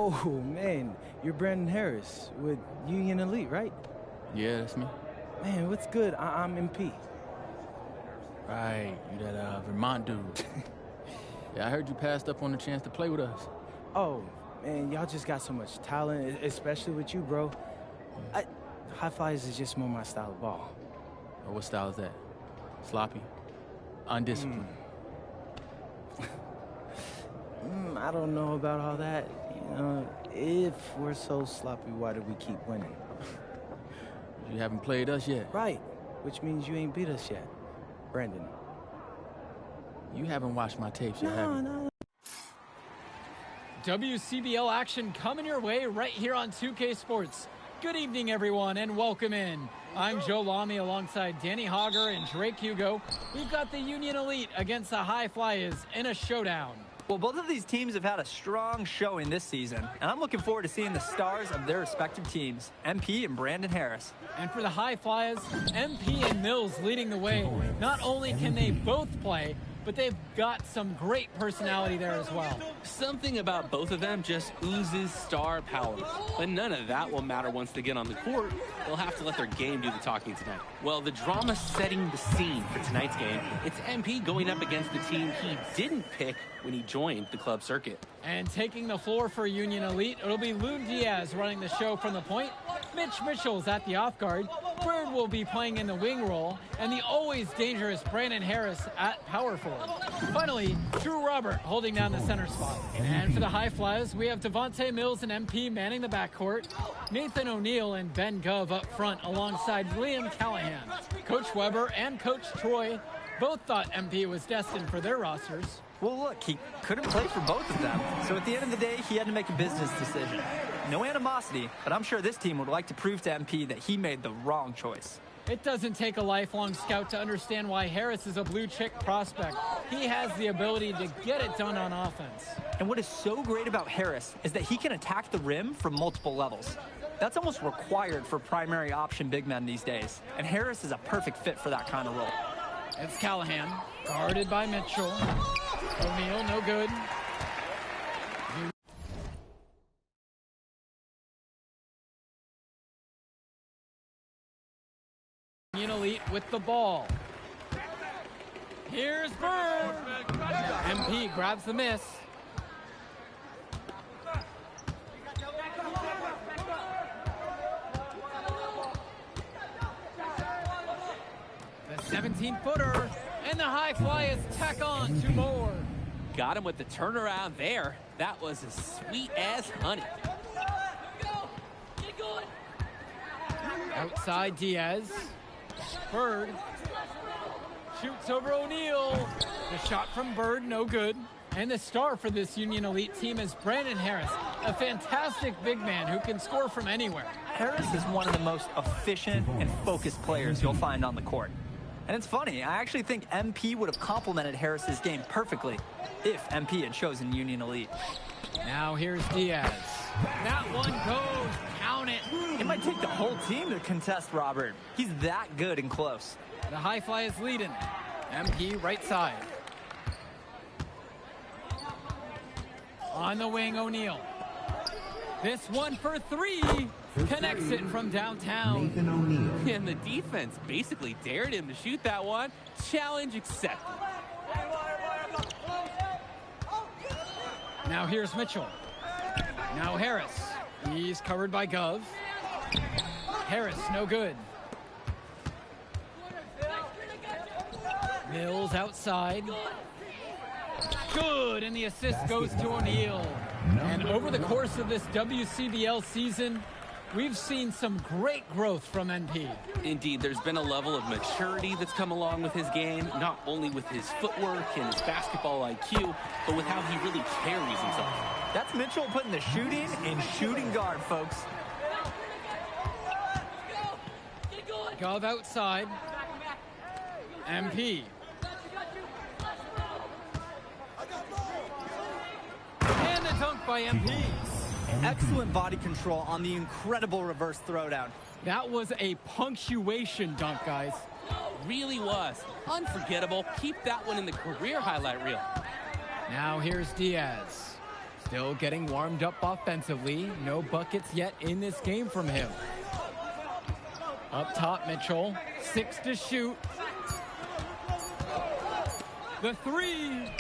Oh, man, you're Brandon Harris with Union Elite, right? Yeah, that's me. Man, what's good? I'm MP. Right, you that Vermont dude. Yeah, I heard you passed up on the chance to play with us. Oh, man, y'all just got so much talent, especially with you, bro. High flyers is just more my style of ball. Oh, what style is that? Sloppy? Undisciplined? I don't know about all that. You know, if we're so sloppy, why do we keep winning? You haven't played us yet. Right, which means you ain't beat us yet, Brandon. You haven't watched my tapes yet, have you? No. WCBL action coming your way right here on 2K Sports. Good evening, everyone, and welcome in. I'm Joe Lamy alongside Danny Hogger and Drake Hugo. We've got the Union Elite against the High Flyers in a showdown. Well, both of these teams have had a strong showing this season, and I'm looking forward to seeing the stars of their respective teams, MP and Brandon Harris. And for the High Flyers, MP and Mills leading the way. Not only can they both play, but they've got some great personality there as well. Something about both of them just oozes star power. But none of that will matter once they get on the court. They'll have to let their game do the talking tonight. Well, the drama setting the scene for tonight's game, it's MP going up against the team he didn't pick when he joined the club circuit. And taking the floor for Union Elite, it'll be Loon Diaz running the show from the point. Mitch Mitchell's at the off guard. Bird will be playing in the wing role, and the always dangerous Brandon Harris at power forward. Finally, Drew Robert holding down the center spot. And for the High Flyers, we have Devontae Mills and MP manning the backcourt, Nathan O'Neill and Ben Gov up front alongside Liam Callahan. Coach Weber and Coach Troy both thought MP was destined for their rosters. Well, look, he couldn't play for both of them, so at the end of the day, he had to make a business decision. No animosity, but I'm sure this team would like to prove to MP that he made the wrong choice. It doesn't take a lifelong scout to understand why Harris is a blue-chip prospect. He has the ability to get it done on offense. And what is so great about Harris is that he can attack the rim from multiple levels. That's almost required for primary option big men these days, and Harris is a perfect fit for that kind of role. It's Callahan, guarded by Mitchell. O'Neill, no good. Union Elite with the ball. Here's Bird. MP grabs the miss. The 17-footer, and the High Flyers tack on 2 more. Got him with the turnaround there. That was as sweet as honey. Outside Diaz. Bird shoots over O'Neill. The shot from Bird, no good. And the star for this Union Elite team is Brandon Harris, a fantastic big man who can score from anywhere. Harris is one of the most efficient and focused players you'll find on the court. And it's funny, I actually think MP would have complemented Harris's game perfectly if MP had chosen Union Elite. Now here's Diaz. That one goes. Count it. It might take the whole team to contest Robert. He's that good and close. The High Flyers leading. MP right side. On the wing, O'Neill. This one for 3. Connects it from downtown. Nathan O'Neill. And the defense basically dared him to shoot that one. Challenge accepted. Now here's Mitchell. Now Harris. He's covered by Gov. Harris, no good. Mills outside. Good, and the assist goes to O'Neill. And over the course of this WCBL season, we've seen some great growth from NP. Indeed, there's been a level of maturity that's come along with his game, not only with his footwork and his basketball IQ, but with how he really carries himself. That's Mitchell putting the shooting in shooting guard, folks. Gov outside. MP. And the dunk by MP. Excellent body control on the incredible reverse throwdown. That was a punctuation dunk, guys. Really was. Unforgettable. Keep that one in the career highlight reel. Now here's Diaz. Still getting warmed up offensively. No buckets yet in this game from him. Up top, Mitchell. 6 to shoot. The three.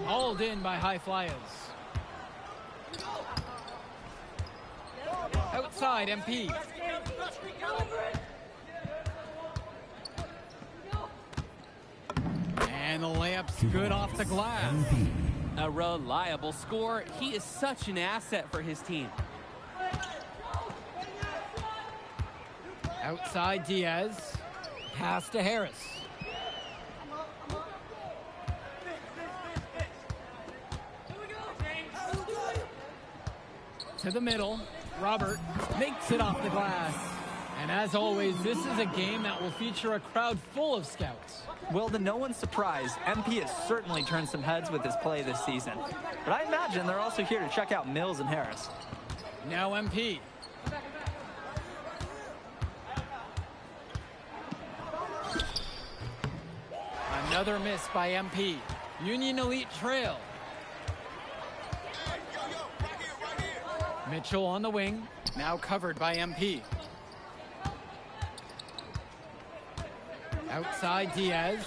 Hauled in by High Flyers. Outside, MP. And the layup's good off the glass. A reliable scorer. He is such an asset for his team. Outside Diaz. Pass to Harris. To the middle. Robert makes it off the glass. And as always, this is a game that will feature a crowd full of scouts. Well, to no one's surprise, MP has certainly turned some heads with his play this season. But I imagine they're also here to check out Mills and Harris. Now MP. Another miss by MP. Union Elite trail. Mitchell on the wing, now covered by MP. Outside Diaz.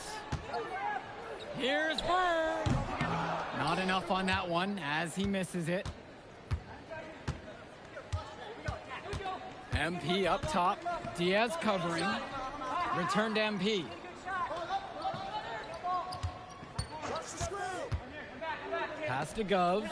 Here's Bird. Not enough on that one as he misses it. MP up top. Diaz covering. Return to MP. Pass to Gov.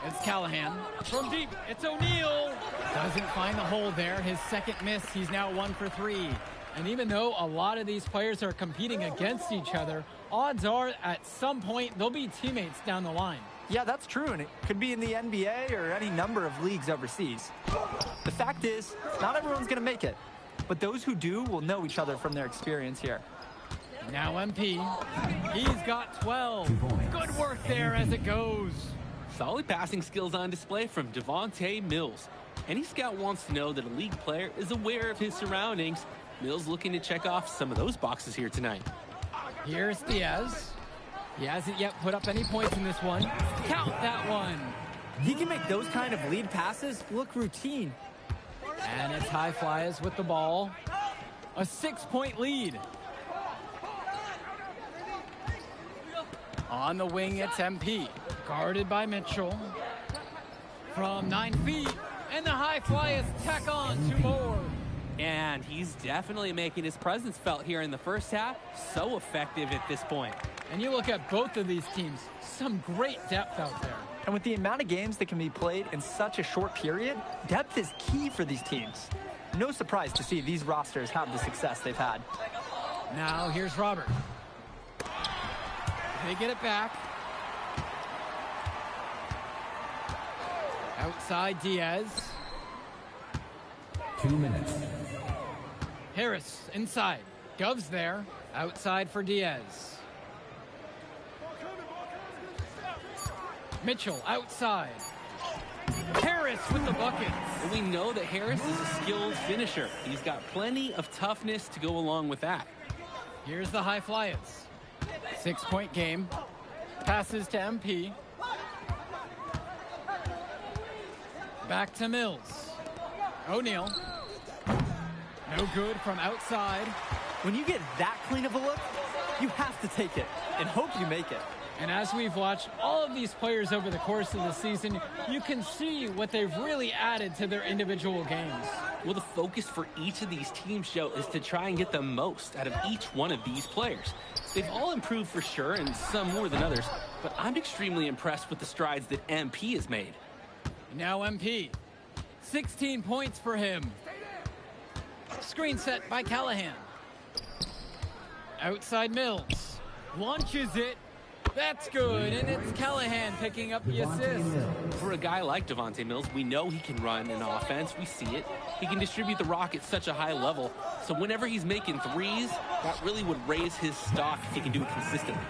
It's Callahan. From deep, it's O'Neal. Doesn't find the hole there. His second miss, he's now 1 for 3. And even though a lot of these players are competing against each other, odds are at some point they'll be teammates down the line. Yeah, that's true, and it could be in the NBA or any number of leagues overseas. The fact is, not everyone's going to make it, but those who do will know each other from their experience here. Now MP, he's got 12. Good work there as it goes. Solid passing skills on display from Devontae Mills. Any scout wants to know that a league player is aware of his surroundings. Mills looking to check off some of those boxes here tonight. Here's Diaz. He hasn't yet put up any points in this one. Count that one. He can make those kind of lead passes look routine. And it's High Flyers with the ball. A 6-point lead. On the wing, it's MP. Guarded by Mitchell. From 9 feet. And the High Flyers tack on 2 more. And he's definitely making his presence felt here in the first half. So effective at this point. And you look at both of these teams. Some great depth out there. And with the amount of games that can be played in such a short period, depth is key for these teams. No surprise to see these rosters have the success they've had. Now here's Robert. They get it back. Outside Diaz. 2 minutes. Harris inside. Gov's there. Outside for Diaz. Mitchell outside. Harris with the buckets. And we know that Harris is a skilled finisher. He's got plenty of toughness to go along with that. Here's the High Flyers. 6-point game. Passes to MP. Back to Mills. O'Neal. No good from outside. When you get that clean of a look, you have to take it and hope you make it. And as we've watched all of these players over the course of the season, you can see what they've really added to their individual games. Well, the focus for each of these teams, Joe, is to try and get the most out of each one of these players. They've all improved for sure, and some more than others, but I'm extremely impressed with the strides that MP has made. Now MP. 16 points for him. Screen set by Callahan. Outside Mills. Launches it. That's good, and it's Callahan picking up the assist. For a guy like Devontae Mills, we know he can run an offense. We see it. He can distribute the rock at such a high level. So whenever he's making threes, that really would raise his stock if he can do it consistently.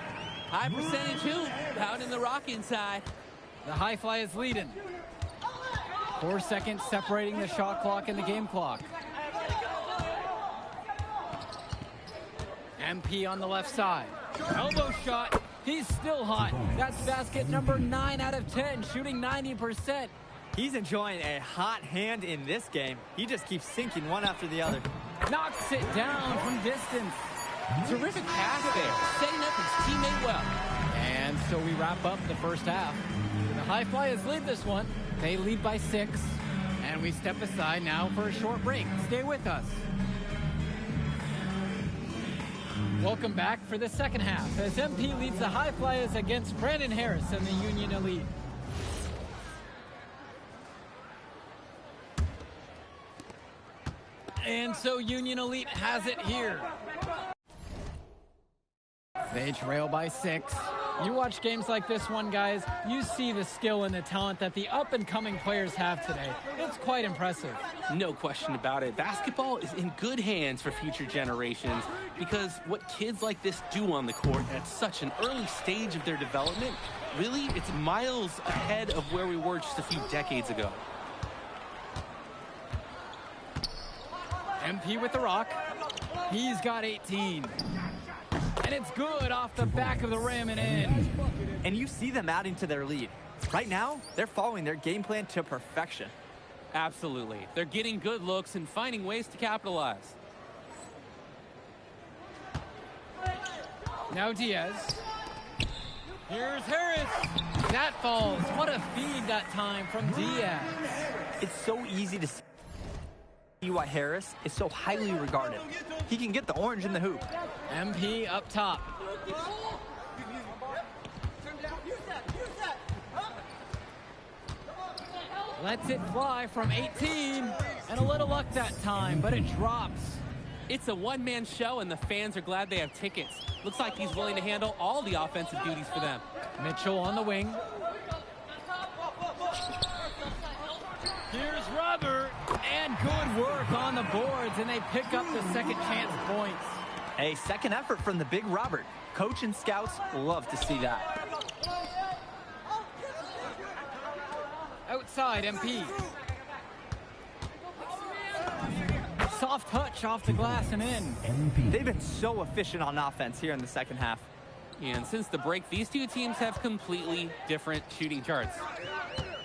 High percentage hoop out in the rock inside. The High Flyers leading. 4 seconds separating the shot clock and the game clock. MP on the left side. Elbow shot. He's still hot. That's basket number 9 out of 10, shooting 90%. He's enjoying a hot hand in this game. He just keeps sinking one after the other. Knocks it down from distance. Terrific pass there, setting up his teammate well. And so we wrap up the first half. The High Flyers lead this one. They lead by 6. And we step aside now for a short break. Stay with us. Welcome back for the second half as MP leads the High Flyers against Brandon Harris and the Union Elite. And so Union Elite has it here. They trail by 6. You watch games like this one, guys, you see the skill and the talent that the up-and-coming players have today. It's quite impressive. No question about it. Basketball is in good hands for future generations because what kids like this do on the court at such an early stage of their development, really, it's miles ahead of where we were just a few decades ago. MP with the rock. He's got 18. And it's good off the back of the rim and in. And you see them adding to their lead. Right now, they're following their game plan to perfection. Absolutely. They're getting good looks and finding ways to capitalize. Now Diaz. Here's Harris. That falls. What a feed that time from Diaz. It's so easy to see why Harris is so highly regarded. He can get the orange in the hoop. MP up top. Lets it fly from 18. And a little luck that time, but it drops. It's a one-man show, and the fans are glad they have tickets. Looks like he's willing to handle all the offensive duties for them. Mitchell on the wing. Here's Robert. And good work on the boards, and they pick up the second chance points. A second effort from the big Robert. Coach and scouts love to see that. Outside, MP. Soft touch off the glass and in. They've been so efficient on offense here in the second half. And since the break, these two teams have completely different shooting charts.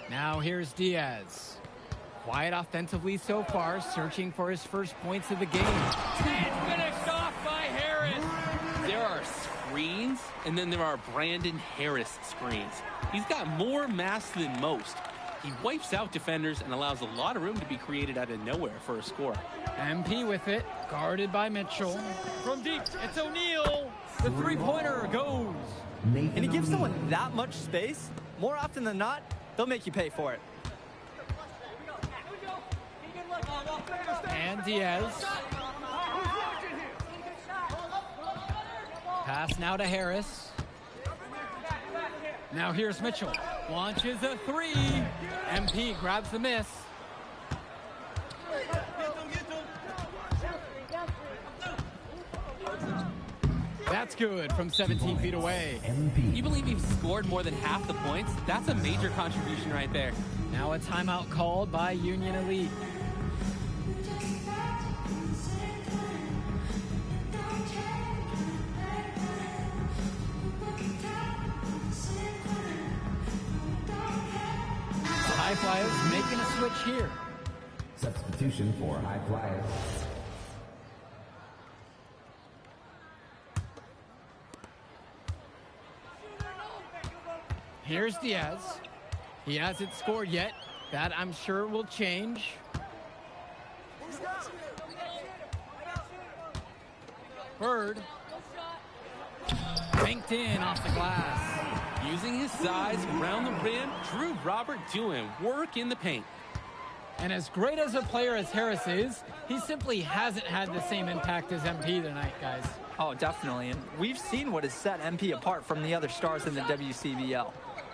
Now here's Diaz. Quiet offensively so far, searching for his first points of the game. And finished off by Harris. There are screens, and then there are Brandon Harris screens. He's got more mass than most. He wipes out defenders and allows a lot of room to be created out of nowhere for a score. MP with it, guarded by Mitchell. From deep, it's O'Neal. The three-pointer goes. And he gives someone that much space, more often than not, they'll make you pay for it. And Diaz. Pass now to Harris. Now here's Mitchell. Launches a three. MP grabs the miss. That's good from 17 feet away. You believe he scored more than half the points? That's a major contribution right there. Now a timeout called by Union Elite. High Flyers making a switch here. Substitution for High Flyers. Here's Diaz. He hasn't scored yet. That, I'm sure, will change. Bird. Banked in off the glass. Using his size around the rim, Drew Robert doing work in the paint. And as great as a player as Harris is, he simply hasn't had the same impact as MP tonight, guys. Oh, definitely. And we've seen what has set MP apart from the other stars in the WCBL.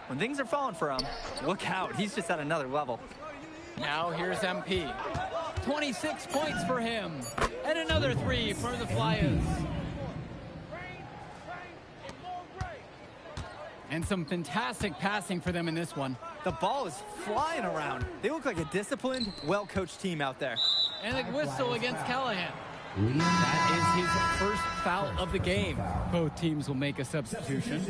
When things are falling for him, look out. He's just at another level. Now here's MP. 26 points for him. And another three for the Flyers. And some fantastic passing for them in this one. The ball is flying around. They look like a disciplined, well-coached team out there. And a whistle against Callahan. That is his first foul of the game. Both teams will make a substitution.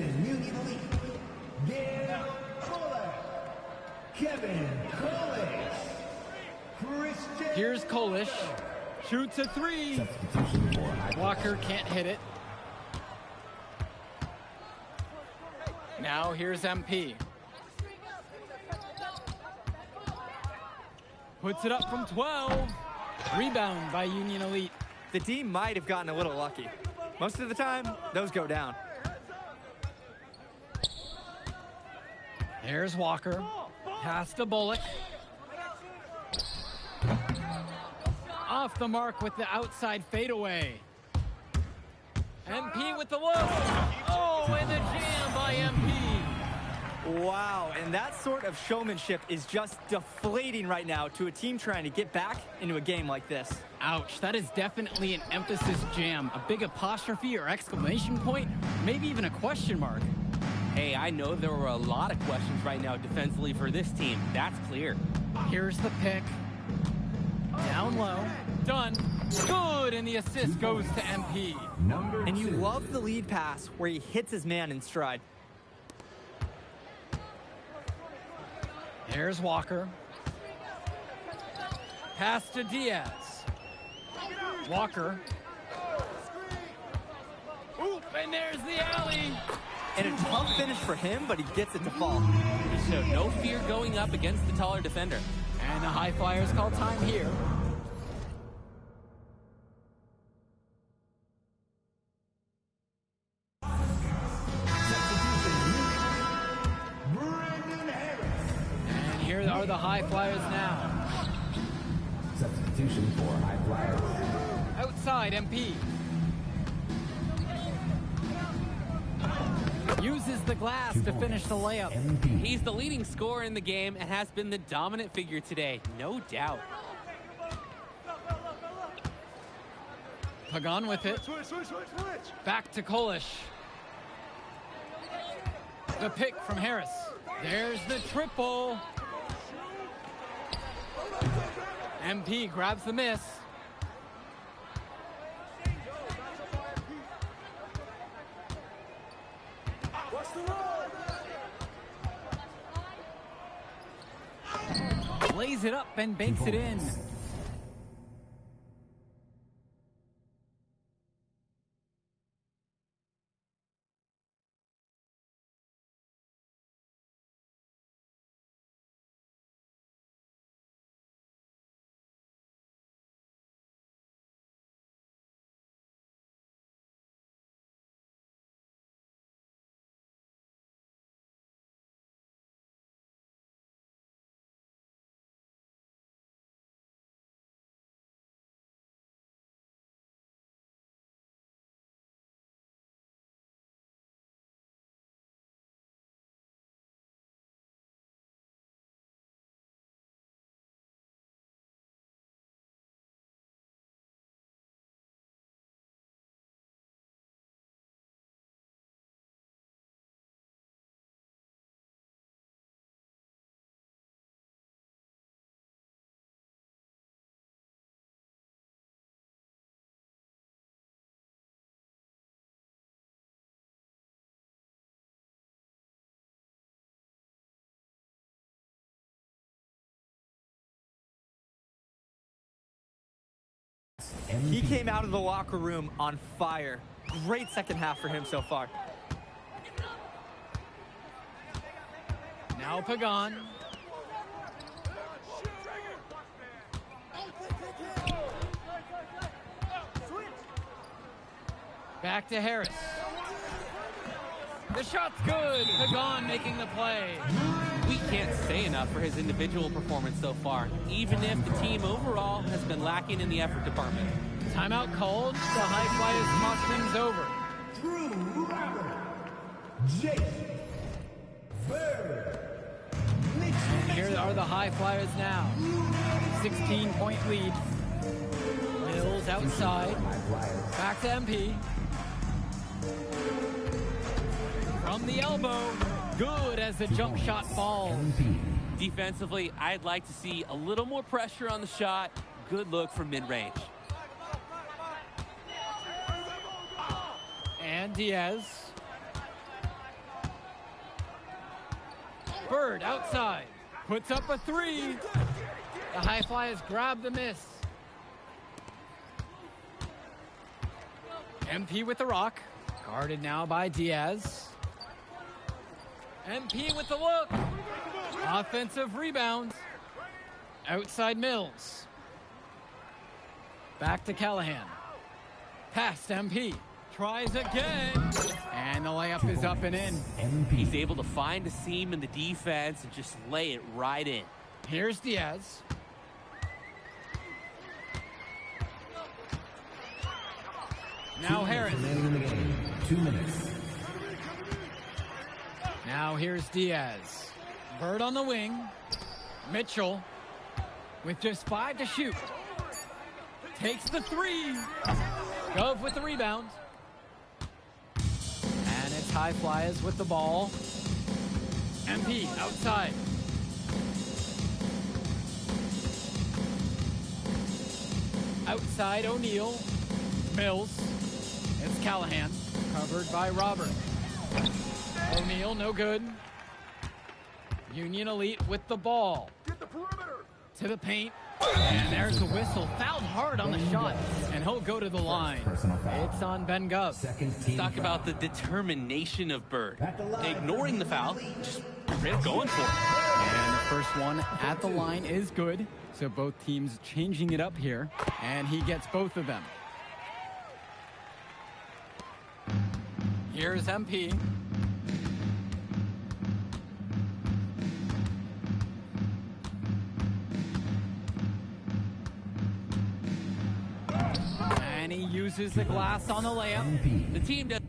Here's Kolish. Shoots a three. Walker can't hit it. Now here's MP. Puts it up from 12. Rebound by Union Elite. The team might have gotten a little lucky. Most of the time, those go down. There's Walker. Pass to Bullock. Off the mark with the outside fadeaway. MP with the look. Oh, and the jam by MP. Wow, and that sort of showmanship is just deflating right now to a team trying to get back into a game like this. Ouch, that is definitely an emphasis jam. A big apostrophe or exclamation point, maybe even a question mark. Hey, I know there were a lot of questions right now defensively for this team. That's clear. Here's the pick. Down low. Done. Good, and the assist goes to MP. And you love the lead pass where he hits his man in stride. There's Walker. Pass to Diaz. Walker. Oop, and there's the alley. And a tough finish for him, but he gets it to fall. He showed no fear going up against the taller defender. And the High Flyers call time here. And here are the High Flyers now. Substitution for High Flyers. Outside, MP. Uses the glass to finish the layup. He's the leading scorer in the game and has been the dominant figure today, no doubt. Pagan with it. Back to Kolish. The pick from Harris. There's the triple. MP grabs the miss. Lays it up and banks it in. He came out of the locker room on fire. Great second half for him so far. Now Pagan. Back to Harris. The shot's good. Pagan making the play. We can't say enough for his individual performance so far, even if the team overall has been lacking in the effort department. Timeout called. The High Flyers talk things over. And here are the High Flyers now. 16-point lead. Mills outside. Back to MP. From the elbow. Good as the jump shot falls. Defensively, I'd like to see a little more pressure on the shot. Good look from mid-range. And Diaz. Bird outside. Puts up a three. The high flyers grab the miss. MP with the rock. Guarded now by Diaz. MP with the look. Offensive rebound. Outside Mills. Back to Callahan. Past MP. Tries again. And the layup is up and in. He's able to find a seam in the defense and just lay it right in. Here's Diaz. Now Harris. Remaining in the game. 2 minutes. Now here's Diaz. Bird on the wing. Mitchell with just 5 to shoot. Takes the three. Gove with the rebound. And it's high flyers with the ball. MP outside. Outside O'Neal. Mills. It's Callahan. Covered by Robert. O'Neal, no good. Union Elite with the ball. To the paint. And there's a whistle. Fouled hard on the shot. And he'll go to the line. It's on Ben Gov. Talk about the determination of Bird. Ignoring the foul, just straight up going for it. And the first one at the line is good. So both teams changing it up here. And he gets both of them. Here's MP. And he uses the glass on the layup. The team does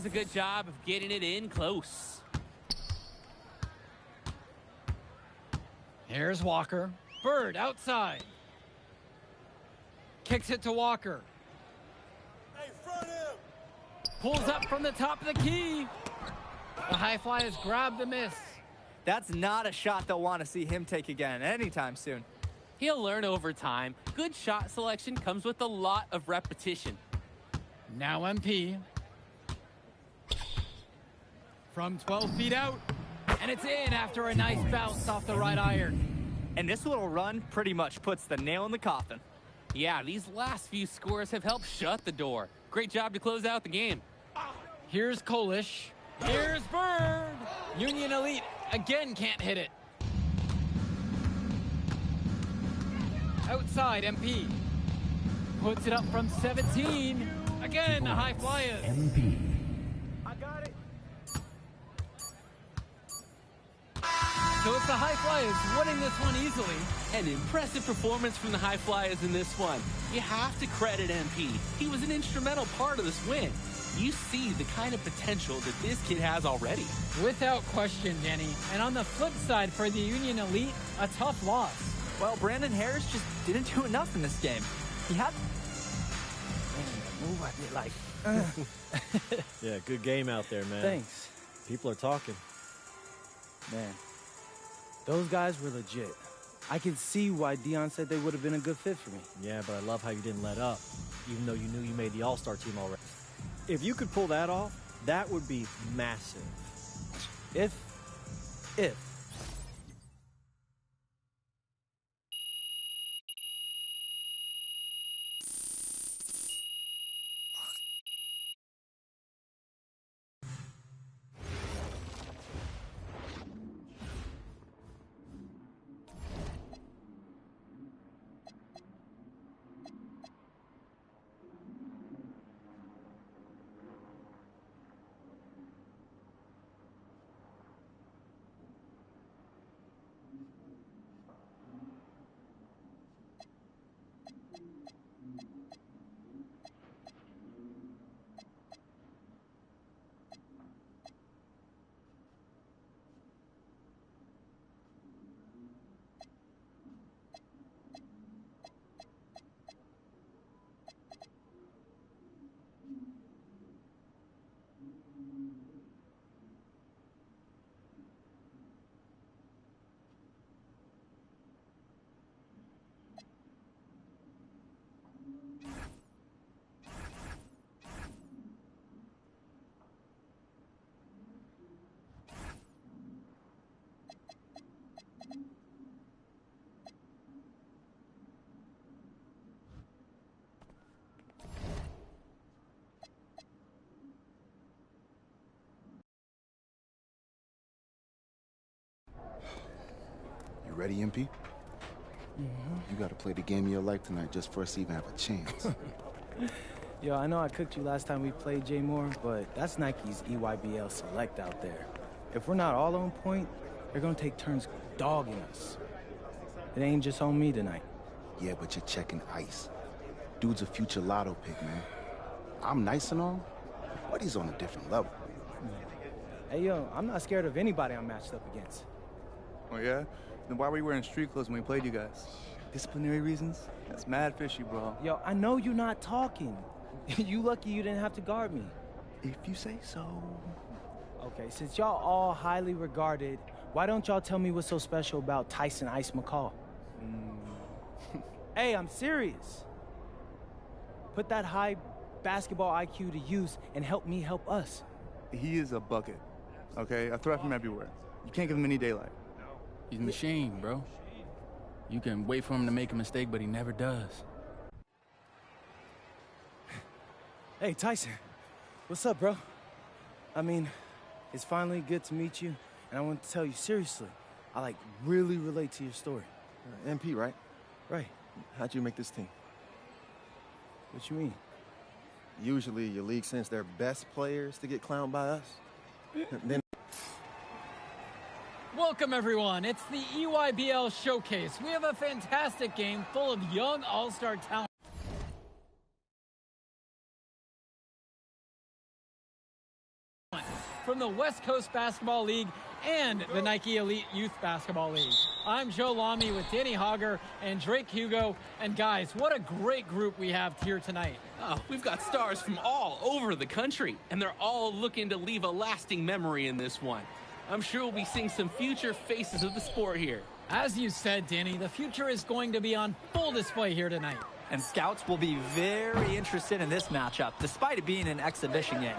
a good job of getting it in close. Here's Walker. Bird outside. Kicks it to Walker. Pulls up from the top of the key. The high flyers grab the miss. That's not a shot they'll want to see him take again anytime soon. He'll learn over time. Good shot selection comes with a lot of repetition. Now MP. From 12 feet out. And it's in after a nice bounce off the right iron. And this little run pretty much puts the nail in the coffin. Yeah, these last few scores have helped shut the door. Great job to close out the game. Here's Kolish. Here's Bird. Union Elite again can't hit it. Outside MP. Puts it up from 17. Again, the high flyers. MP. So it's the high flyers winning this one easily. An impressive performance from the High Flyers in this one. You have to credit MP. He was an instrumental part of this win. You see the kind of potential that this kid has already. Without question, Danny. And on the flip side for the Union Elite, a tough loss. Well, Brandon Harris just didn't do enough in this game. He had... Move like Yeah, good game out there, man. Thanks. People are talking. Man, those guys were legit. I can see why Dion said they would have been a good fit for me. Yeah, but I love how you didn't let up, even though you knew you made the All-Star team already. If you could pull that off, that would be massive. If. Ready, MP? You gotta play the game of your life tonight just for us to even have a chance. Yo, I know I cooked you last time we played J Moore, but that's Nike's EYBL Select out there. If we're not all on point, they're gonna take turns dogging us. It ain't just on me tonight. Yeah, but you're checking Ice. Dude's a future lotto pick, man. I'm nice and all, but he's on a different level. Hey, yo, I'm not scared of anybody I'm matched up against. Oh, yeah? Then why were you wearing street clothes when we played you guys? Disciplinary reasons? That's mad fishy, bro. Yo, I know you're not talking. You lucky you didn't have to guard me. If you say so. Okay, since y'all all highly regarded, why don't y'all tell me what's so special about Tyson Ice McCall? Hey, I'm serious. Put that high basketball IQ to use and help me help us. He is a bucket, okay? I threat from everywhere. You can't give him any daylight. He's a machine, bro. You can wait for him to make a mistake, but he never does. Hey, Tyson. What's up, bro? I mean, it's finally good to meet you, and I want to tell you seriously, I, really relate to your story. MP, right? Right. How'd you make this team? What you mean? Usually your league sends their best players to get clowned by us. Then Welcome, everyone. It's the EYBL Showcase. We have a fantastic game full of young all-star talent. From the West Coast Basketball League and the Nike Elite Youth Basketball League. I'm Joe Lamy with Danny Hogger and Drake Hugo. And guys, what a great group we have here tonight. Oh, we've got stars from all over the country, and they're all looking to leave a lasting memory in this one. I'm sure we'll be seeing some future faces of the sport here. As you said, Danny, the future is going to be on full display here tonight. And scouts will be very interested in this matchup, despite it being an exhibition game.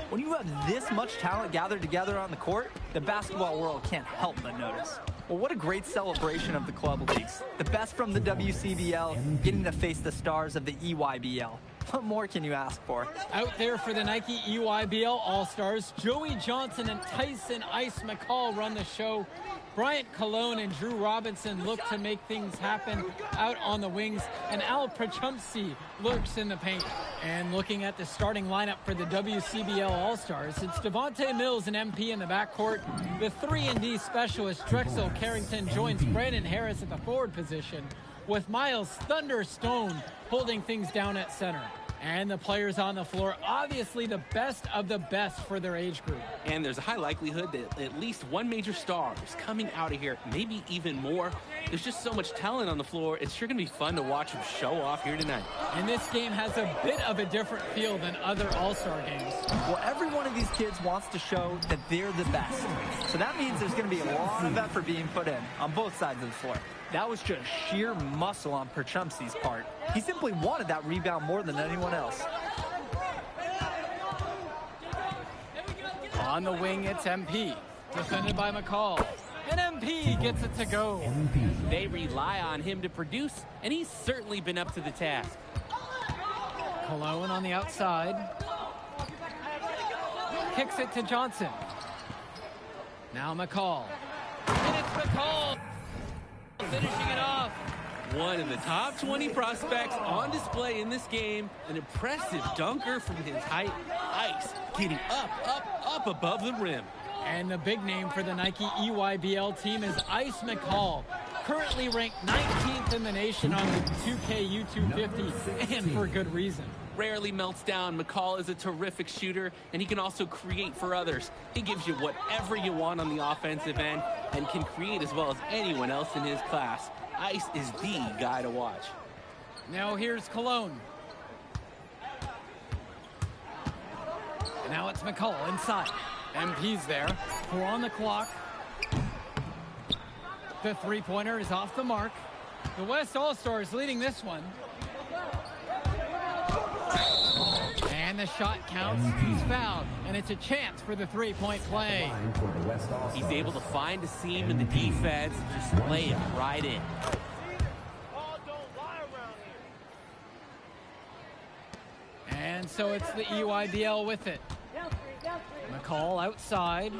When you have this much talent gathered together on the court, the basketball world can't help but notice. Well, what a great celebration of the club leagues. The best from the WCBL, getting to face the stars of the EYBL. What more can you ask for? Out there for the Nike EYBL All-Stars, Joey Johnson and Tyson Ice McCall run the show. Bryant Cologne and Drew Robinson look to make things happen out on the wings, and Al Prachumpsy lurks in the paint. And looking at the starting lineup for the WCBL All-Stars, it's Devontae Mills and MP in the backcourt. The 3-and-D specialist Drexel Carrington joins Brandon Harris at the forward position, with Miles Thunderstone holding things down at center. And the players on the floor, obviously the best of the best for their age group. And there's a high likelihood that at least one major star is coming out of here, maybe even more. There's just so much talent on the floor. It's sure going to be fun to watch them show off here tonight. And this game has a bit of a different feel than other All-Star games. Well, every one of these kids wants to show that they're the best. So that means there's going to be a lot of effort being put in on both sides of the floor. That was just sheer muscle on Prachumpsy's part. He simply wanted that rebound more than anyone else. On the wing, it's MP, defended by McCall. And MP gets it to go. They rely on him to produce, and he's certainly been up to the task. Cologne on the outside. Kicks it to Johnson. Now McCall. And it's McCall finishing it off. One of the top 20 prospects on display in this game. An impressive dunker from his height. Ice getting up above the rim. And the big name for the Nike EYBL team is Ice McCall, currently ranked 19th in the nation on the 2K U250, and for good reason. Rarely melts down. McCall is a terrific shooter, and he can also create for others. He gives you whatever you want on the offensive end and can create as well as anyone else in his class. Ice is the guy to watch. Now here's Cologne. Now it's McCall inside. MP's there. 4 on the clock. The three-pointer is off the mark. The West All-Stars leading this one. And the shot counts. He's fouled. And it's a chance for the three-point play. He's able to find a seam in the defense, just lay it right in. And so it's the EYBL with it. McCall outside.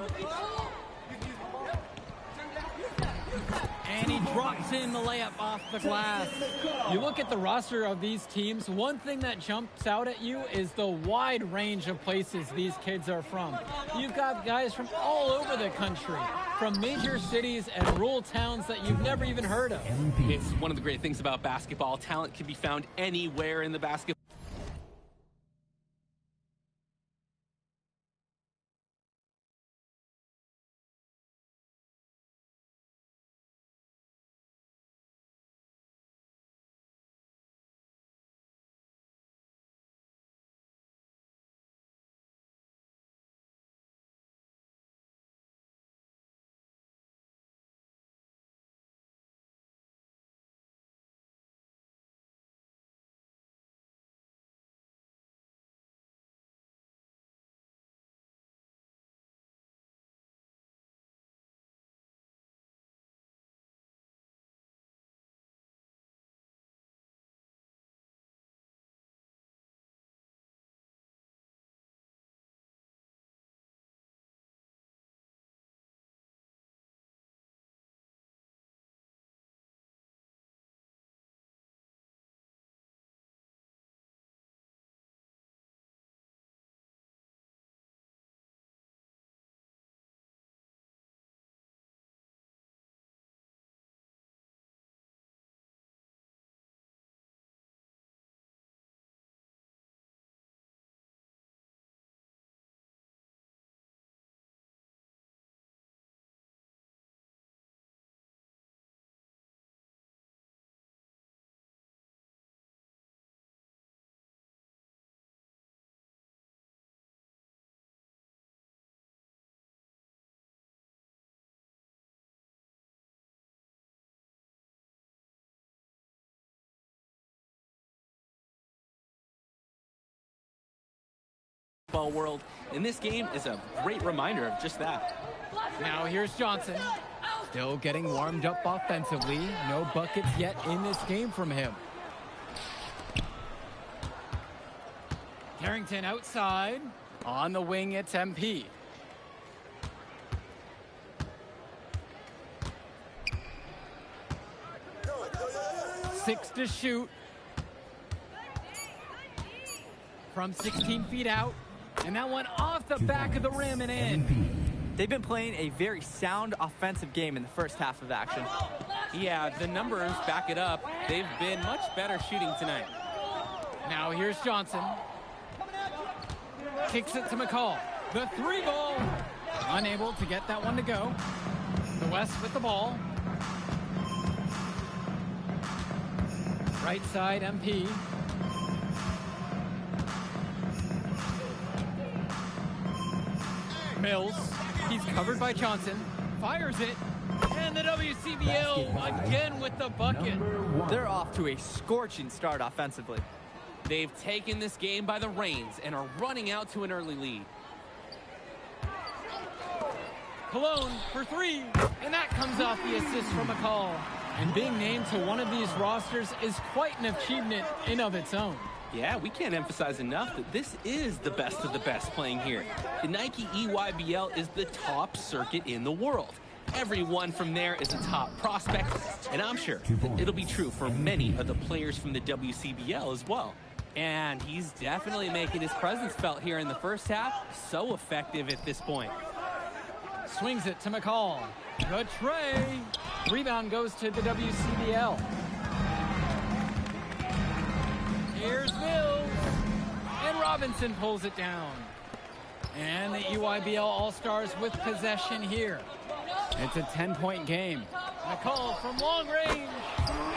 And he drops in the layup off the glass. You look at the roster of these teams, one thing that jumps out at you is the wide range of places these kids are from. You've got guys from all over the country, from major cities and rural towns that you've never even heard of. It's one of the great things about basketball. Talent can be found anywhere in the basketball. World, and this game is a great reminder of just that. Now here's Johnson, still getting warmed up offensively. No buckets yet in this game from him. Carrington outside. On the wing, it's MP. Six to shoot. From 16 feet out. And that one off the back of the rim and in. They've been playing a very sound offensive game in the first half of action. Yeah, the numbers back it up. They've been much better shooting tonight. Now here's Johnson. Kicks it to McCall. The three ball. Unable to get that one to go. The West with the ball. Right side, MP. Mills, he's covered by Johnson, fires it, and the WCBL again with the bucket. They're off to a scorching start offensively. They've taken this game by the reins and are running out to an early lead. Cologne for three, and that comes off the assist from McCall. And being named to one of these rosters is quite an achievement in of its own. Yeah, we can't emphasize enough that this is the best of the best playing here. The Nike EYBL is the top circuit in the world. Everyone from there is a top prospect, and I'm sure it'll be true for many of the players from the WCBL as well. And he's definitely making his presence felt here in the first half. So effective at this point. Swings it to McCall. The tray. Rebound goes to the WCBL. Here's Mills. And Robinson pulls it down. And the EYBL All-Stars with possession here. It's a 10-point game. McCall from long range.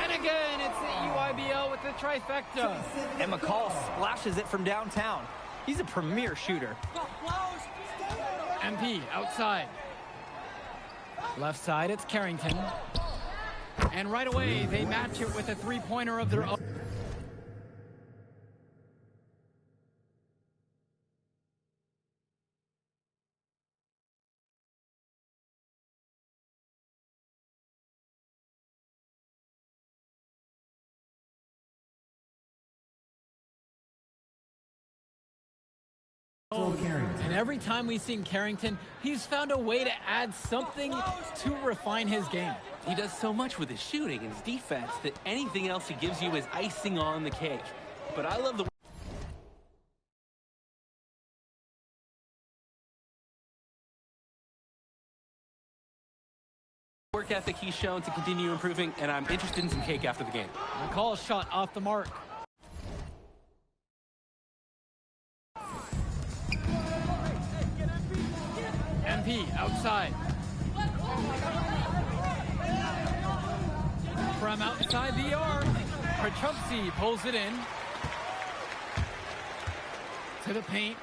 And again, it's the EYBL with the trifecta. And McCall splashes it from downtown. He's a premier shooter. MP outside. Left side, it's Carrington. And right away, they match it with a three-pointer of their own. And every time we've seen Carrington, he's found a way to add something to refine his game. He does so much with his shooting and his defense that anything else he gives you is icing on the cake. But I love the work ethic he's shown to continue improving, and I'm interested in some cake after the game. McCall's shot off the mark. MP outside. From outside the arc, Pachumsi pulls it in. To the paint.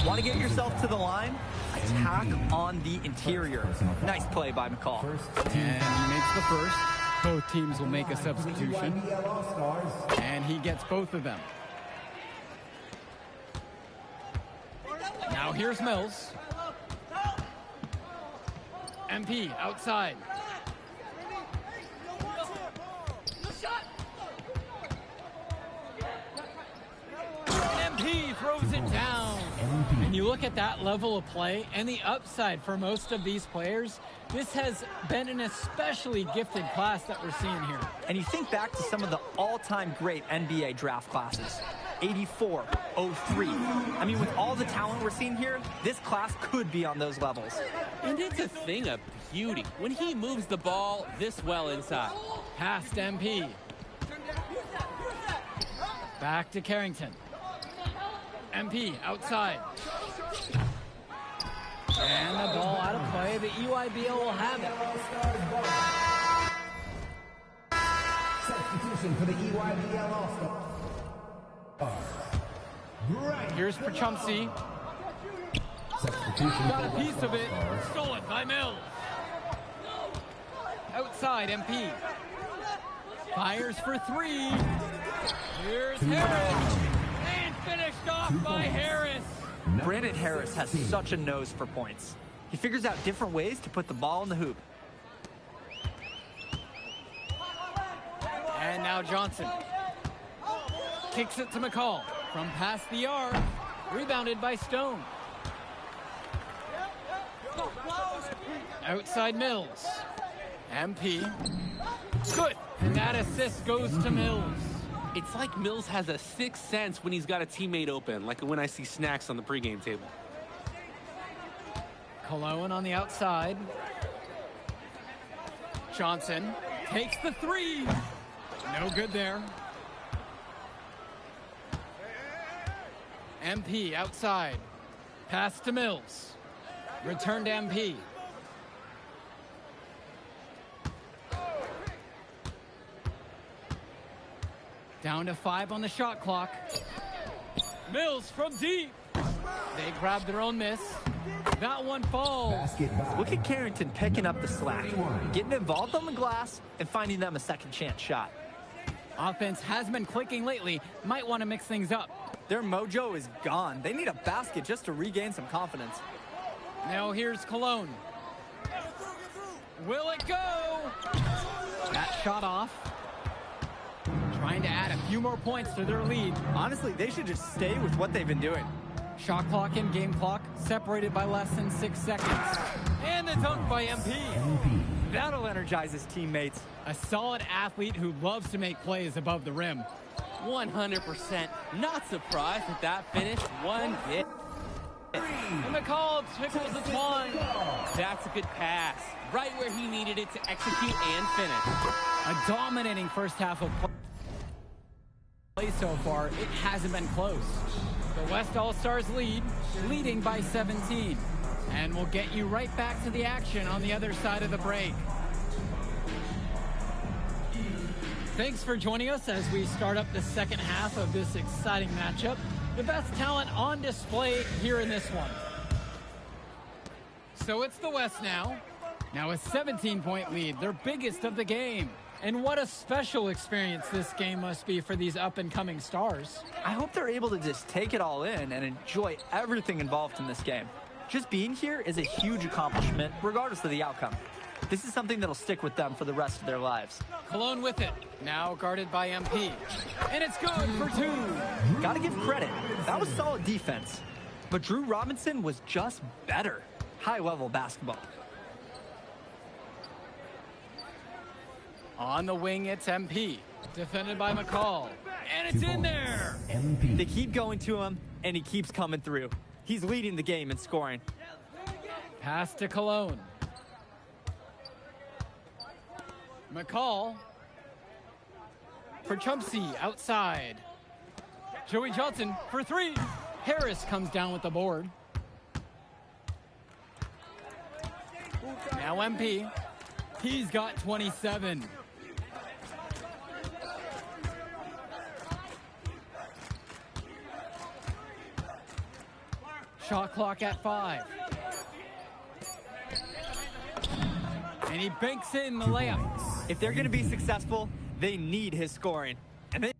Want to get yourself to the line? Attack on the interior. Nice play by McCall. And he makes the first. Both teams will make a substitution. And he gets both of them. Now here's Mills. MP outside. MP throws it down. And you look at that level of play and the upside for most of these players, this has been an especially gifted class that we're seeing here. And you think back to some of the all-time great NBA draft classes. 84, 03. I mean, with all the talent we're seeing here, this class could be on those levels. And it's a thing of beauty when he moves the ball this well inside. Past MP. Back to Carrington. MP outside. And the ball out of play. The EYBL will have it. Substitution for the EYBL All-Star. Here's Pachumsi. Got a piece of it. Stolen by Mills. Outside MP. Fires for three. Here's Harris. And finished off by Harris. Brandon Harris has such a nose for points. He figures out different ways to put the ball in the hoop. And now Johnson. Kicks it to McCall from past the arc. Rebounded by Stone. Outside Mills. MP. Good. And that assist goes to Mills. It's like Mills has a sixth sense when he's got a teammate open, like when I see snacks on the pregame table. Cologne on the outside. Johnson takes the three. No good there. MP outside. Pass to Mills. Return to MP. Down to 5 on the shot clock. Mills from deep. They grab their own miss. That one falls. Look at Carrington picking up the slack, getting involved on the glass, and finding them a second chance shot. Offense has been clicking lately. Might want to mix things up. Their mojo is gone. They need a basket just to regain some confidence. Now here's Cologne. Will it go? That shot off. Trying to add a few more points to their lead. Honestly, they should just stay with what they've been doing. Shot clock and game clock separated by less than 6 seconds. And the dunk by MP. That'll energize his teammates. A solid athlete who loves to make plays above the rim. 100%. Not surprised at that finish one bit. And McCall tickles the twine. That's a good pass. Right where he needed it to execute and finish. A dominating first half of play so far. It hasn't been close. The West All-Stars leading by 17. And we'll get you right back to the action on the other side of the break. Thanks for joining us as we start up the second half of this exciting matchup. The best talent on display here in this one. So it's the West now. Now a 17-point lead, their biggest of the game. And what a special experience this game must be for these up-and-coming stars. I hope they're able to just take it all in and enjoy everything involved in this game. Just being here is a huge accomplishment, regardless of the outcome. This is something that'll stick with them for the rest of their lives. Cologne with it, now guarded by MP. And it's good for two. Gotta give credit. That was solid defense. But Drew Robinson was just better. High-level basketball. On the wing, it's MP. Defended by McCall. And it's in there! They keep going to him, and he keeps coming through. He's leading the game in scoring. Pass to Cologne. McCall. For Chumpsy, outside. Joey Johnson for three. Harris comes down with the board. Now MP. He's got 27. Shot clock at 5. And he banks in the layup. If they're going to be successful, they need his scoring. And they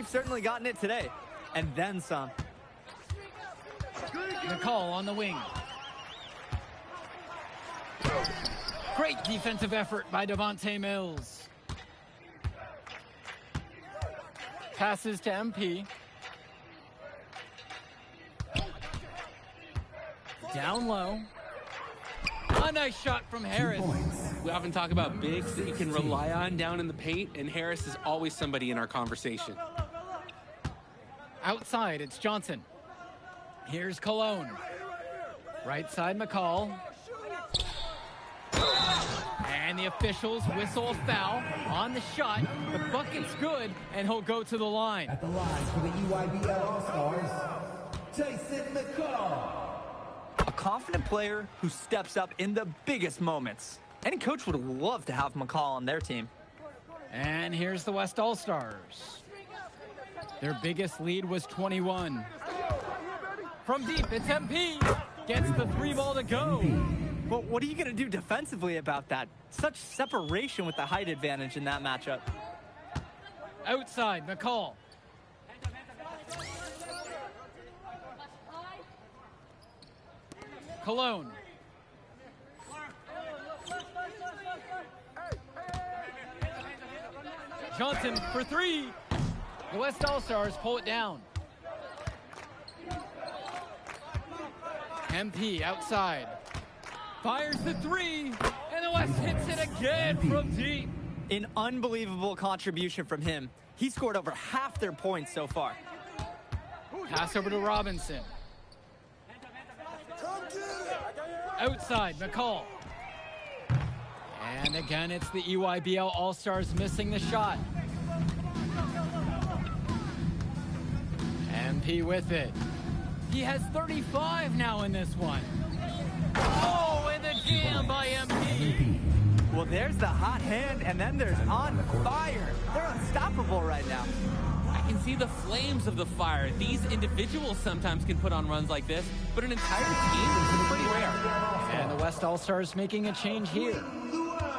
have certainly gotten it today. And then some. McCall on the wing. Great defensive effort by Devontae Mills. Passes to MP. Down low. A nice shot from Harris. We often talk about bigs that you can rely on down in the paint, and Harris is always somebody in our conversation. Outside, it's Johnson. Here's Cologne. Right side, McCall. And the officials whistle a foul on the shot. The bucket's good, and he'll go to the line. At the line for the EYBL All-Stars, Tyson McCall. A confident player who steps up in the biggest moments. Any coach would love to have McCall on their team. And here's the West All-Stars. Their biggest lead was 21. From deep, it's MP. Gets the three ball to go. But what are you going to do defensively about that? Such separation with the height advantage in that matchup. Outside, McCall. Cologne. Johnson for three. The West All-Stars pull it down. MP outside. Fires the three. And the West hits it again from deep. An unbelievable contribution from him. He scored over half their points so far. Pass over to Robinson. Outside, McCall. And again, it's the EYBL All-Stars missing the shot. MP with it. He has 35 now in this one. Oh, and the jam by MP. Well, there's the hot hand, and then there's on fire. They're unstoppable right now. I can see the flames of the fire. These individuals sometimes can put on runs like this, but an entire team is pretty rare. And the West All-Stars making a change here.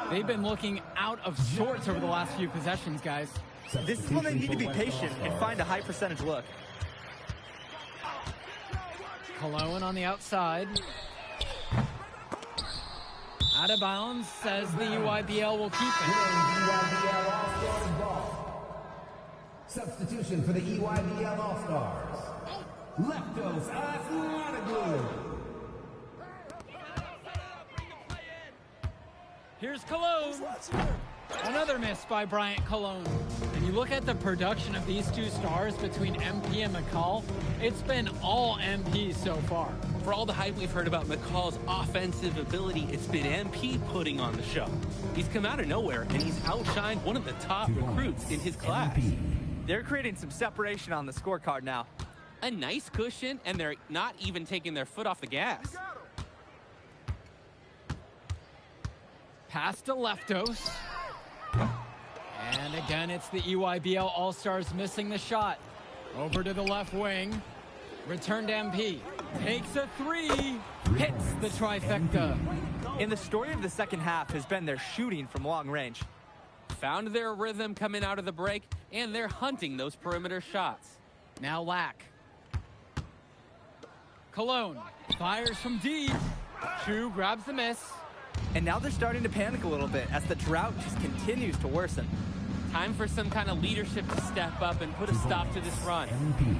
They've been looking out of sorts over the last few possessions, guys. This is when they need to be patient and find a high percentage look. Cologne on the outside. Out of bounds, says the UIBL will keep it. EYBL All-Stars ball. Substitution for the EYBL All-Stars. Leftos Aslanaglu. Here's Cologne. Another miss by Bryant Cologne. And you look at the production of these two stars between MP and McCall, it's been all MP so far. For all the hype we've heard about McCall's offensive ability, it's been MP putting on the show. He's come out of nowhere, and he's outshined one of the top recruits in his class. They're creating some separation on the scorecard now. A nice cushion, and they're not even taking their foot off the gas. Pass to Leftos. And again, it's the EYBL All-Stars missing the shot. Over to the left wing. Return to MP. Takes a three. Hits the trifecta. And the story of the second half has been their shooting from long range. Found their rhythm coming out of the break, and they're hunting those perimeter shots. Now Lack. Cologne fires from deep. Chu grabs the miss. And now they're starting to panic a little bit as the drought just continues to worsen. Time for some kind of leadership to step up and put a stop to this run.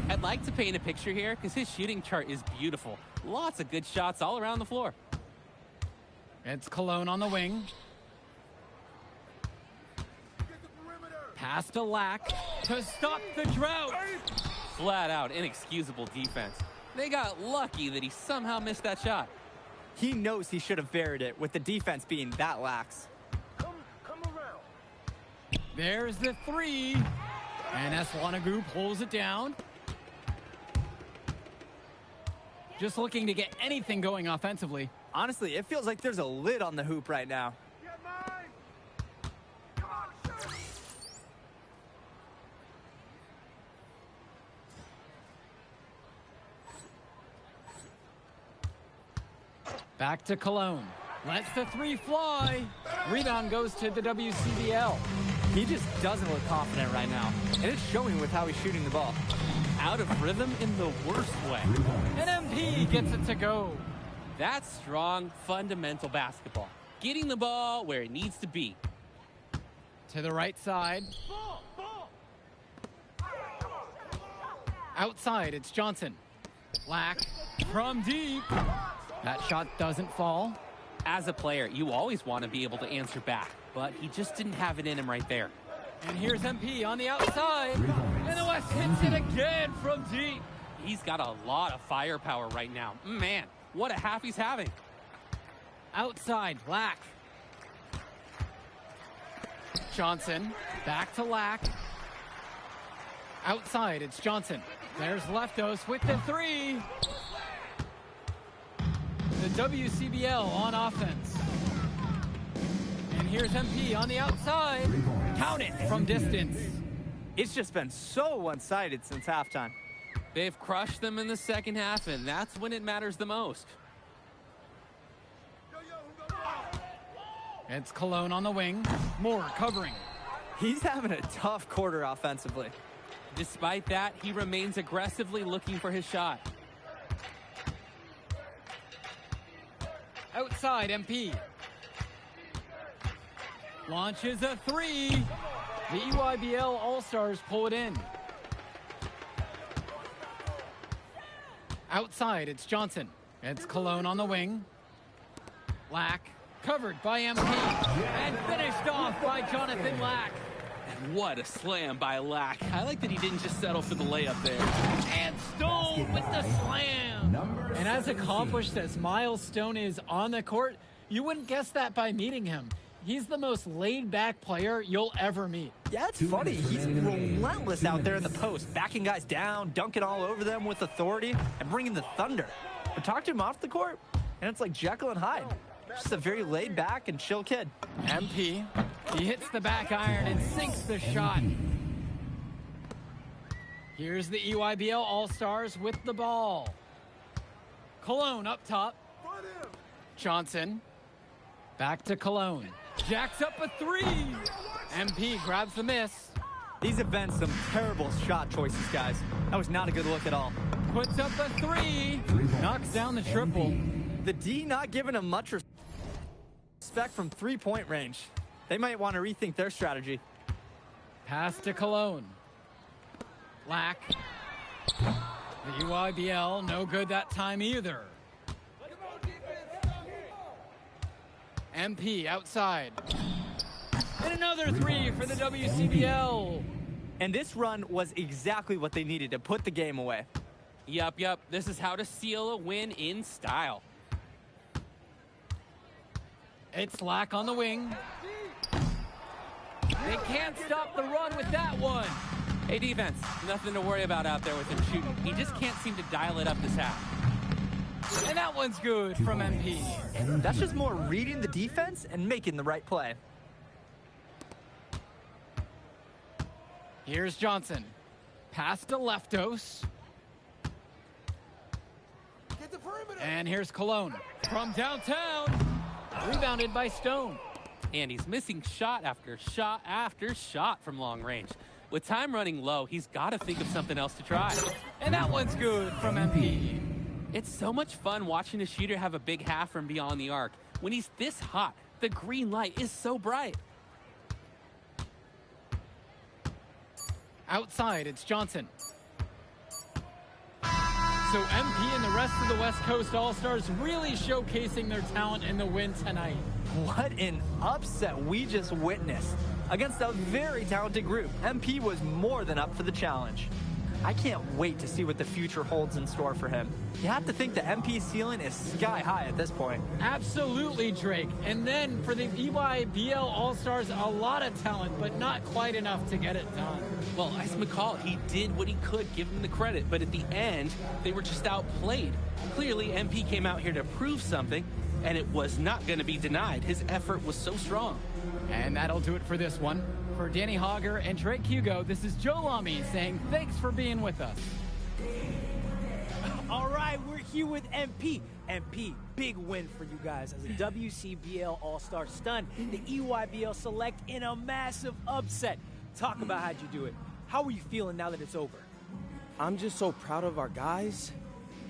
I'd like to paint a picture here because his shooting chart is beautiful. Lots of good shots all around the floor. It's Cologne on the wing. Pass to Lack to stop the drought. Flat out inexcusable defense. They got lucky that he somehow missed that shot. He knows he should have buried it with the defense being that lax. There's the three. And Aslanaglu pulls it down. Just looking to get anything going offensively. Honestly, it feels like there's a lid on the hoop right now. Back to Cologne. Lets the three fly. Rebound goes to the WCBL. He just doesn't look confident right now. And it's showing with how he's shooting the ball. Out of rhythm in the worst way. And MP gets it to go. That's strong, fundamental basketball. Getting the ball where it needs to be. To the right side. Outside, it's Johnson. Lack from deep. That shot doesn't fall. As a player, you always want to be able to answer back, but he just didn't have it in him right there. And here's MP on the outside. And the West hits it again from deep. He's got a lot of firepower right now. Man, what a half he's having. Outside, Lack. Johnson, back to Lack. Outside, it's Johnson. There's Leftos with the three. The WCBL on offense. And here's MP on the outside. Count it from distance. It's just been so one-sided since halftime. They've crushed them in the second half, and that's when it matters the most. It's Cologne on the wing. Moore covering. He's having a tough quarter offensively. Despite that, he remains aggressively looking for his shot. Outside, MP. Launches a three. The EYBL All-Stars pull it in. Outside, it's Johnson. It's Cologne on the wing. Lack, covered by MP. And finished off by Jonathan Lack. What a slam by Lack. I like that he didn't just settle for the layup there. And Stone with the slam. And as accomplished as Miles Stone is on the court, you wouldn't guess that by meeting him. He's the most laid-back player you'll ever meet. Yeah, it's funny. He's relentless out there in the post, backing guys down, dunking all over them with authority, and bringing the thunder. But talk to him off the court, and it's like Jekyll and Hyde. Just a very laid-back and chill kid. MP, he hits the back iron and sinks the shot. Here's the EYBL All-Stars with the ball. Cologne up top. Johnson, back to Cologne. Jacks up a three. MP grabs the miss. These have been some terrible shot choices, guys. That was not a good look at all. Puts up a three. Knocks down the triple. The D not giving him much respect from three-point range. They might want to rethink their strategy. Pass to Cologne. Lack. The UIBL, no good that time either. MP outside. And another three for the WCBL. And this run was exactly what they needed to put the game away. Yup. This is how to seal a win in style. It's Lack on the wing. They can't stop the run with that one. Hey, defense, nothing to worry about out there with him shooting. He just can't seem to dial it up this half. And that one's good from MP. That's just more reading the defense and making the right play. Here's Johnson. Pass to Leftos. And here's Cologne from downtown. Rebounded by Stone. And he's missing shot after shot after shot from long range. With time running low, he's got to think of something else to try. And that one's good from MP. It's so much fun watching a shooter have a big half from beyond the arc. When he's this hot, the green light is so bright. Outside, it's Johnson. So MP and the rest of the West Coast All-Stars really showcasing their talent in the win tonight. What an upset we just witnessed. Against a very talented group, MP was more than up for the challenge. I can't wait to see what the future holds in store for him. You have to think the MP ceiling is sky high at this point. Absolutely, Drake. And then for the EYBL All-Stars, a lot of talent, but not quite enough to get it done. Well, Ice McCall, he did what he could, give him the credit, but at the end, they were just outplayed. Clearly, MP came out here to prove something, and it was not going to be denied. His effort was so strong. And that'll do it for this one. For Danny Hogger and Drake Hugo, this is Joe Lamy saying thanks for being with us. All right, we're here with MP. MP, big win for you guys as a WCBL All-Star stunned the EYBL Select in a massive upset. Talk about how'd you do it. How are you feeling now that it's over? I'm just so proud of our guys.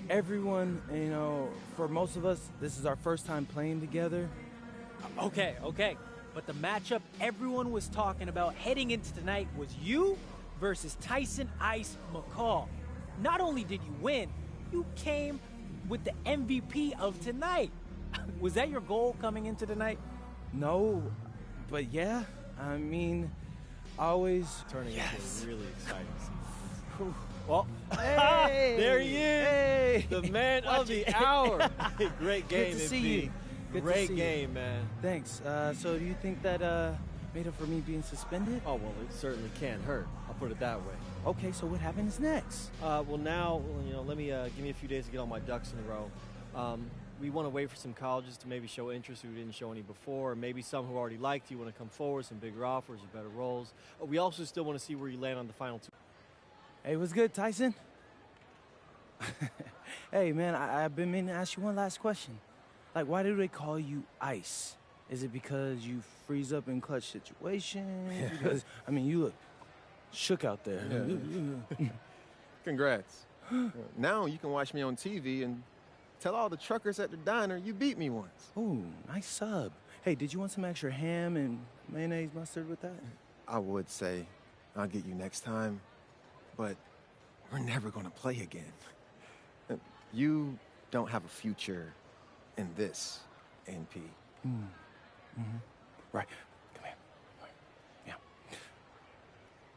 Everyone, you know, for most of us, this is our first time playing together. Okay. But the matchup everyone was talking about heading into tonight was you versus Tyson Ice McCall. Not only did you win, you came with the MVP of tonight. Was that your goal coming into tonight? No, but yeah, I mean, always Turning into a really exciting season. Well, Hey, there he is, Hey, the man of the hour. Great game, Good to see MP. you. Good to Great see you. game, man. Thanks. So do you think that made up for me being suspended? Oh, well, it certainly can't hurt. I'll put it that way. Okay, so what happens next? Well, now, you know, let me give me a few days to get all my ducks in a row. We want to wait for some colleges to maybe show interest who didn't show any before, or maybe some who already liked you want to come forward, some bigger offers or better roles. We also still want to see where you land on the final two. Hey, what's good, Tyson? Hey, man, I've been meaning to ask you one last question. Like, why do they call you Ice? Is it because you freeze up in clutch situations? Because, I mean, you look shook out there. Yeah. Congrats. Now you can watch me on TV and tell all the truckers at the diner you beat me once. Ooh, nice sub. Hey, did you want some extra ham and mayonnaise mustard with that? I would say I'll get you next time, but we're never going to play again. You don't have a future in this, NP. Right. Come here. Yeah.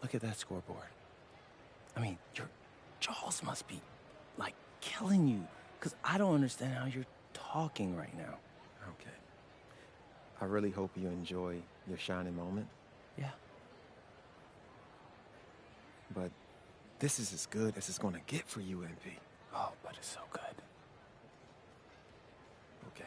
Look at that scoreboard. I mean, your jaws must be, like, killing you. Because I don't understand how you're talking right now. Okay. I really hope you enjoy your shining moment. Yeah. But this is as good as it's going to get for you, NP. Oh, but it's so good. Okay.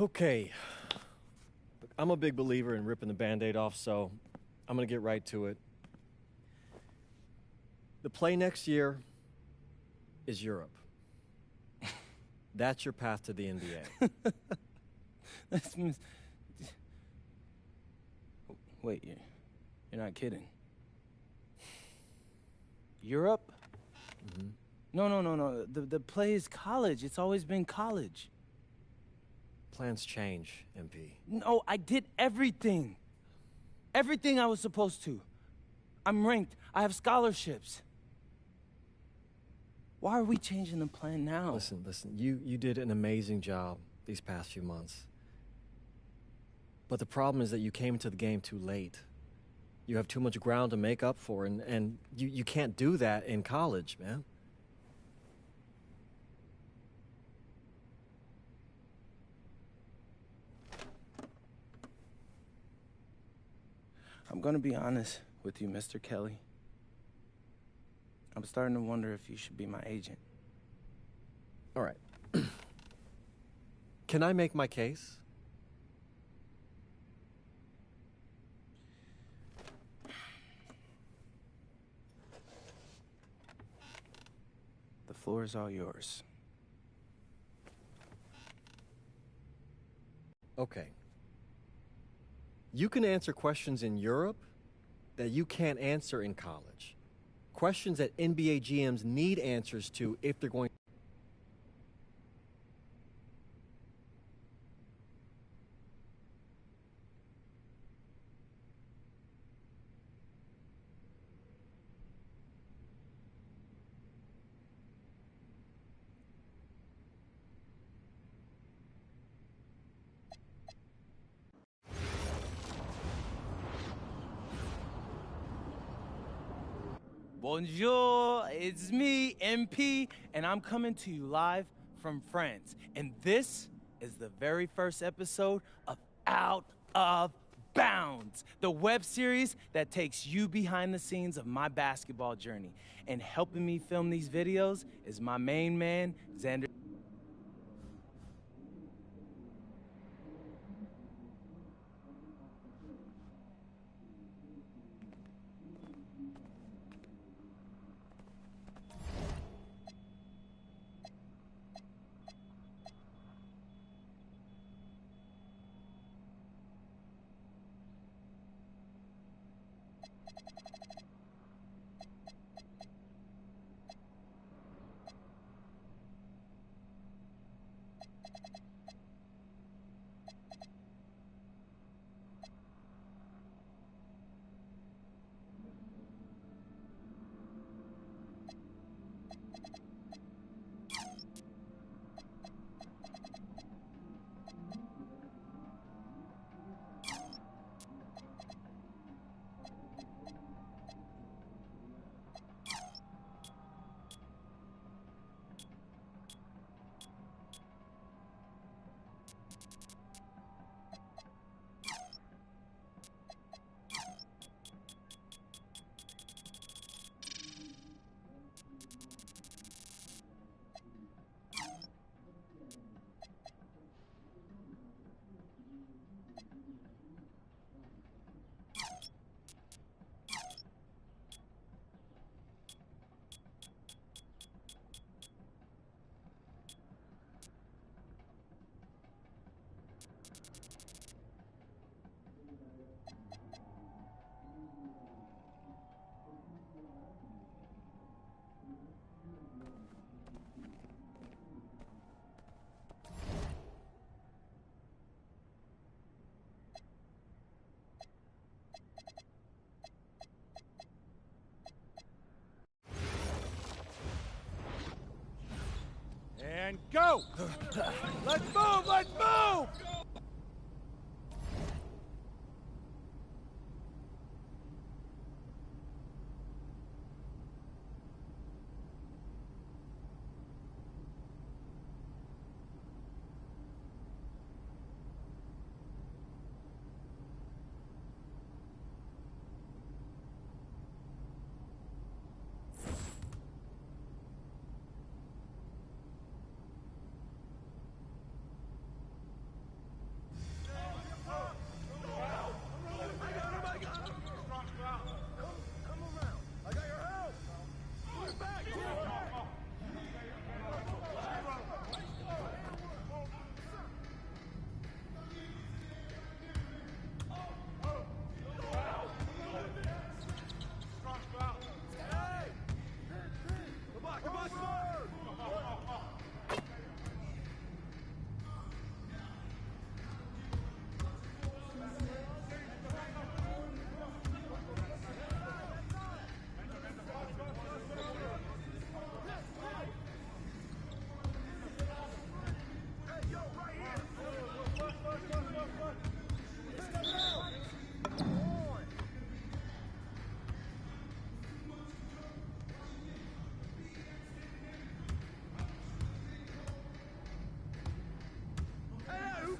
Okay. Look, I'm a big believer in ripping the Band-Aid off, so I'm going to get right to it. The play next year is Europe. That's your path to the NBA. Wait, you're not kidding. Europe? Mm-hmm. No. The play is college. It's always been college. Plans change, MP. No, I did everything. Everything I was supposed to. I'm ranked. I have scholarships. Why are we changing the plan now? Listen. You did an amazing job these past few months. But the problem is that you came into the game too late. You have too much ground to make up for, and you can't do that in college, man. I'm gonna be honest with you, Mr. Kelly. I'm starting to wonder if you should be my agent. All right. Can I make my case? The floor is all yours. Okay. You can answer questions in Europe that you can't answer in college. Questions that NBA GMs need answers to if they're going. Bonjour, it's me, MP, and I'm coming to you live from France. And this is the very first episode of Out of Bounds, the web series that takes you behind the scenes of my basketball journey. And helping me film these videos is my main man, Xander. And go! Let's move! Let's move!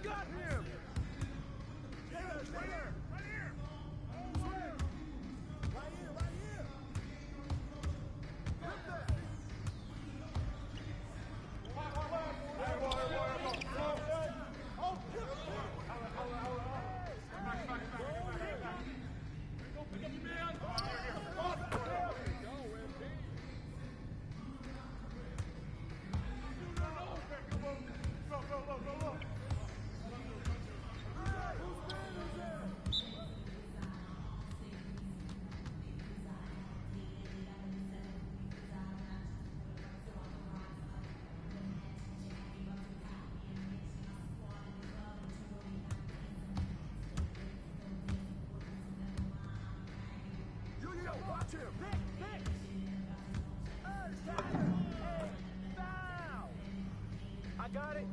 got him? Right here. Watch him! Nick! Hey, foul! I got it.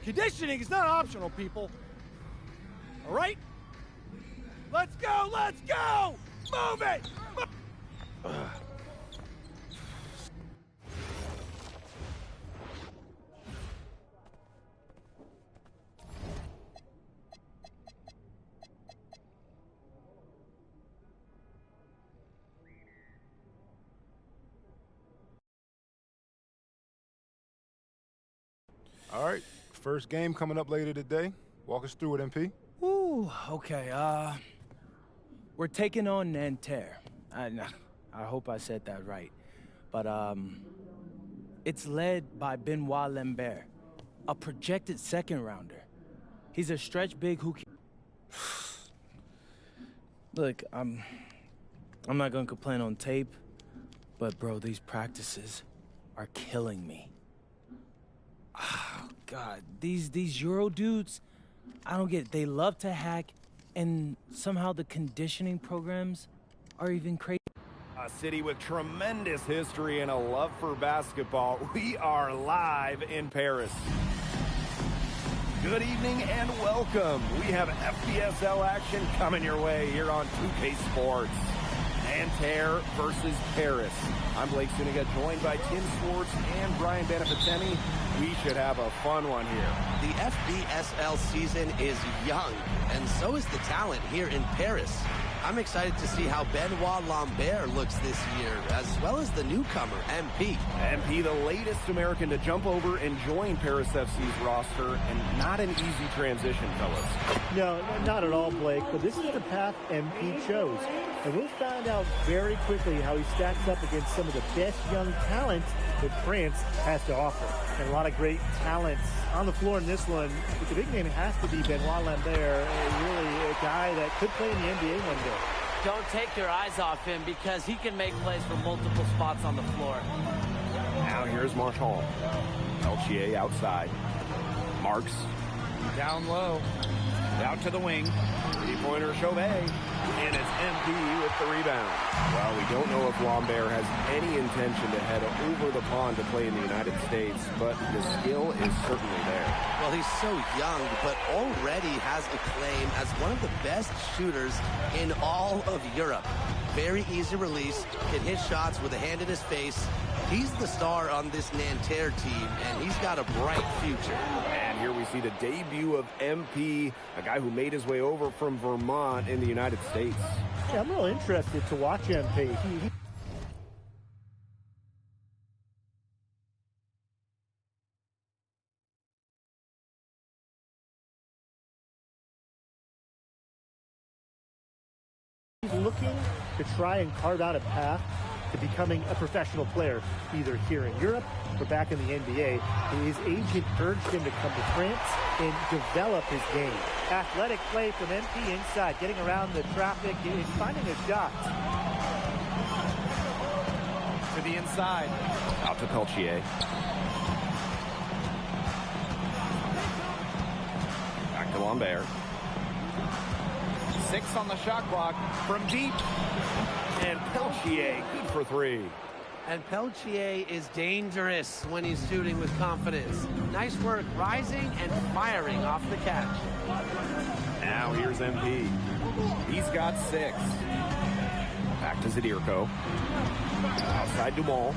Conditioning is not optional, people. All right? Let's go! Let's go! Move it! All right, first game coming up later today. Walk us through it, MP. Ooh, okay, we're taking on Nanterre. I hope I said that right. But, it's led by Benoit Lambert, a projected second-rounder. He's a stretch big who can... Look, I'm not gonna complain on tape, but, bro, these practices are killing me. Oh, God, these Euro dudes, I don't get it. They love to hack, and somehow the conditioning programs are even crazy. A city with tremendous history and a love for basketball. We are live in Paris. Good evening and welcome. We have FBSL action coming your way here on 2K Sports. Nanterre versus Paris. I'm Blake Suniga, joined by Tim Swartz and Brian Beneficemi. We should have a fun one here. The FBSL season is young, and so is the talent here in Paris. I'm excited to see how Benoit Lambert looks this year, as well as the newcomer, MP. MP, the latest American to jump over and join Paris FC's roster, and not an easy transition, fellas. No, not at all, Blake, but this is the path MP chose. And we'll find out very quickly how he stacks up against some of the best young talent that France has to offer. And a lot of great talents on the floor in this one. But the big name has to be Benoit Lambert, really a guy that could play in the NBA one day. Don't take your eyes off him because he can make plays from multiple spots on the floor. Now here's Marchand. Peltier outside. Marks. Down low. Out to the wing. Three-pointer Chauvet. And it's MP with the rebound. Well, we don't know if Lambert has any intention to head over the pond to play in the United States, but the skill is certainly there. Well, he's so young, but already has a claim as one of the best shooters in all of Europe. Very easy release, can hit shots with a hand in his face. He's the star on this Nanterre team, and he's got a bright future. And here we see the debut of MP, a guy who made his way over from Vermont in the United States. Yeah, I'm real interested to watch MP. He's looking to try and carve out a path to becoming a professional player, either here in Europe or back in the NBA. His agent urged him to come to France and develop his game. Athletic play from MP inside, getting around the traffic and finding a shot. To the inside. Out to Peltier. Back to Lambert. 6 on the shot clock from deep. And Peltier, good for 3. And Peltier is dangerous when he's shooting with confidence. Nice work rising and firing off the catch. Now here's MP. He's got 6. Back to Zadirko. Outside Dumont.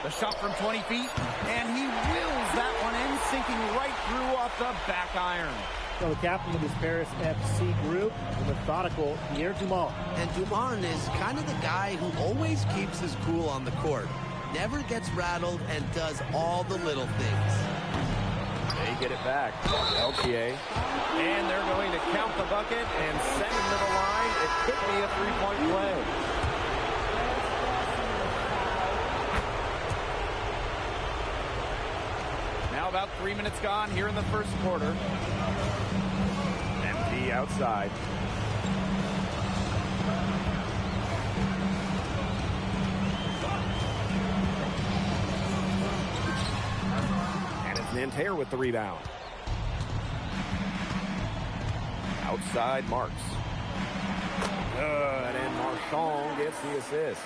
The shot from 20 feet, and he wills that one in, sinking right through off the back iron. So the captain of this Paris FC group, the methodical Pierre Dumont. And Dumont is kind of the guy who always keeps his cool on the court. Never gets rattled and does all the little things. They get it back. Peltier. And they're going to count the bucket and send him to the line. It could be a three-point play. Now about 3 minutes gone here in the first quarter. MP outside. And it's Nanterre with the rebound. Outside Marks. Good, and Marchand gets the assist.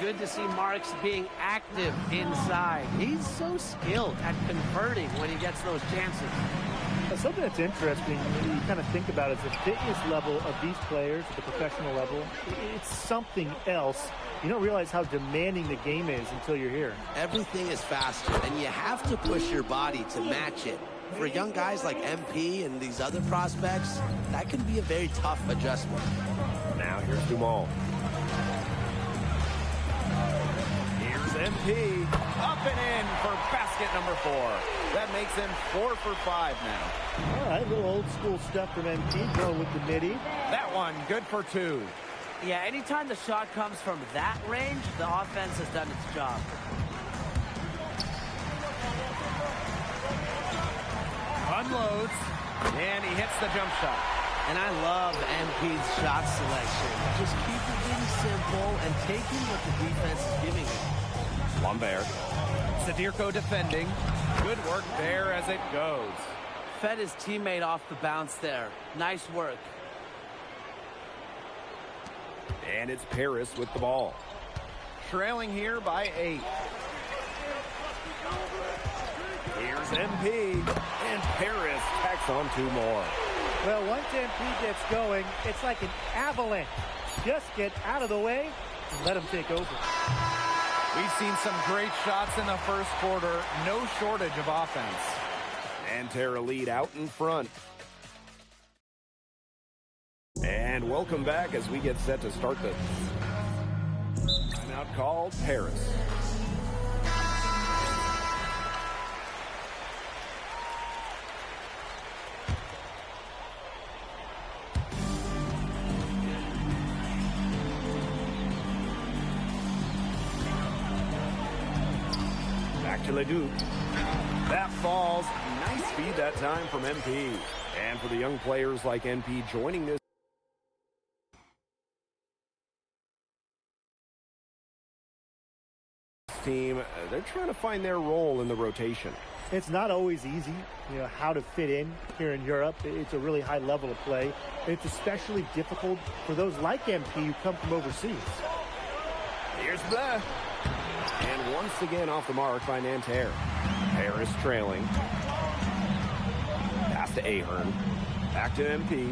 Good to see Marks being active inside. He's so skilled at converting when he gets those chances. Something that's interesting when you kind of think about is the fitness level of these players at the professional level. It's something else. You don't realize how demanding the game is until you're here. Everything is faster, and you have to push your body to match it. For young guys like MP and these other prospects, that can be a very tough adjustment. Now here's Dumont. MP up and in for basket number 4. That makes him 4 for 5 now. All right, a little old school stuff from MP, going with the midi. That one good for 2. Yeah, anytime the shot comes from that range, the offense has done its job. Unloads, and he hits the jump shot. And I love MP's shot selection. Just keep it really simple and taking what the defense is giving him. Lambert. Zadirko defending. Good work there as it goes. Fed his teammate off the bounce there. Nice work. And it's Paris with the ball. Trailing here by 8. Here's MP. And Paris tacks on 2 more. Well, once MP gets going, it's like an avalanche. Just get out of the way and let him take over. We've seen some great shots in the first quarter. No shortage of offense. Nanterre lead out in front. And welcome back as we get set to start the timeout called Paris. Back to Leduc. That falls. Nice feed that time from MP. And for the young players like MP joining this team, they're trying to find their role in the rotation. It's not always easy, how to fit in here in Europe. It's a really high level of play. It's especially difficult for those like MP who come from overseas. Here's Bleu. And once again off the mark by Nanterre. Paris trailing. Pass to Ahern. Back to MP.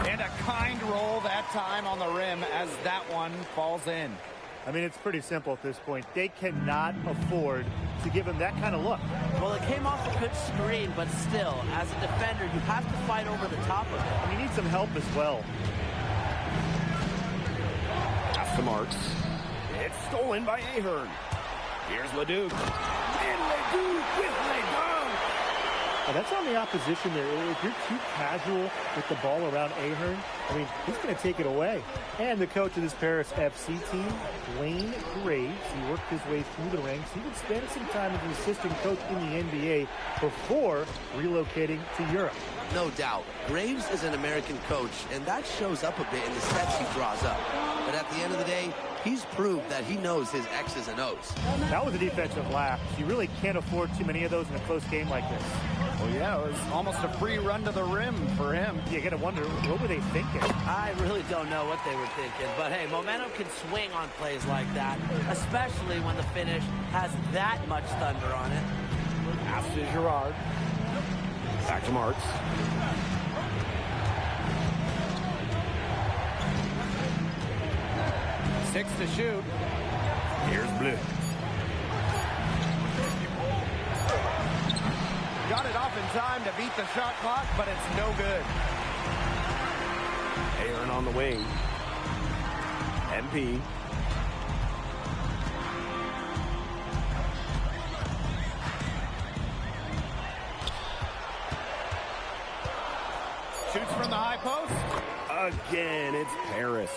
And a kind roll that time on the rim as that one falls in. I mean, it's pretty simple at this point. They cannot afford to give him that kind of look. Well, it came off a good screen, but still, as a defender, you have to fight over the top of it. And you need some help as well. Pass to Marks. It's stolen by Ahern. Here's Leduc. And Leduc with Leduc. Well, that's on the opposition there. If you're too casual with the ball around Ahern, I mean, he's going to take it away. And the coach of this Paris FC team, Wayne Graves, he worked his way through the ranks. He would spend some time as an assistant coach in the NBA before relocating to Europe. No doubt. Graves is an American coach, and that shows up a bit in the sets he draws up. But at the end of the day, he's proved that he knows his X's and O's. That was a defensive lapse. You really can't afford too many of those in a close game like this. Well, yeah, it was almost a free run to the rim for him. You got to wonder, what were they thinking? I really don't know what they were thinking. But, hey, momentum can swing on plays like that, especially when the finish has that much thunder on it. Pass to Girard. Back to Marks. Six to shoot. Here's Bleu. Got it off in time to beat the shot clock, but it's no good. Ahern on the wing. MP. Shoots from the high post. Again, it's Paris.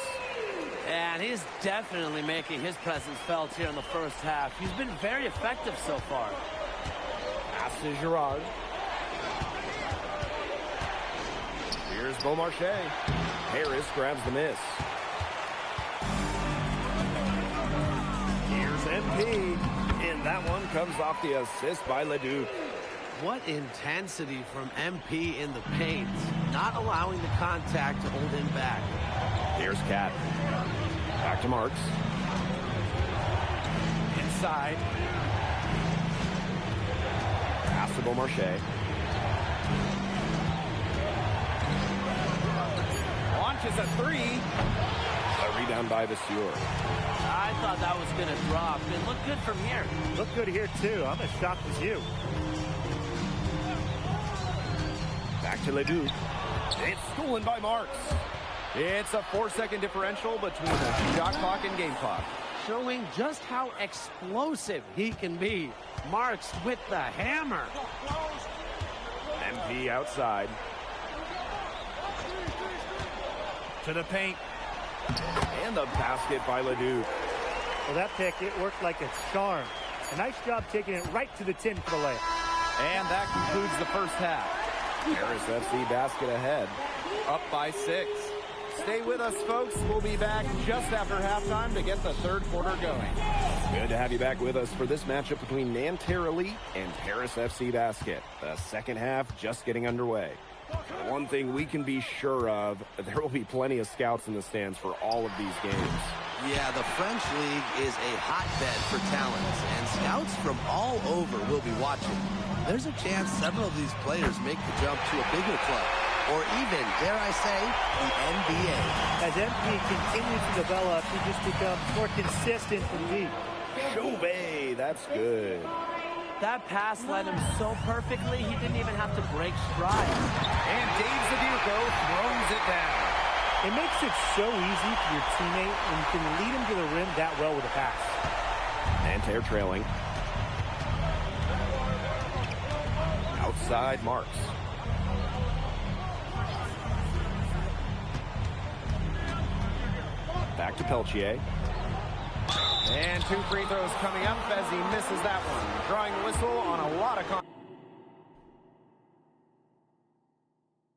And he's definitely making his presence felt here in the first half. He's been very effective so far. Pass to Girard. Here's Beaumarchais. Harris grabs the miss. Here's MP. And that one comes off the assist by Leduc. What intensity from MP in the paint. Not allowing the contact to hold him back. Here's Cat. Back to Marks. Inside. Pass to Beaumarchais. Launches a three. A rebound by Vasseur. I thought that was going to drop. It looked good from here. Looked good here, too. I'm as shocked as you. Back to Leduc. It's stolen by Marks. It's a 4-second differential between the shot clock and game clock. Showing just how explosive he can be. Marks with the hammer. MP outside. To the paint. And the basket by Leduc. Well, that pick, it worked like a charm. A nice job taking it right to the tin for the layup. And that concludes the first half. Paris FC basket ahead. Up by 6. Stay with us, folks. We'll be back just after halftime to get the third quarter going. Good to have you back with us for this matchup between Nanterre Elite and Paris FC Basket. The second half just getting underway. One thing we can be sure of, there will be plenty of scouts in the stands for all of these games. Yeah, the French League is a hotbed for talent, and scouts from all over will be watching. There's a chance several of these players make the jump to a bigger club, or even, dare I say, the NBA. As MP continues to develop, he just becomes more consistent and deep. Chauvet, that's good. That pass led him so perfectly, he didn't even have to break stride. And Dave Zaduko throws it down. It makes it so easy for your teammate when you can lead him to the rim that well with a pass. Nanterre trailing. Outside Marks. Back to Peltier. And 2 free throws coming up as he misses that one. Drawing the whistle on a lot of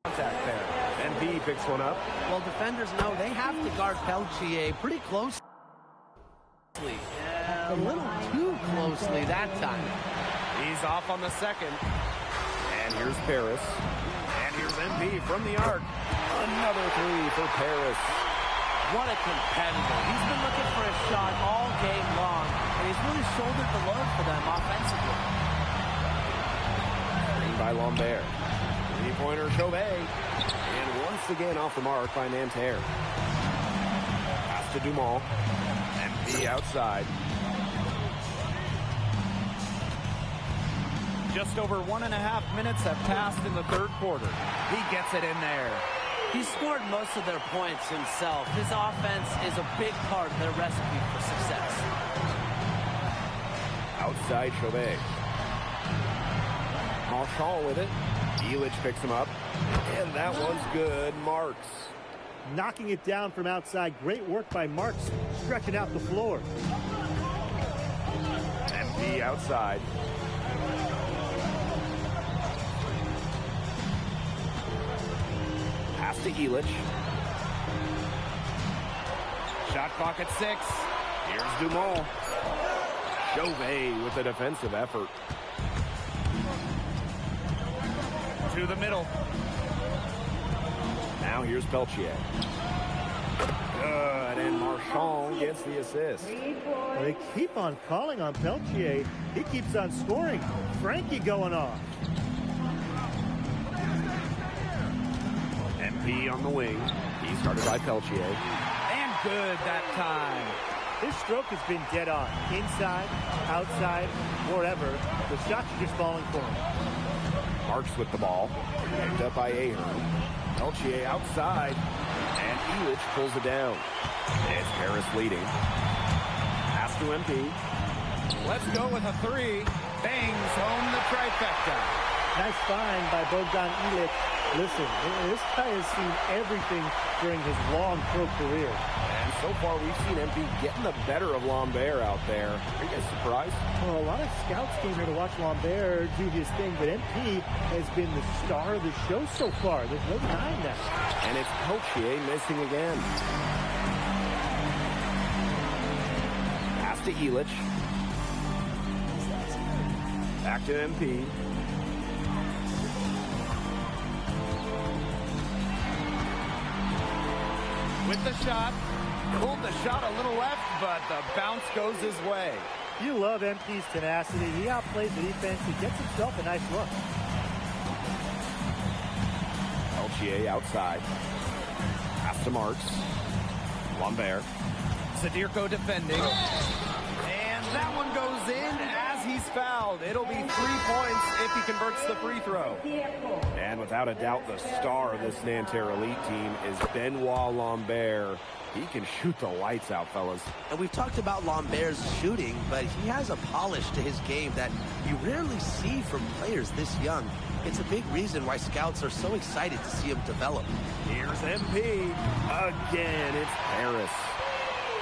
contact there. MP picks one up. Well, defenders know they have to guard Peltier pretty close. closely. A little too closely that time. He's off on the second. And here's Paris. And here's MP from the arc. Another three for Paris. What a competitor. He's been looking for a shot all game long, and he's really shouldered the load for them offensively. Screen by Lambert. Three-pointer Chauvet. And once again off the mark by Nanterre. Pass to Dumont. MP outside. Just over 1.5 minutes have passed in the third quarter. He gets it in there. He scored most of their points himself. His offense is a big part of their recipe for success. Outside Chauvet. Marchand with it. Illich picks him up. And that one's good. Marks. Knocking it down from outside. Great work by Marks, stretching out the floor. MP outside. Pass to Illich. Shot clock at 6. Here's Dumont. Chauvet with a defensive effort. To the middle. Now here's Peltier. Good, and Marchand gets the assist. Well, they keep on calling on Peltier. He keeps on scoring. Frankie going off. MP on the wing. He's started by Peltier. And good that time. His stroke has been dead on. Inside, outside, wherever. The shots are just falling for him. Marks with the ball. Picked up by Ahern. Peltier outside. And Illich pulls it down. It's Paris leading. Pass to MP. Let's go with a three. Bangs home the trifecta. Nice find by Bogdan Illich. Listen, this guy has seen everything during his long pro career. And so far, we've seen MP getting the better of Lambert out there. Are you guys surprised? Well, a lot of scouts came here to watch Lambert do his thing, but MP has been the star of the show so far. There's no denying that. And it's Peltier missing again. Pass to Illich. Back to MP. With the shot. Pulled the shot a little left, but the bounce goes his way. You love MP's tenacity. He outplays the defense. He gets himself a nice look. Peltier outside. Pass to Marks. Lambert. Sadirko defending. And that one goes in as he's fouled. It'll be 3 points if he converts the free throw. And without a doubt, the star of this Nanterre Elite team is Benoit Lambert. He can shoot the lights out, fellas. And we've talked about Lambert's shooting, but he has a polish to his game that you rarely see from players this young. It's a big reason why scouts are so excited to see him develop. Here's MP. Again, it's Paris.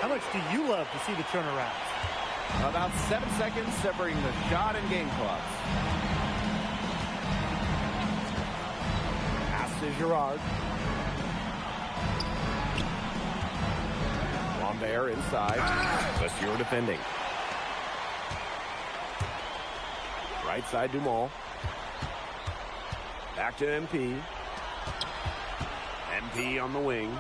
How much do you love to see the turnaround? About 7 seconds separating the shot and game clock. Pass to Girard. Lambert inside. Monsieur defending. Right side Dumont. Back to MP. MP on the wing.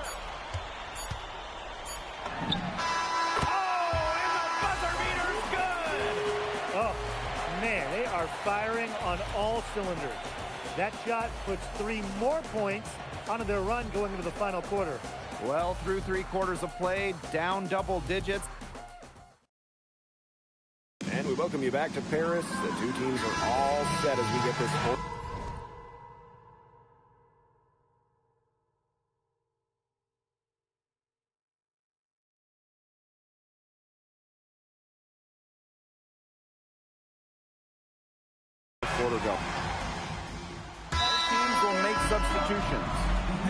Oh, man, they are firing on all cylinders. That shot puts 3 more points onto their run going into the final quarter. Well, through 3 quarters of play, down double digits. And we welcome you back to Paris. The two teams are all set as we get this quarter. Go. Both teams will make substitutions.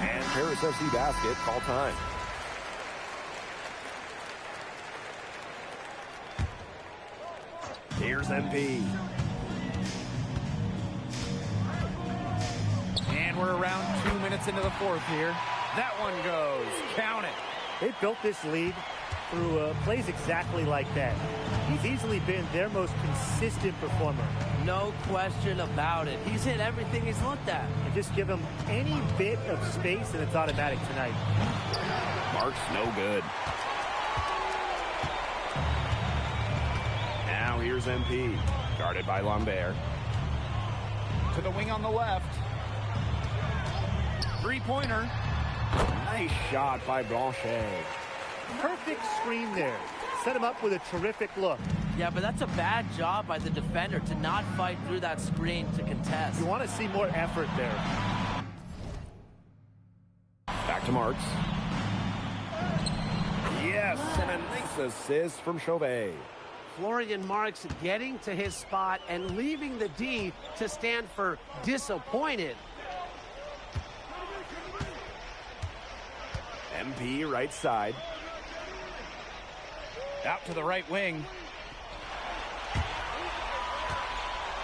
And Paris FC basket, call time. Here's MP. And we're around 2 minutes into the fourth here. That one goes. Count it. They built this lead through plays exactly like that. He's easily been their most consistent performer. No question about it. He's hit everything he's looked at. And just give him any bit of space and it's automatic tonight. Mark's no good. Now here's MP, guarded by Lambert. To the wing on the left. Three-pointer. Nice shot by Blanchet. Perfect screen there. Set him up with a terrific look. Yeah, but that's a bad job by the defender to not fight through that screen to contest. You want to see more effort there. Back to Marks. Yes, and a nice assist from Chauvet. Florian Marks getting to his spot and leaving the D to stand for disappointed. MP right side. Out to the right wing.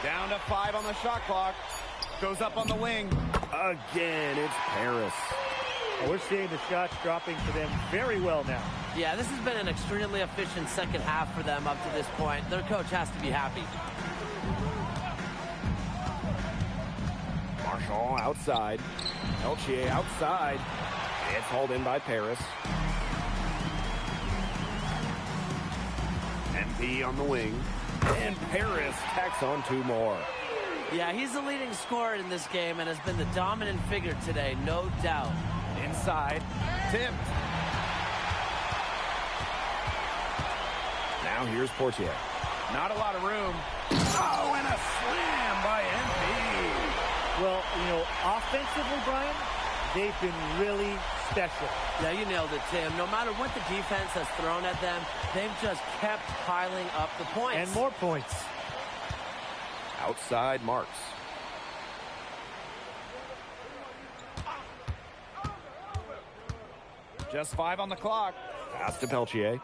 Down to 5 on the shot clock. Goes up on the wing. Again, it's Paris. Well, we're seeing the shots dropping for them very well now. Yeah, this has been an extremely efficient second half for them up to this point. Their coach has to be happy. Marshall outside. Peltier outside. It's hauled in by Paris. MP on the wing. And Paris tacks on 2 more. Yeah, he's the leading scorer in this game and has been the dominant figure today, no doubt. Inside. Tipped. Now here's Portier. Not a lot of room. Oh, and a slam by MP. Well, you know, offensively, Brian, they've been really special. Yeah, you nailed it, Tim. No matter what the defense has thrown at them, they've just kept piling up the points. And more points. Outside Marks. Just 5 on the clock. Pass to Peltier.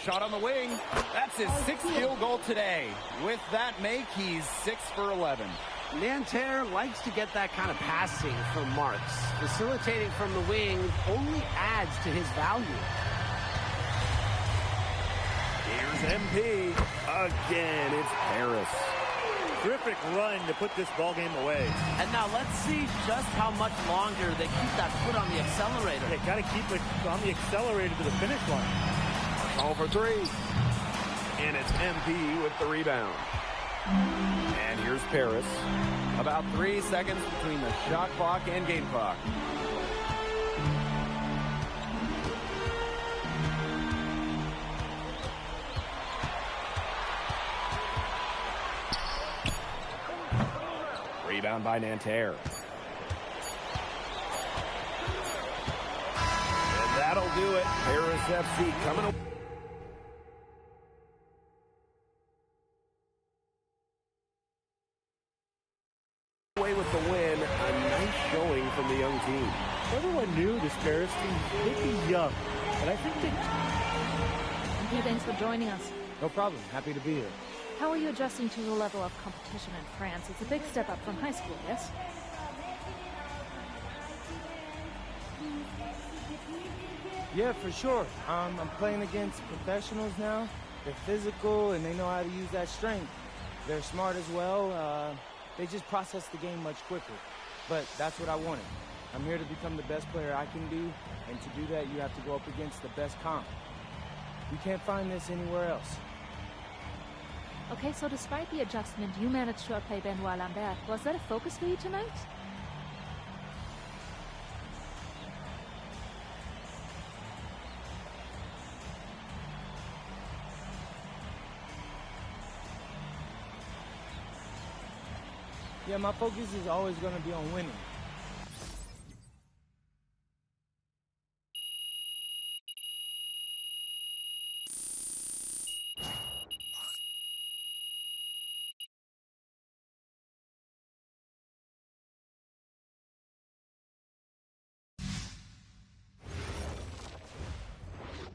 Shot on the wing. That's his 6th field goal today. With that make, he's 6 for 11. Nanterre likes to get that kind of passing from Marks. Facilitating from the wing only adds to his value. Here's MP. Again, it's Paris. Terrific run to put this ball game away. And now let's see just how much longer they keep that foot on the accelerator. They got to keep it on the accelerator to the finish line. All for 3. And it's MP with the rebound. And here's Paris. About 3 seconds between the shot clock and game clock. Rebound by Nanterre. And that'll do it. Paris FC coming away. With the win, a nice showing from the young team. Everyone knew this Paris team would be young, but I think Okay, thanks for joining us. No problem. Happy to be here. How are you adjusting to the level of competition in France? It's a big step up from high school, yes? Yeah, for sure. I'm playing against professionals now. They're physical and they know how to use that strength. They're smart as well. They just process the game much quicker. But that's what I wanted. I'm here to become the best player I can be, and to do that, you have to go up against the best comp. You can't find this anywhere else. Okay, so despite the adjustment, you managed to outplay Benoit Lambert. Was that a focus for you tonight? Yeah, my focus is always going to be on winning.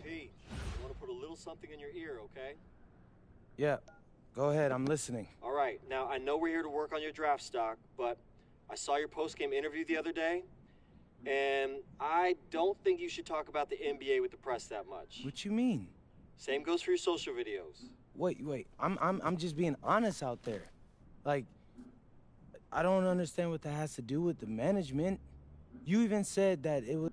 Pete, I want to put a little something in your ear, okay? Yeah, go ahead. I'm listening. All right, now I know we're here to work on your draft stock, but I saw your post-game interview the other day, And I don't think you should talk about the NBA with the press that much. What you mean? Same goes for your social videos. Wait. I'm just being honest out there. Like, I don't understand what that has to do with the management. You even said that it was...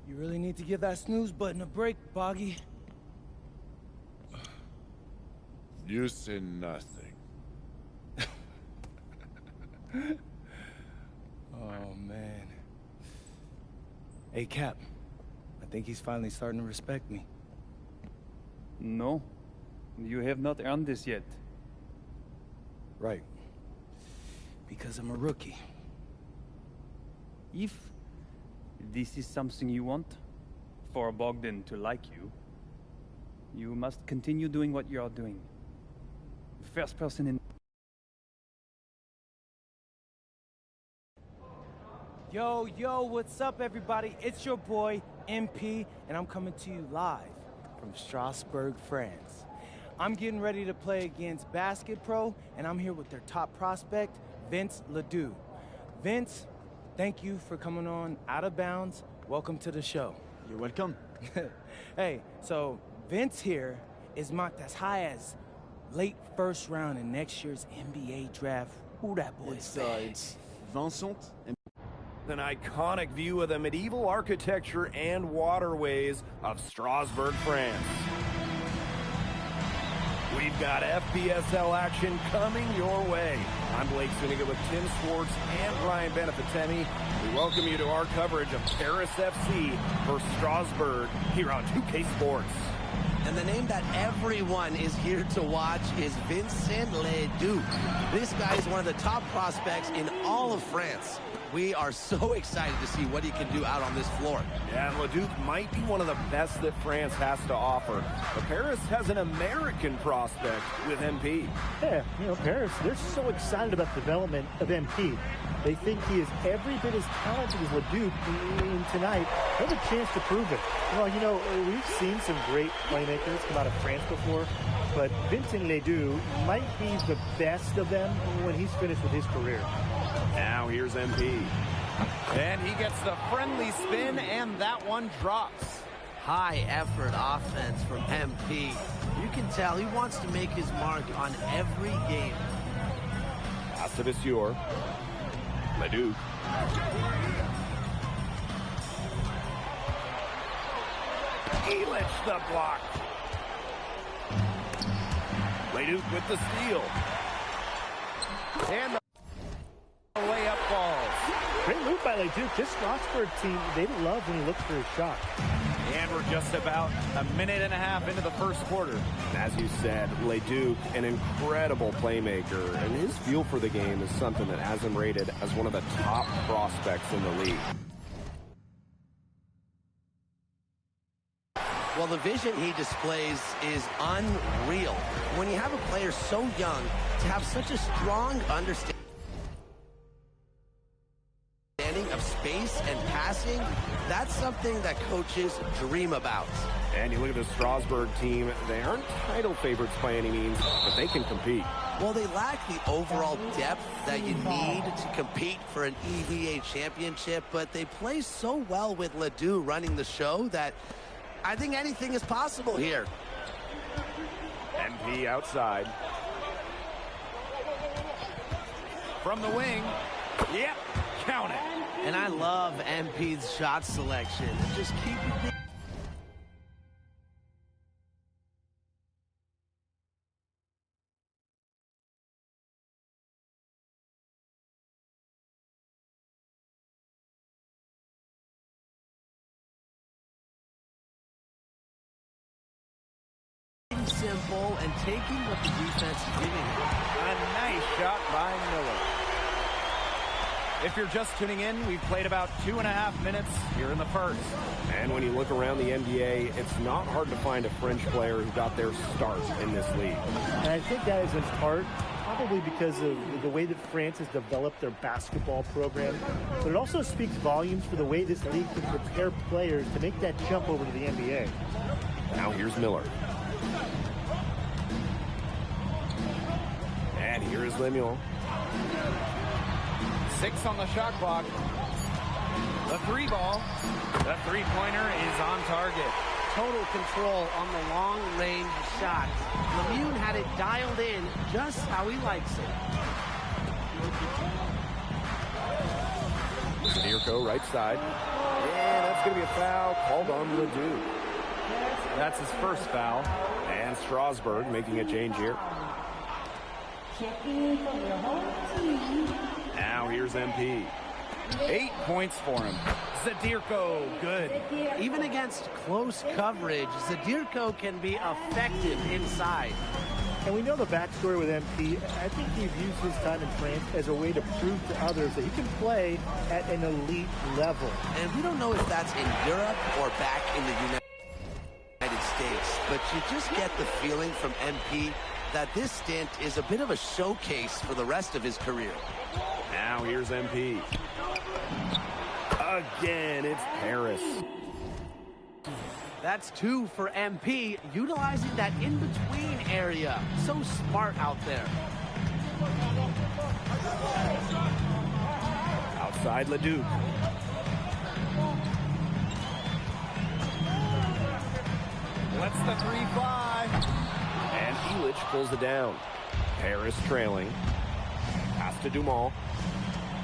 You really need to give that snooze button a break, Boggy. You say nothing. Oh, man. Hey, Cap. I think he's finally starting to respect me. No. You have not earned this yet. Right. Because I'm a rookie. If this is something you want, for Bogdan to like you, you must continue doing what you are doing. First person in... Yo, what's up, everybody? It's your boy, MP, and I'm coming to you live from Strasbourg, France. I'm getting ready to play against Basket Pro, and I'm here with their top prospect, Vince Ledoux. Vince, thank you for coming on Out of Bounds. Welcome to the show. You're welcome. Hey, so Vince here is mocked as high as late first round in next year's NBA draft. Who that boy is? It's Vincent. An iconic view of the medieval architecture and waterways of Strasbourg, France. We've got FPSL action coming your way. I'm Blake Zuniga with Tim Swartz and Brian Benefitemi. We welcome you to our coverage of Paris FC versus Strasbourg here on 2K Sports. And the name that everyone is here to watch is Vincent Ledoux. This guy is one of the top prospects in all of France. We are so excited to see what he can do out on this floor. Yeah, and Ledoux might be one of the best that France has to offer. But Paris has an American prospect with MP. Yeah, Paris, they're so excited about the development of MP. They think he is every bit as talented as Ledoux, and tonight, they have a chance to prove it. Well, we've seen some great playmakers come out of France before, but Vincent Ledoux might be the best of them when he's finished with his career. Now here's MP. And he gets the friendly spin, and that one drops. High effort offense from MP. You can tell he wants to make his mark on every game. Pass to Visior. Ledoux. Elich the block. Ledoux with the steal. And the layup falls. Great move by Ledoux. This Strasbourg team, they love when he looks for his shot. And we're just about a minute and a half into the first quarter. As you said, Ledoux, an incredible playmaker, and his feel for the game is something that has him rated as one of the top prospects in the league. Well, the vision he displays is unreal. When you have a player so young, to have such a strong understanding of space space and passing, that's something that coaches dream about. And you look at the Strasburg team, they aren't title favorites by any means, but they can compete. Well, they lack the overall depth that you need to compete for an EVA championship, but they play so well with Ledoux running the show that I think anything is possible here. MP outside. From the wing. Yep, count it. And I love MP's shot selection. Just keep it. Simple and taking what the defense is giving him. A nice shot by Miller. If you're just tuning in, we've played about 2.5 minutes here in the first. And when you look around the NBA, it's not hard to find a French player who got their start in this league. And I think that is in part probably because of the way that France has developed their basketball program. But it also speaks volumes for the way this league can prepare players to make that jump over to the NBA. Now here's Miller. And here is Lemuel. 6 on the shot clock. The 3 ball. The 3-pointer is on target. Total control on the long-range shot. Lemuel had it dialed in just how he likes it. Zadirko right side. And that's going to be a foul called on Ledoux. That's his first foul. And Strasburg making a change here. Now here's MP. 8 points for him. Zadirko, good. Even against close coverage, Zadirko can be effective inside. And we know the backstory with MP. I think he's used his time in France as a way to prove to others that he can play at an elite level. And we don't know if that's in Europe or back in the United States, but you just get the feeling from MP that this stint is a bit of a showcase for the rest of his career. Now here's MP. Again, it's Paris. That's 2 for MP, utilizing that in-between area. So smart out there. Outside Ledoux. Lets the 3 fly. And Elich pulls it down. Paris trailing. Pass to Dumont.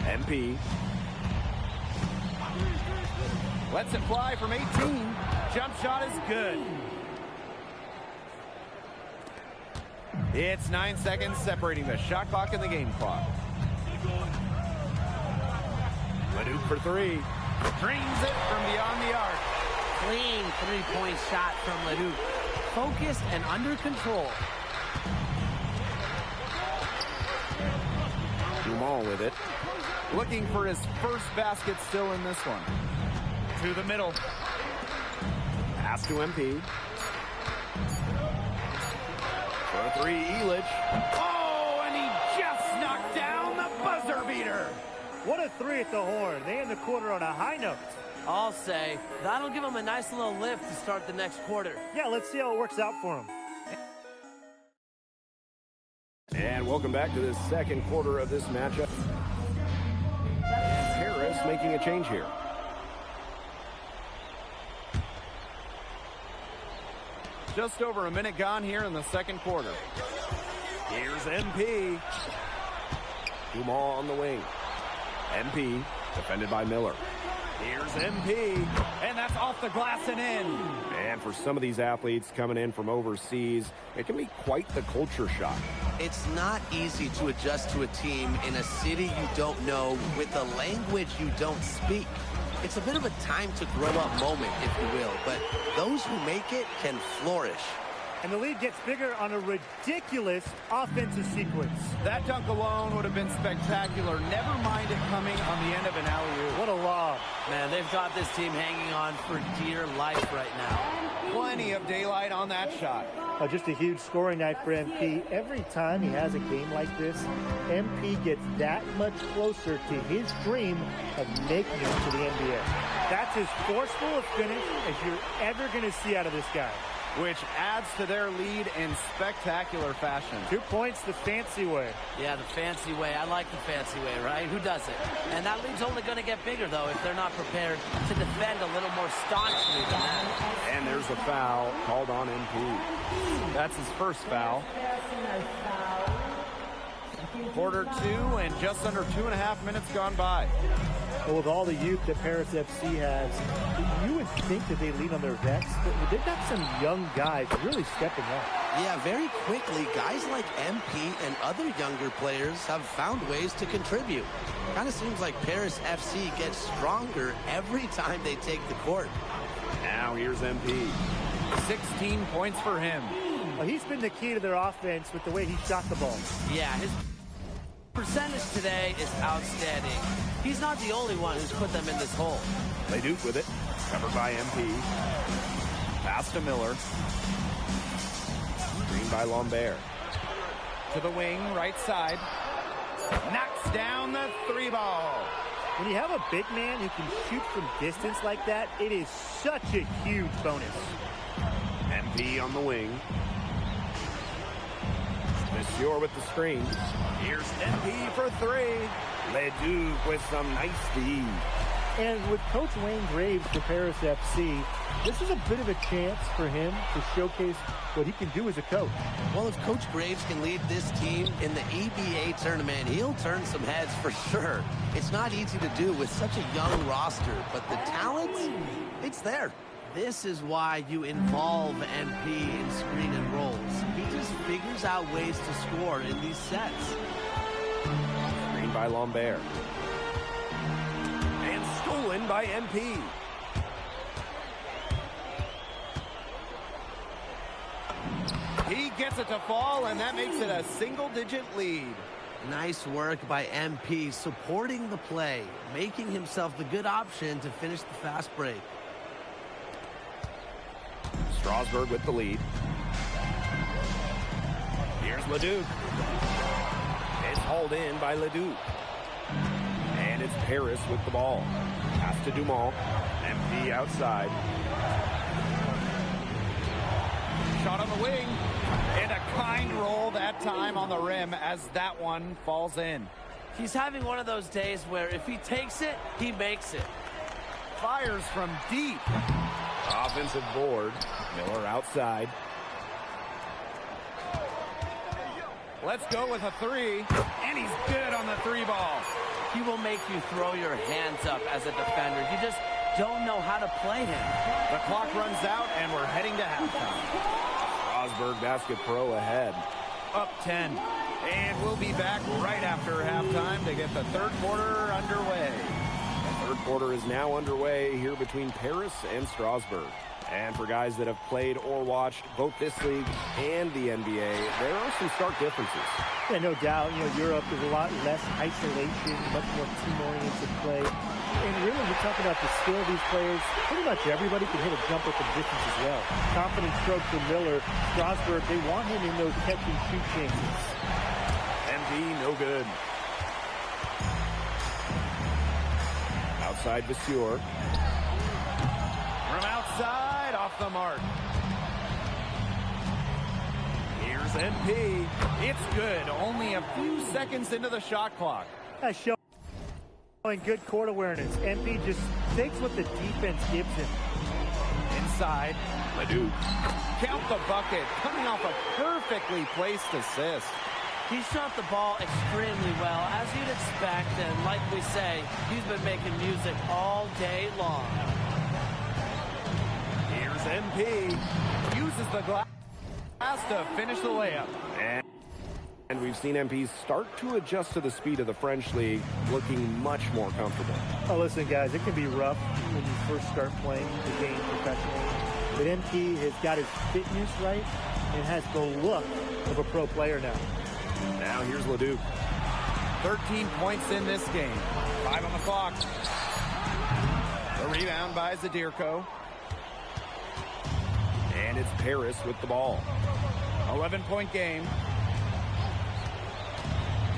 MP. Lets it fly from 18. Jump shot is good. It's 9 seconds separating the shot clock and the game clock. Ledoux for 3. Drains it from beyond the arc. Clean 3-point shot from Ledoux. Focused and under control. Dumont with it. Looking for his first basket still in this one. To the middle. Pass to MP. For 3, Elich. Oh, and he just knocked down the buzzer beater. What a 3 at the horn. They end the quarter on a high note. I'll say that'll give him a nice little lift to start the next quarter. Yeah, let's see how it works out for him. And welcome back to the second quarter of this matchup. Paris making a change here. Just over a minute gone here in the second quarter. Here's MP. Dumont on the wing. MP defended by Miller. Here's MP, and that's off the glass and in. And for some of these athletes coming in from overseas, it can be quite the culture shock. It's not easy to adjust to a team in a city you don't know with a language you don't speak. It's a bit of a time to grow up moment, if you will, but those who make it can flourish. And the lead gets bigger on a ridiculous offensive sequence. That dunk alone would have been spectacular. Never mind it coming on the end of an alley-oop. What a lob. Man, they've got this team hanging on for dear life right now. Plenty of daylight on that shot. Oh, just a huge scoring night for MP. Every time he has a game like this, MP gets that much closer to his dream of making it to the NBA. That's as forceful a finish as you're ever going to see out of this guy. Which adds to their lead in spectacular fashion. 2 points the fancy way. Yeah, the fancy way. I like the fancy way, right? Who doesn't? And that lead's only going to get bigger, though, if they're not prepared to defend a little more staunchly than that. And there's a foul called on MP. That's his first foul. Quarter 2 and just under 2.5 minutes gone by. Well, with all the youth that Paris FC has, you would think that they lean on their vets, but they've got some young guys really stepping up. Yeah, very quickly, guys like MP and other younger players have found ways to contribute. Kind of seems like Paris FC gets stronger every time they take the court. Now here's MP. 16 points for him. Well, he's been the key to their offense with the way he shot the ball. Yeah, his percentage today is outstanding. He's not the only one who's put them in this hole. Leduc with it. Covered by MP. Pass to Miller. Screen by Lambert. To the wing, right side. Knocks down the 3 ball. When you have a big man who can shoot from distance like that, it is such a huge bonus. MP on the wing. Monsieur with the screen. Here's MP for 3. Leduc with some nice D. And with Coach Wayne Graves for Paris FC, this is a bit of a chance for him to showcase what he can do as a coach. Well, if Coach Graves can lead this team in the EBA tournament, he'll turn some heads for sure. It's not easy to do with such a young roster, but the talent, it's there. This is why you involve MP in screen and rolls. He just figures out ways to score in these sets. Screen by Lambert. And stolen by MP. He gets it to fall, and that makes it a single-digit lead. Nice work by MP, supporting the play, making himself the good option to finish the fast break. Strasburg with the lead. Here's Leduc. It's hauled in by Leduc. And it's Paris with the ball. Pass to Dumont. MP outside. Shot on the wing. And a kind roll that time on the rim as that one falls in. He's having one of those days where if he takes it, he makes it. Fires from deep. Offensive board. Miller outside. Let's go with a 3. And he's good on the 3 ball. He will make you throw your hands up as a defender. You just don't know how to play him. The clock runs out, and we're heading to halftime. Strasburg Basket Pro ahead. Up 10. And we'll be back right after halftime to get the third quarter underway. The third quarter is now underway here between Paris and Strasburg. And for guys that have played or watched both this league and the NBA, there are some stark differences. Yeah, no doubt. You know, Europe is a lot less isolation, much more team-oriented play. And really, we're talking about the skill of these players. Pretty much everybody can hit a jumper from distance as well. Confident stroke for Miller. Strasburg, they want him in those catch-and-shoot chances. MP, no good. Outside Vasseur. From outside, off the mark. Here's MP. It's good. Only a few seconds into the shot clock. That's showing good court awareness. MP just takes what the defense gives him. Inside. Leduc. Count the bucket. Coming off a perfectly placed assist. He shot the ball extremely well, as you'd expect, and like we say, he's been making music all day long. Here's MP. Uses the glass to finish the layup. And we've seen MP start to adjust to the speed of the French league, looking much more comfortable. Oh, listen, guys, it can be rough when you first start playing the game professionally. But MP has got his fitness right, and has the look of a pro player now. Now here's Leduc. 13 points in this game. 5 on the clock. The rebound by Zadirko. And it's Paris with the ball. 11-point game.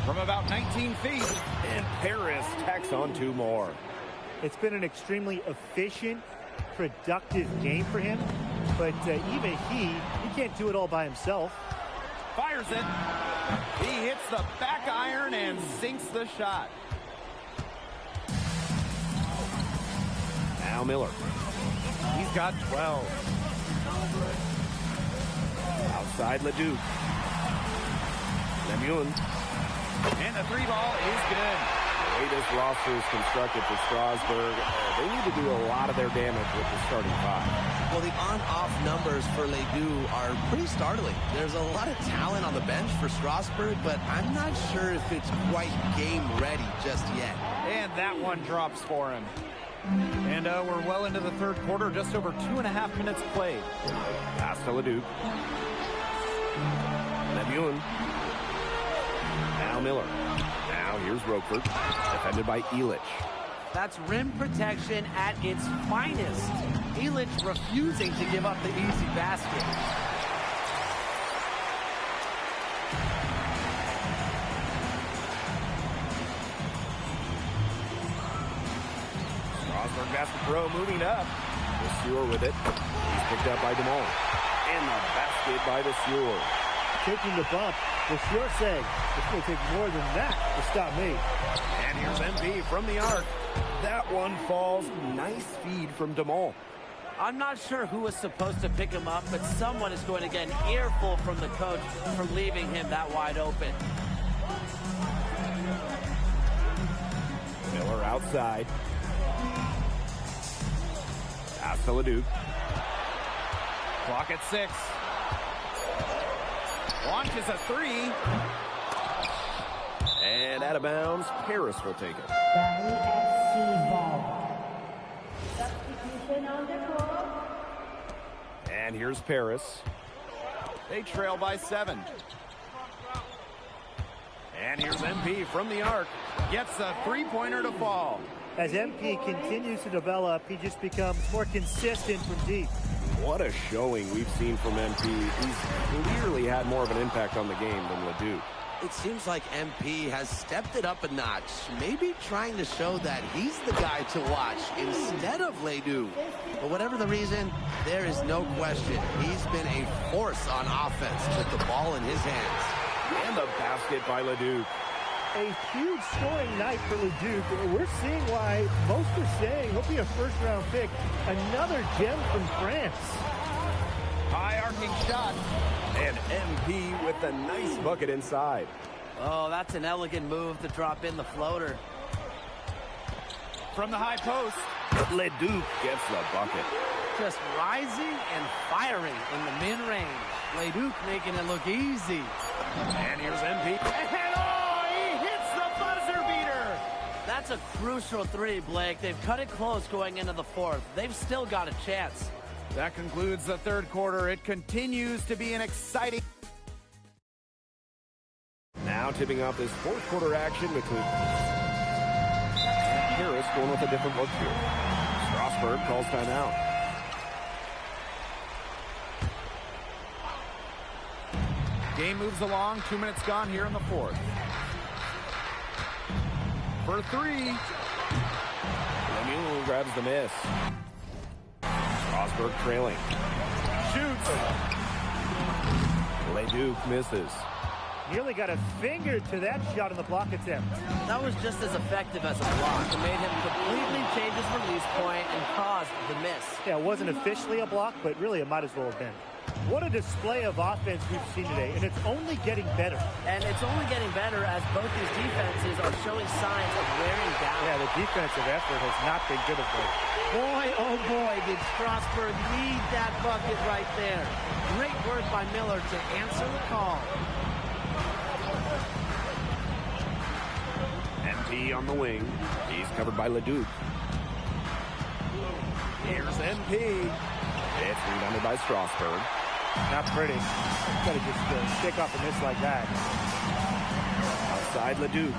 From about 19 feet. And Paris tacks on 2 more. It's been an extremely efficient, productive game for him. But even he can't do it all by himself. Fires it. He hits the back iron and sinks the shot. Now Miller. He's got 12. Outside Leduc. Lemuel. And the 3-ball is good. The way this roster is constructed for Strasburg, they need to do a lot of their damage with the starting 5. Well, the on-off numbers for Ledoux are pretty startling. There's a lot of talent on the bench for Strasburg, but I'm not sure if it's quite game-ready just yet. And that one drops for him. And we're well into the third quarter, just over 2.5 minutes played. Pass to Leduc. Lemuel. Now Miller. Now here's Roquefort, defended by Elich. That's rim protection at its finest. Elich refusing to give up the easy basket. Strasburg basket throw moving up. Lesueur with it. He's picked up by DeMol. And the basket by Lesueur. Taking the bump, Lesueur saying, it's going to take more than that to stop me. And here's MP from the arc. That one falls. Nice feed from DeMol. I'm not sure who was supposed to pick him up, but someone is going to get an earful from the coach for leaving him that wide open. Miller outside. Pass to Leduc. Clock at 6. Launches a 3. And out of bounds, Paris will take it. And here's Paris. They trail by 7. And here's MP from the arc. Gets a 3-pointer to fall. As MP continues to develop, he just becomes more consistent from deep. What a showing we've seen from MP. He's clearly had more of an impact on the game than Leduc. It seems like MP has stepped it up a notch, maybe trying to show that he's the guy to watch instead of Ledoux. But whatever the reason, there is no question he's been a force on offense with the ball in his hands. And the basket by Leduc. A huge scoring night for Leduc. We're seeing why most are saying he'll be a first-round pick. Another gem from France. High arcing shot. And MP with a nice bucket inside. Oh, that's an elegant move to drop in the floater. From the high post, Leduc gets the bucket. Just rising and firing in the mid-range. Leduc making it look easy. And here's MP. And oh, he hits the buzzer beater. That's a crucial 3, Blake. They've cut it close going into the 4th. They've still got a chance. That concludes the third quarter. It continues to be an exciting... Now tipping off this fourth quarter action between... Harris going with a different look here. Strasburg calls timeout. Game moves along. 2 minutes gone here in the fourth. For 3. Lemuel grabs the miss. Strasburg trailing. Shoots. Leduc misses. Nearly got a finger to that shot in the block attempt. That was just as effective as a block. It made him completely change his release point and caused the miss. Yeah, it wasn't officially a block, but really it might as well have been. What a display of offense we've seen today, and it's only getting better. And it's only getting better as both these defenses are showing signs of wearing down. Yeah, the defensive effort has not been good of late. Boy, oh boy, did Strasburg need that bucket right there. Great work by Miller to answer the call. MP on the wing. He's covered by Leduc. Here's MP. It's rebounded by Strasburg. Not pretty. Gotta just stick off a miss like that. Outside Leduc.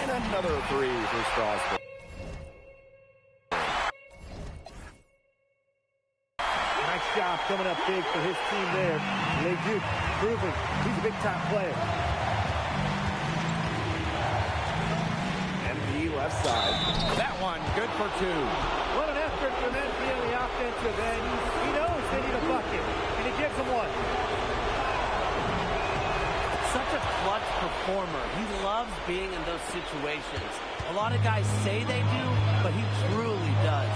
And another three for Strasburg. Nice job coming up big for his team there. Leduc proving he's a big-time player. MP left side. That one, good for two. What an effort from MP on the offensive end. He knows they need a bucket, and he gives them one. Such a clutch performer. He loves being in those situations. A lot of guys say they do, but he truly does.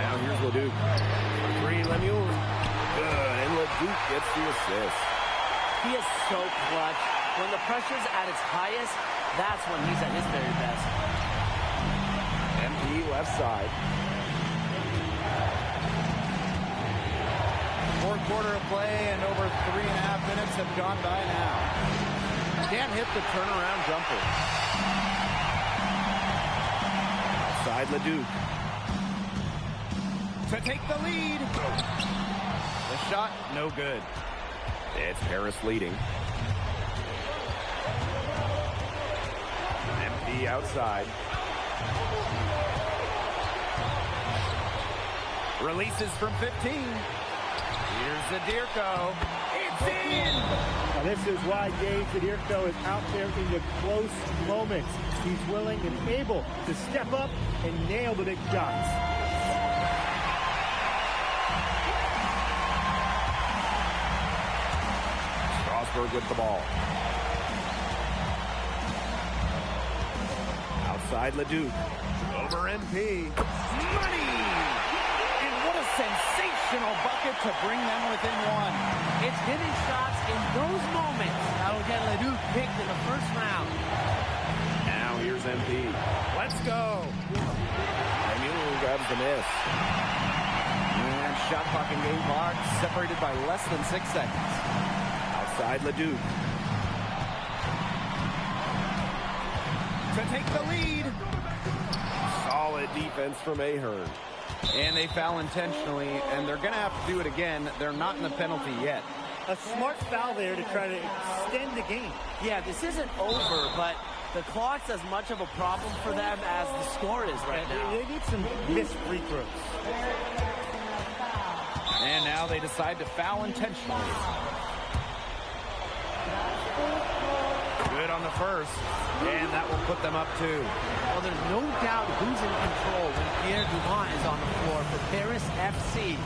Now here's Leduc. Three, Lemuel. Good, and Leduc gets the assist. He is so clutch. When the pressure's at its highest, that's when he's at his very best. MP left side. Fourth quarter of play and over 3.5 minutes have gone by now. Can't hit the turnaround jumper. Outside Leduc. To take the lead. The shot, no good. It's Harris leading. MP outside. Releases from 15. Here's Zadirko. It's in! Now this is why Gabe Zadirko is out there in the close moments. He's willing and able to step up and nail the big shots. Strasburg with the ball. Outside Leduc. Over MP. Money! And what a sensational bucket to bring them within one. It's hitting shots in those moments that'll get Leduc picked in the first round. Now here's MP. Let's go. Lemuel grabs the miss. And shot clock and game clock separated by less than 6 seconds. Outside Leduc. To take the lead. Solid defense from Ahern. And they foul intentionally, and they're going to have to do it again. They're not in the penalty yet. A smart foul there to try to extend the game. Yeah, this isn't over, but the clock's as much of a problem for them as the score is right now. They need some missed free throws. And now they decide to foul intentionally. Good on the first, and that will put them up 2. Well, there's no doubt who's in control when Pierre Dumont is on the floor for Paris FC.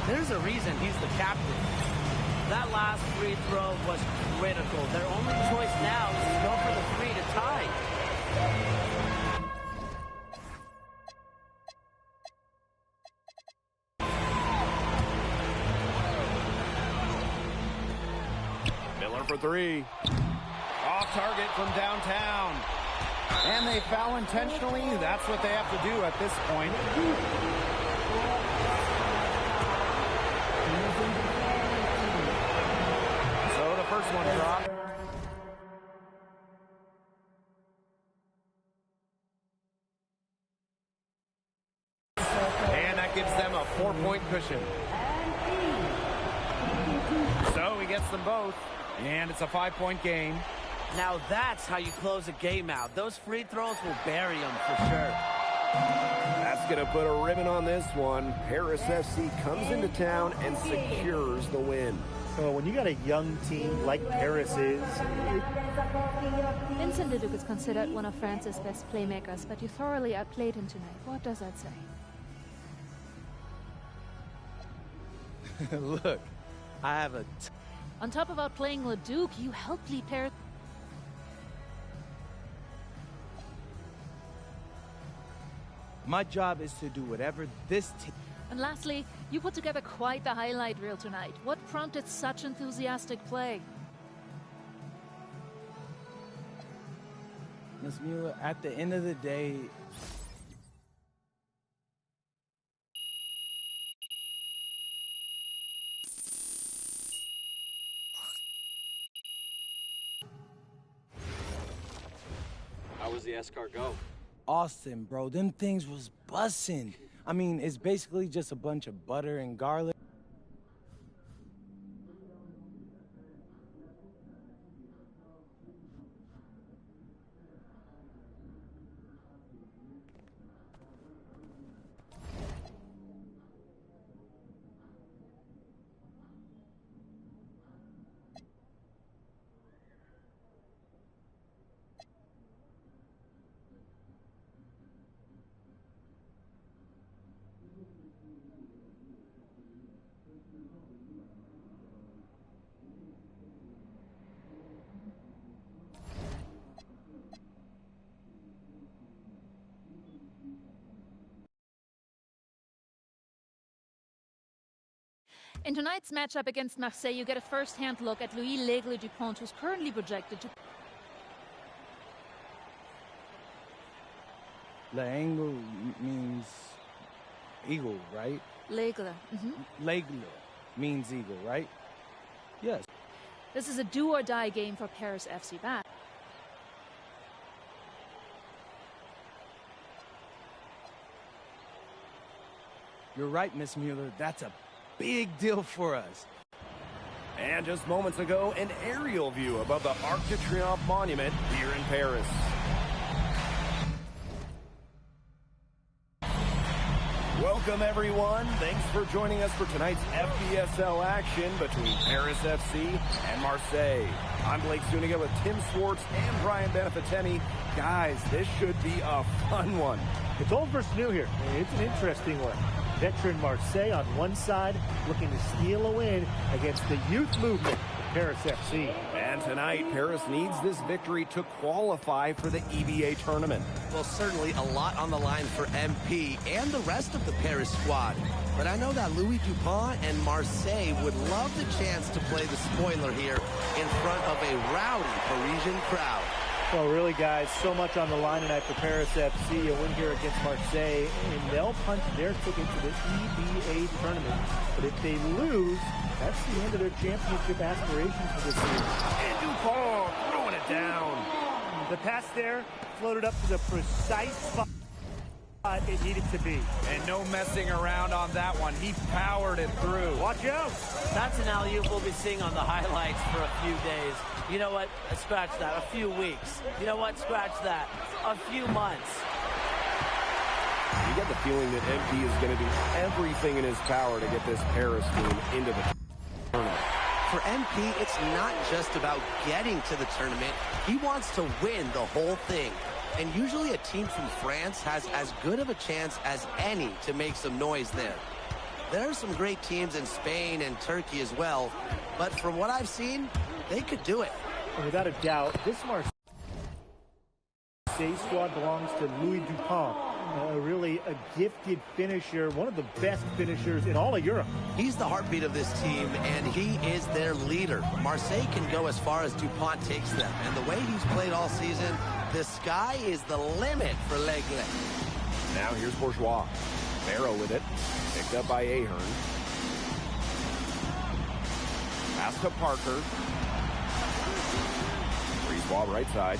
There's a reason he's the captain. That last free throw was critical. Their only choice now is to go for the 3 to tie. Miller for 3. Off target from downtown. And they foul intentionally. That's what they have to do at this point. So the first one dropped. And that gives them a 4-point cushion. So he gets them both. And it's a 5-point game. Now that's how you close a game out. Those free throws will bury them for sure. That's going to put a ribbon on this one. Paris FC comes into town and secures the win. So when you got a young team like Paris is... Vincent Leduc is considered one of France's best playmakers, but you thoroughly outplayed him tonight. What does that say? Look, I have a... On top of outplaying Leduc, you helped lead Paris... My job is to do whatever this team... And lastly, you put together quite the highlight reel tonight. What prompted such enthusiastic play? Ms. Mueller, at the end of the day... How was the escargot? Austin, bro, them things was bussin'. I mean, it's basically just a bunch of butter and garlic. In tonight's matchup against Marseille, you get a first-hand look at Louis L'Aigle Dupont, who's currently projected to... L'Aigle means eagle, right? L'Aigle. L'Aigle means eagle, right? Yes. This is a do-or-die game for Paris FC back. You're right, Miss Mueller. That's a big deal for us. And just moments ago, an aerial view above the Arc de Triomphe monument here in Paris. Welcome, everyone. Thanks for joining us for tonight's FPSL action between Paris FC and Marseille. I'm Blake Zuniga with Tim Swartz and Brian Beneficeni. Guys, this should be a fun one. It's old versus new here. It's an interesting one. Veteran Marseille on one side, looking to steal a win against the youth movement of Paris FC. And tonight, Paris needs this victory to qualify for the EVA tournament. Well, certainly a lot on the line for MP and the rest of the Paris squad. But I know that Louis Dupont and Marseille would love the chance to play the spoiler here in front of a rowdy Parisian crowd. Well, really, guys, so much on the line tonight for Paris FC. A win here against Marseille, and they'll punch their ticket to the EVA tournament. But if they lose, that's the end of their championship aspirations for this season. And Dupont throwing it down. The pass there floated up to the precise spot it needed to be. And no messing around on that one. He powered it through. Watch out. That's an alley-oop we'll be seeing on the highlights for a few days. You know what? Scratch that. A few weeks. You know what? Scratch that. A few months. You get the feeling that MP is going to do everything in his power to get this Paris team into the tournament. For MP, it's not just about getting to the tournament. He wants to win the whole thing. And usually a team from France has as good of a chance as any to make some noise there. There are some great teams in Spain and Turkey as well, but from what I've seen, they could do it. And without a doubt, this Marseille squad belongs to Louis Dupont. Really a gifted finisher, one of the best finishers in all of Europe. He's the heartbeat of this team, and he is their leader. Marseille can go as far as Dupont takes them, and the way he's played all season, the sky is the limit for L'Aigle. Now here's Bourgeois. Barrow with it, picked up by Ahern. Pass to Parker. Bourgeois right side.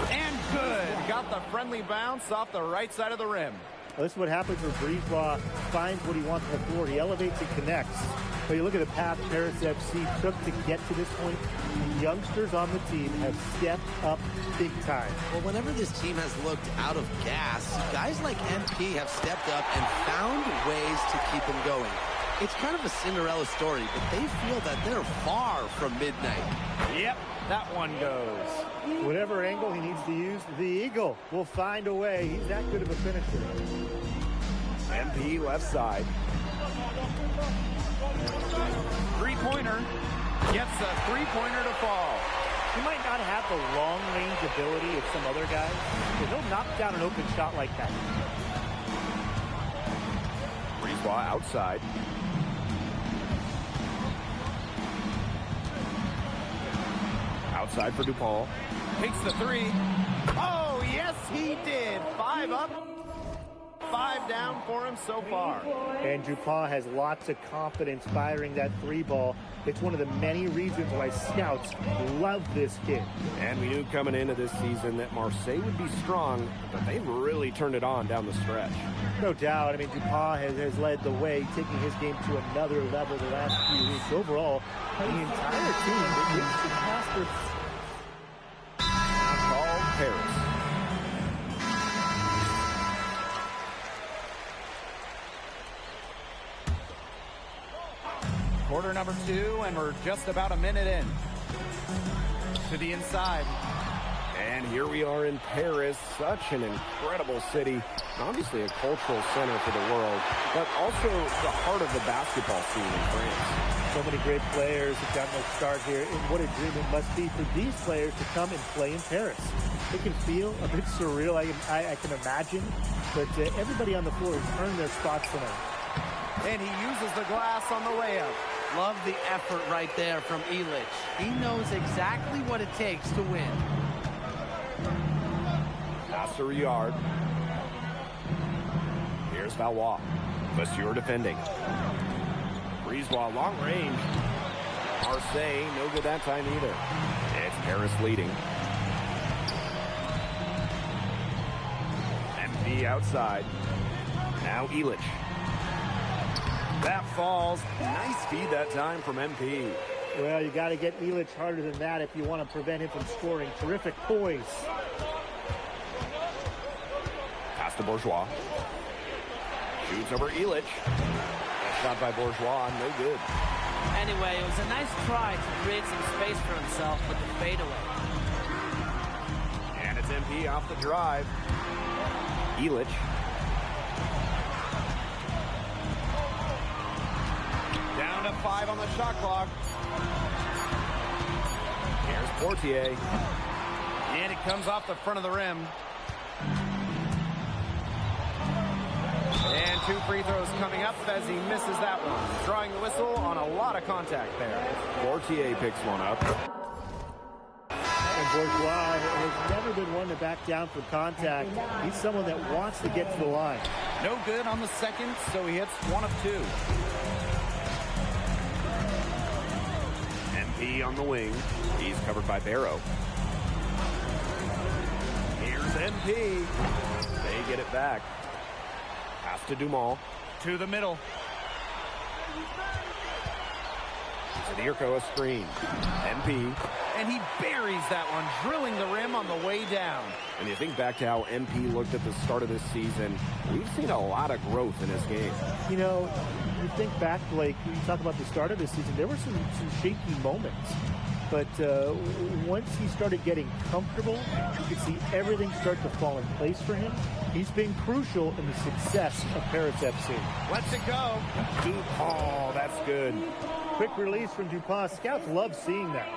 And good. Got the friendly bounce off the right side of the rim. Well, this is what happens when Bourgeois finds what he wants on the floor. He elevates and connects. But you look at the path Paris FC took to get to this point. The youngsters on the team have stepped up big time. Well, whenever this team has looked out of gas, guys like MP have stepped up and found ways to keep them going. It's kind of a Cinderella story, but they feel that they're far from midnight. Yep, that one goes. Whatever angle he needs to use, the Eagle will find a way. He's that good of a finisher. MP left side. Three-pointer. Gets a three-pointer to fall. He might not have the long-range ability of some other guys, but he'll knock down an open shot like that. Bourgeois outside. Outside for Dupont. Takes the three. Oh, yes, he did. 5 up, 5 down for him so far. And Dupont has lots of confidence firing that three ball. It's one of the many reasons why scouts love this kid. And we knew coming into this season that Marseille would be strong, but they've really turned it on down the stretch. No doubt. I mean, Dupont has led the way, taking his game to another level the last few weeks. Overall, the entire team reached the master. Call Paris. Quarter number 2, and we're just about a minute in. To the inside. And here we are in Paris, such an incredible city. Obviously a cultural center for the world, but also the heart of the basketball scene in France. So many great players have gotten their start here, and what a dream it must be for these players to come and play in Paris. It can feel a bit surreal, I can imagine, but everybody on the floor has earned their spots tonight. And he uses the glass on the layup. Love the effort right there from Illich. He knows exactly what it takes to win. Pass to Riyard. Here's Valois. Vasseur defending. Brisebois, long range. Marseille, no good that time either. It's Paris leading. MP outside. Now Illich. That falls. Nice feed that time from MP. Well, you got to get Illich harder than that if you want to prevent him from scoring. Terrific poise. Pass to Bourgeois. Shoots over Illich. A shot by Bourgeois, no good. Anyway, it was a nice try to create some space for himself with the fadeaway. And it's MP off the drive. Illich. Down to 5 on the shot clock. Here's Portier. And it comes off the front of the rim. And 2 free throws coming up as he misses that one. Drawing the whistle on a lot of contact there. Portier picks one up. And Bourgeois has never been one to back down from contact. He's someone that wants to get to the line. No good on the second, so he hits 1 of 2. MP on the wing. He's covered by Barrow. Here's MP. They get it back. Pass to Dumas. To the middle. Zadirko a screen. MP. And he buries that one, drilling the rim on the way down. And you think back to how MP looked at the start of this season, we've seen a lot of growth in his game. You know, you think back, Blake, when you talk about the start of this season, there were some shaky moments. But once he started getting comfortable, you could see everything start to fall in place for him. He's been crucial in the success of Paris FC. Lets it go. Oh, that's good. Quick release from Dupont. Scouts love seeing that.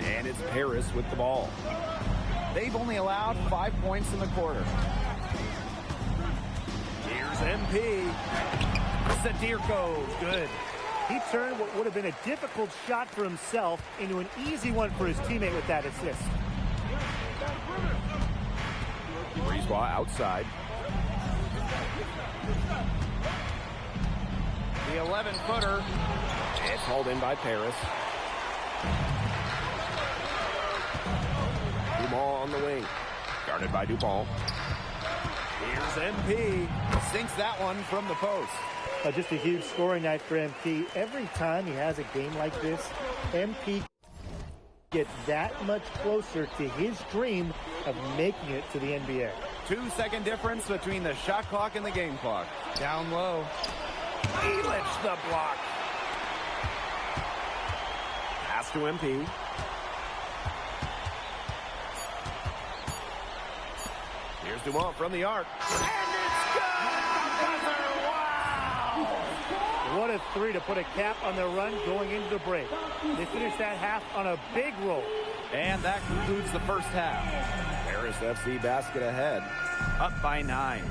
And it's Paris with the ball. They've only allowed 5 points in the quarter. Here's MP. Zadirko, good. He turned what would have been a difficult shot for himself into an easy one for his teammate with that assist. Brisebois outside. The 11-footer. It's hauled in by Paris. Dumas on the wing. Guarded by Dupont. Here's MP. Sinks that one from the post. Just a huge scoring night for MP. Every time he has a game like this, MP gets that much closer to his dream of making it to the NBA. 2-second difference between the shot clock and the game clock. Down low. Illich the block. Pass to MP. Here's Dumont from the arc. And it's good! Wow! What a three to put a cap on their run going into the break. They finished that half on a big roll. And that concludes the first half. Paris FC basket ahead. Up by 9.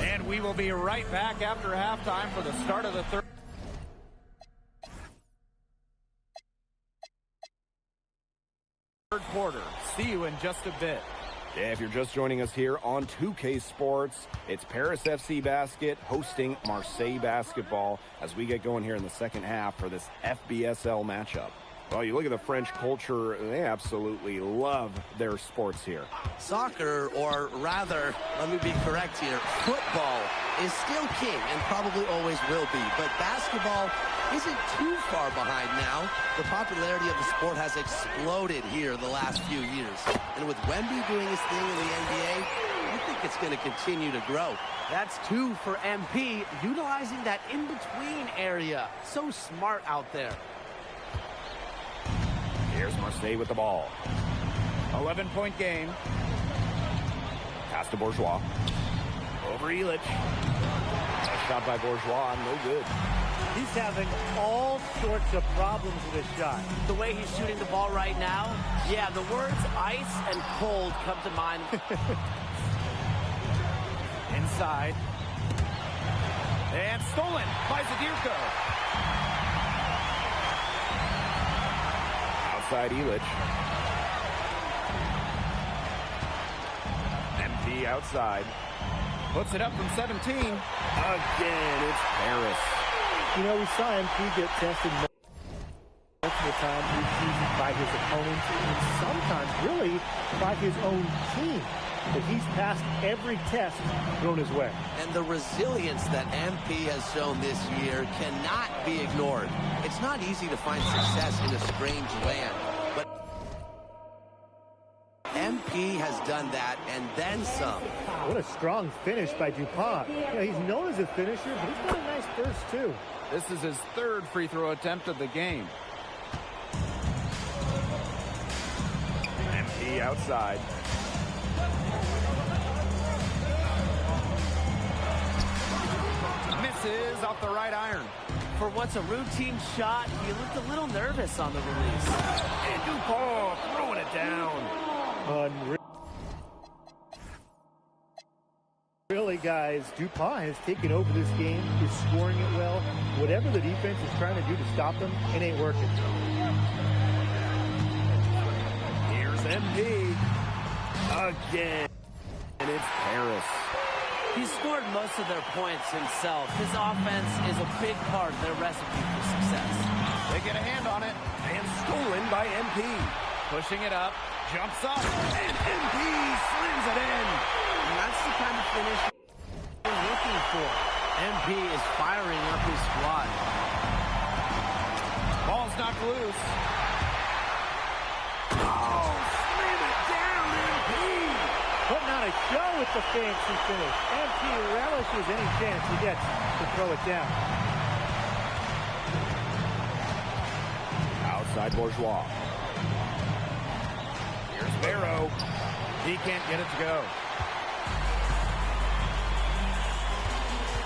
And we will be right back after halftime for the start of the third quarter. See you in just a bit. Yeah, if you're just joining us here on 2K Sports, it's Paris FC Basket hosting Marseille Basketball as we get going here in the second half for this FBSL matchup. Well, you look at the French culture, they absolutely love their sports here. Soccer, or rather, let me be correct here, football is still king and probably always will be. But basketball isn't too far behind now. The popularity of the sport has exploded here the last few years. And with Wemby doing his thing in the NBA, I think it's going to continue to grow. That's 2 for MP, utilizing that in-between area. So smart out there. Here's Marseille with the ball. 11-point game. Pass to Bourgeois. Over Illich. A shot by Bourgeois, no good. He's having all sorts of problems with his shot. The way he's shooting the ball right now, yeah, the words ice and cold come to mind. Inside. And stolen by Zadirko. Outside Illich. MP outside. Puts it up from 17. Again, it's Paris. You know, we saw MP get tested multiple times this season by his opponents and sometimes really by his own team. But he's passed every test thrown his way. And the resilience that MP has shown this year cannot be ignored. It's not easy to find success in a strange land, but MP has done that and then some. What a strong finish by DuPont. You know, he's known as a finisher, but he's got a nice burst too. This is his third free throw attempt of the game. MP outside. Misses off the right iron. For what's a routine shot, he looked a little nervous on the release. And DuPont throwing it down. Unreal. Really, guys, DuPont has taken over this game, is scoring it well. Whatever the defense is trying to do to stop them, it ain't working. Here's MP. Again. And it's Paris. He scored most of their points himself. His offense is a big part of their recipe for success. They get a hand on it. And stolen by MP. Pushing it up. Jumps up. And MP slams it in. And that's the kind of finish we're looking for. MP is firing up his squad. Ball's knocked loose. Oh, slam it down, MP. Putting on a show with the fancy finish. MP relishes any chance he gets to throw it down. Outside Bourgeois. Here's Barrow. He can't get it to go.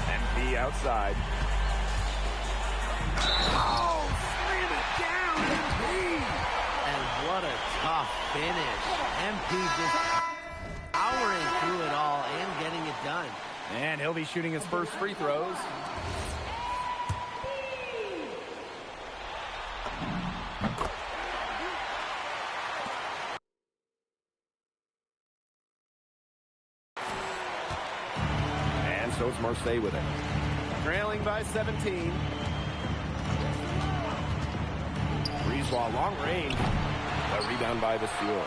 MP outside. Oh, slam it down, MP. And what a tough finish. MP just powering through it all and getting it done. And he'll be shooting his first free throws. And so it's Marseille with it. Trailing by 17. Brisebois long range. A rebound by Vasseur.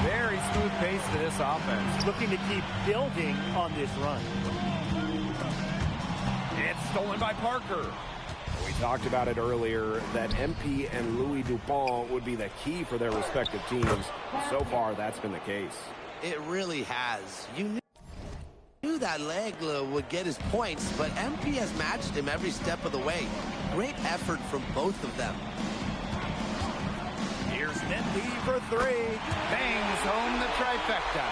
Very smooth pace to this offense. Looking to keep building on this run. It's stolen by Parker. We talked about it earlier that MP and Louis Dupont would be the key for their respective teams. So far, that's been the case. It really has. You knew that L'Aigle would get his points, but MP has matched him every step of the way. Great effort from both of them. Here's MP for three. Bangs home the trifecta.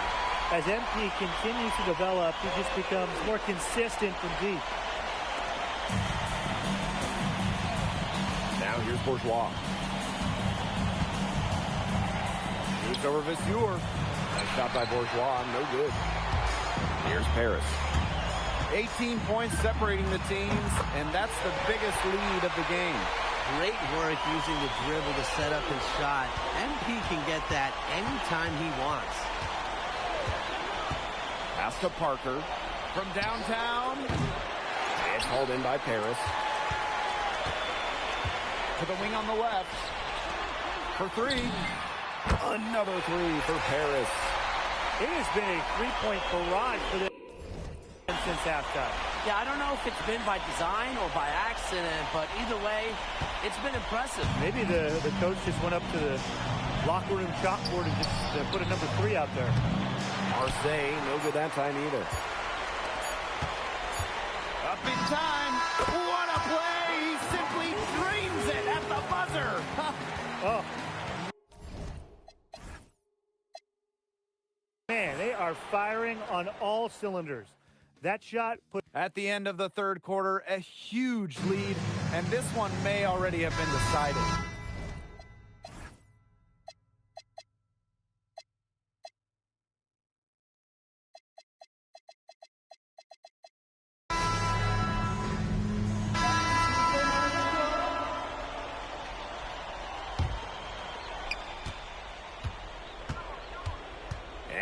As MP continues to develop, he just becomes more consistent from deep. Now here's Bourgeois. Shoots over Vasseur. Nice shot by Bourgeois, no good. Here's Paris. 18 points separating the teams, and that's the biggest lead of the game. Great work using the dribble to set up his shot. MP can get that anytime he wants. Pass to Parker. From downtown. It's hauled in by Paris. To the wing on the left. For three. Another three for Paris. It has been a three-point barrage for them since halftime. Yeah, I don't know if it's been by design or by accident, but either way, it's been impressive. Maybe the coach just went up to the locker room chalkboard and just put a number 3 out there. Marseille, no good that time either. Up in time. What a play! He simply drains it at the buzzer. Oh. Man, they are firing on all cylinders. That shot put... At the end of the third quarter, a huge lead, and this one may already have been decided.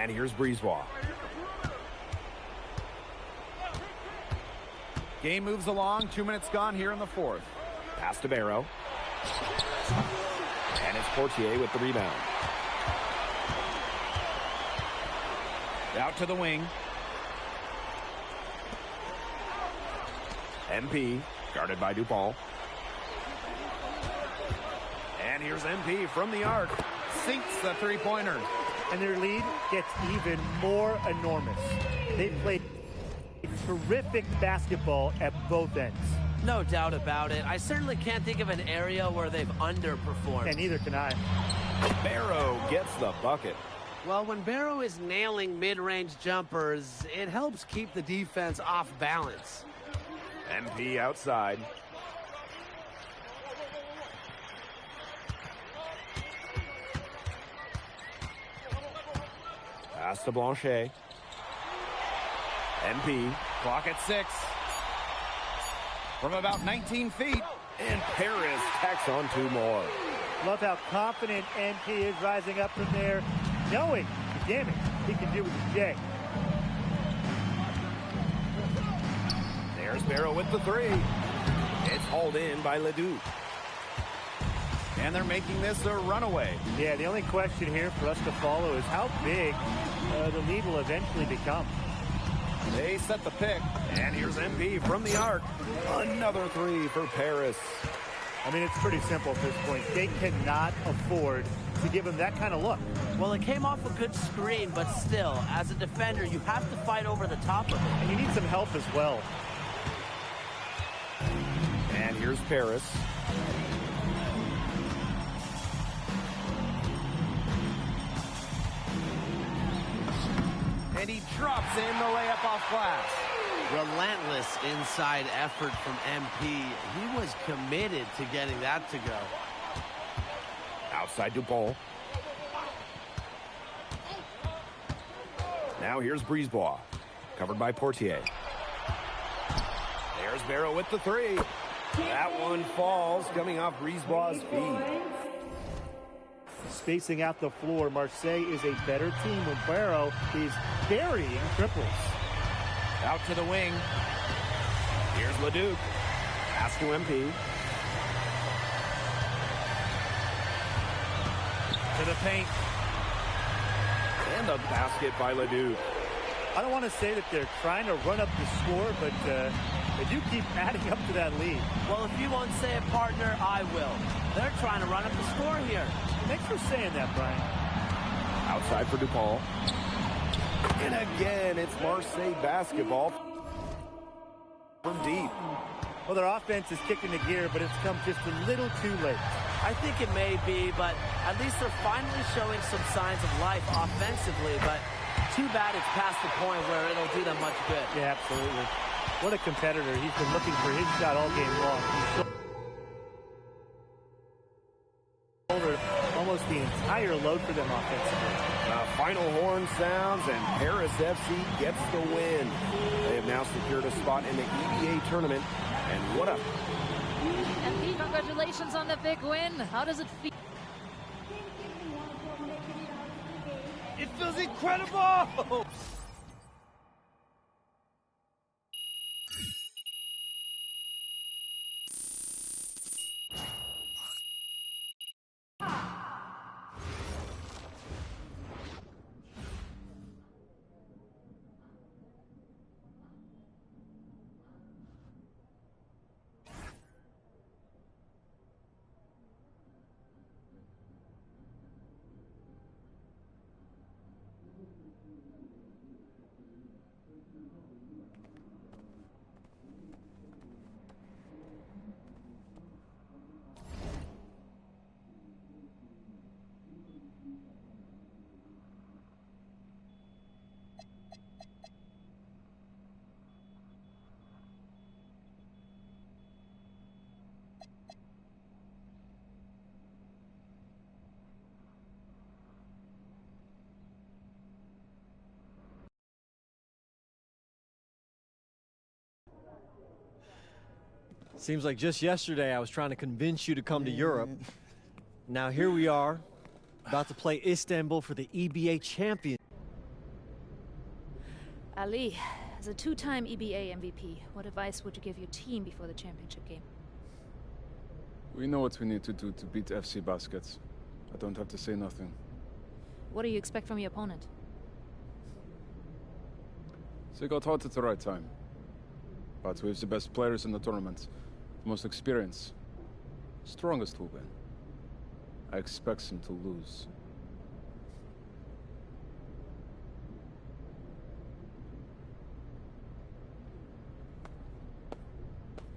And here's Brisebois. Game moves along. 2 minutes gone here in the fourth. Pass to Barrow. And it's Portier with the rebound. Out to the wing. MP, guarded by Dupont. And here's MP from the arc. Sinks the three-pointer. And their lead gets even more enormous. They played terrific basketball at both ends. No doubt about it. I certainly can't think of an area where they've underperformed. And neither can I. Barrow gets the bucket. Well, when Barrow is nailing mid-range jumpers, it helps keep the defense off balance. MP outside. Pass to Blanchet. MP. Clock at 6. From about 19 feet. And Paris tacks on 2 more. Love how confident MP is rising up from there, knowing the damage he can do with the J. There's Barrow with the 3. It's hauled in by Ledoux. And they're making this a runaway. Yeah, the only question here for us to follow is how big the lead will eventually become. They set the pick. And here's MP from the arc. Another 3 for Paris. I mean, it's pretty simple at this point. They cannot afford to give him that kind of look. Well, it came off a good screen, but still, as a defender, you have to fight over the top of it. And you need some help as well. And here's Paris. And he drops in the layup off glass. Relentless inside effort from MP. He was committed to getting that to go. Outside Dupont. Now here's Brisebois. Covered by Portier. There's Barrow with the 3. That one falls, coming off Brisebois' feet. Spacing out the floor, Marseille is a better team when Barrow is burying triples. Out to the wing. Here's Ledoux. Pass to MP. To the paint. And the basket by Ledoux. I don't want to say that they're trying to run up the score, but they do keep adding up to that lead. Well, if you won't say it, partner, I will. They're trying to run up the score here. Thanks for saying that, Brian. Outside for Dupont. And again, it's Marseille basketball from deep. Well, their offense is kicking the gear, but it's come just a little too late. I think it may be, but at least they're finally showing some signs of life offensively, but too bad it's past the point where it'll do them much good. Yeah, absolutely. What a competitor. He's been looking for his shot all game long. He's shouldered almost the entire load for them offensively. The final horn sounds, and Paris FC gets the win. They have now secured a spot in the EBA tournament, and what a... MP, congratulations on the big win. How does it feel? It feels incredible! Seems like just yesterday I was trying to convince you to come to Europe. Now here we are, about to play Istanbul for the EBA champion. Ali, as a two-time EBA MVP, what advice would you give your team before the championship game? We know what we need to do to beat FC Baskets. I don't have to say nothing. What do you expect from your opponent? They got hot at the right time. But we have the best players in the tournament, the most experience, strongest will win. I expect them to lose.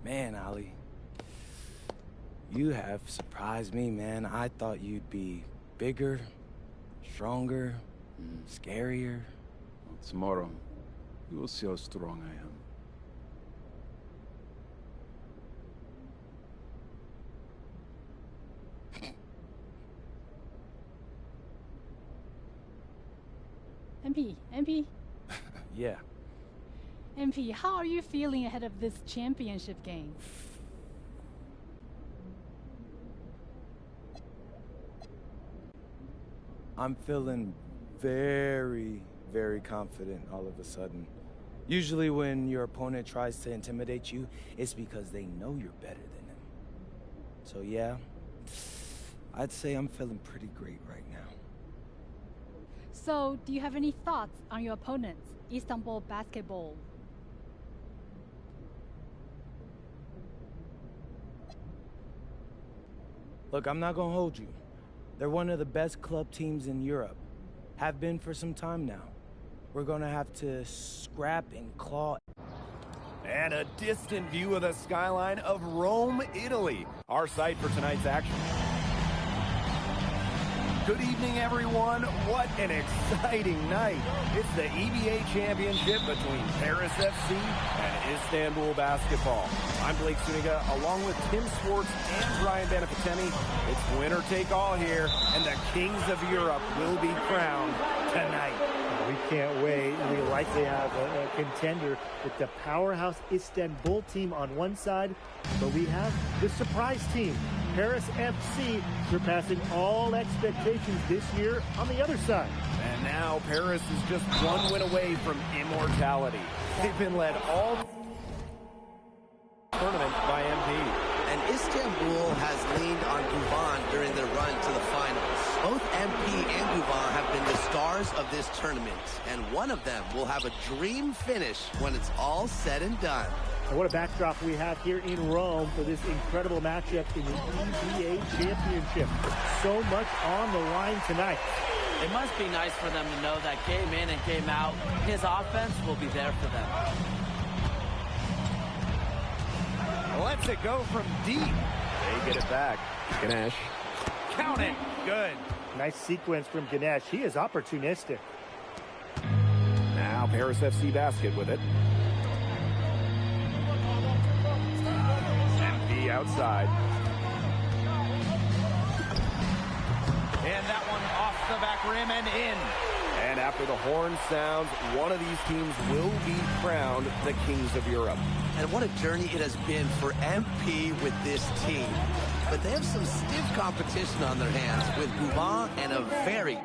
Man, Ali, you have surprised me, man. I thought you'd be bigger, stronger, scarier. Well, tomorrow, you will see how strong I am. MP, Yeah. MP, how are you feeling ahead of this championship game? I'm feeling very, very confident all of a sudden. Usually when your opponent tries to intimidate you, it's because they know you're better than them. So yeah, I'd say I'm feeling pretty great right now. So, do you have any thoughts on your opponents, Istanbul Basketball? Look, I'm not gonna hold you. They're one of the best club teams in Europe. Have been for some time now. We're gonna have to scrap and claw. And a distant view of the skyline of Rome, Italy. Our site for tonight's action. Good evening, everyone. What an exciting night. It's the EBA championship between Paris FC and Istanbul Basketball. I'm Blake Suniga, along with Tim Swartz and Ryan Benefitemi. It's winner take all here, and the Kings of Europe will be crowned tonight. We can't wait. We likely have a contender with the powerhouse Istanbul team on one side, but we have the surprise team, Paris FC, surpassing all expectations this year on the other side. And now Paris is just one win away from immortality. They've been led all tournament by MP. And Istanbul has leaned on Guvan during their run to the finals. Both MP and Guvan have been the stars of this tournament, and one of them will have a dream finish when it's all said and done. And what a backdrop we have here in Rome for this incredible matchup in the EBA Championship. So much on the line tonight. It must be nice for them to know that game in and game out, his offense will be there for them. Lets it go from deep. They get it back. Ganesh. Count it. Good. Nice sequence from Ganesh. He is opportunistic. Now Paris FC basket with it. MP outside. And that one off the back rim and in. And after the horn sounds, one of these teams will be crowned the Kings of Europe. And what a journey it has been for MP with this team. But they have some stiff competition on their hands with Guvan and a very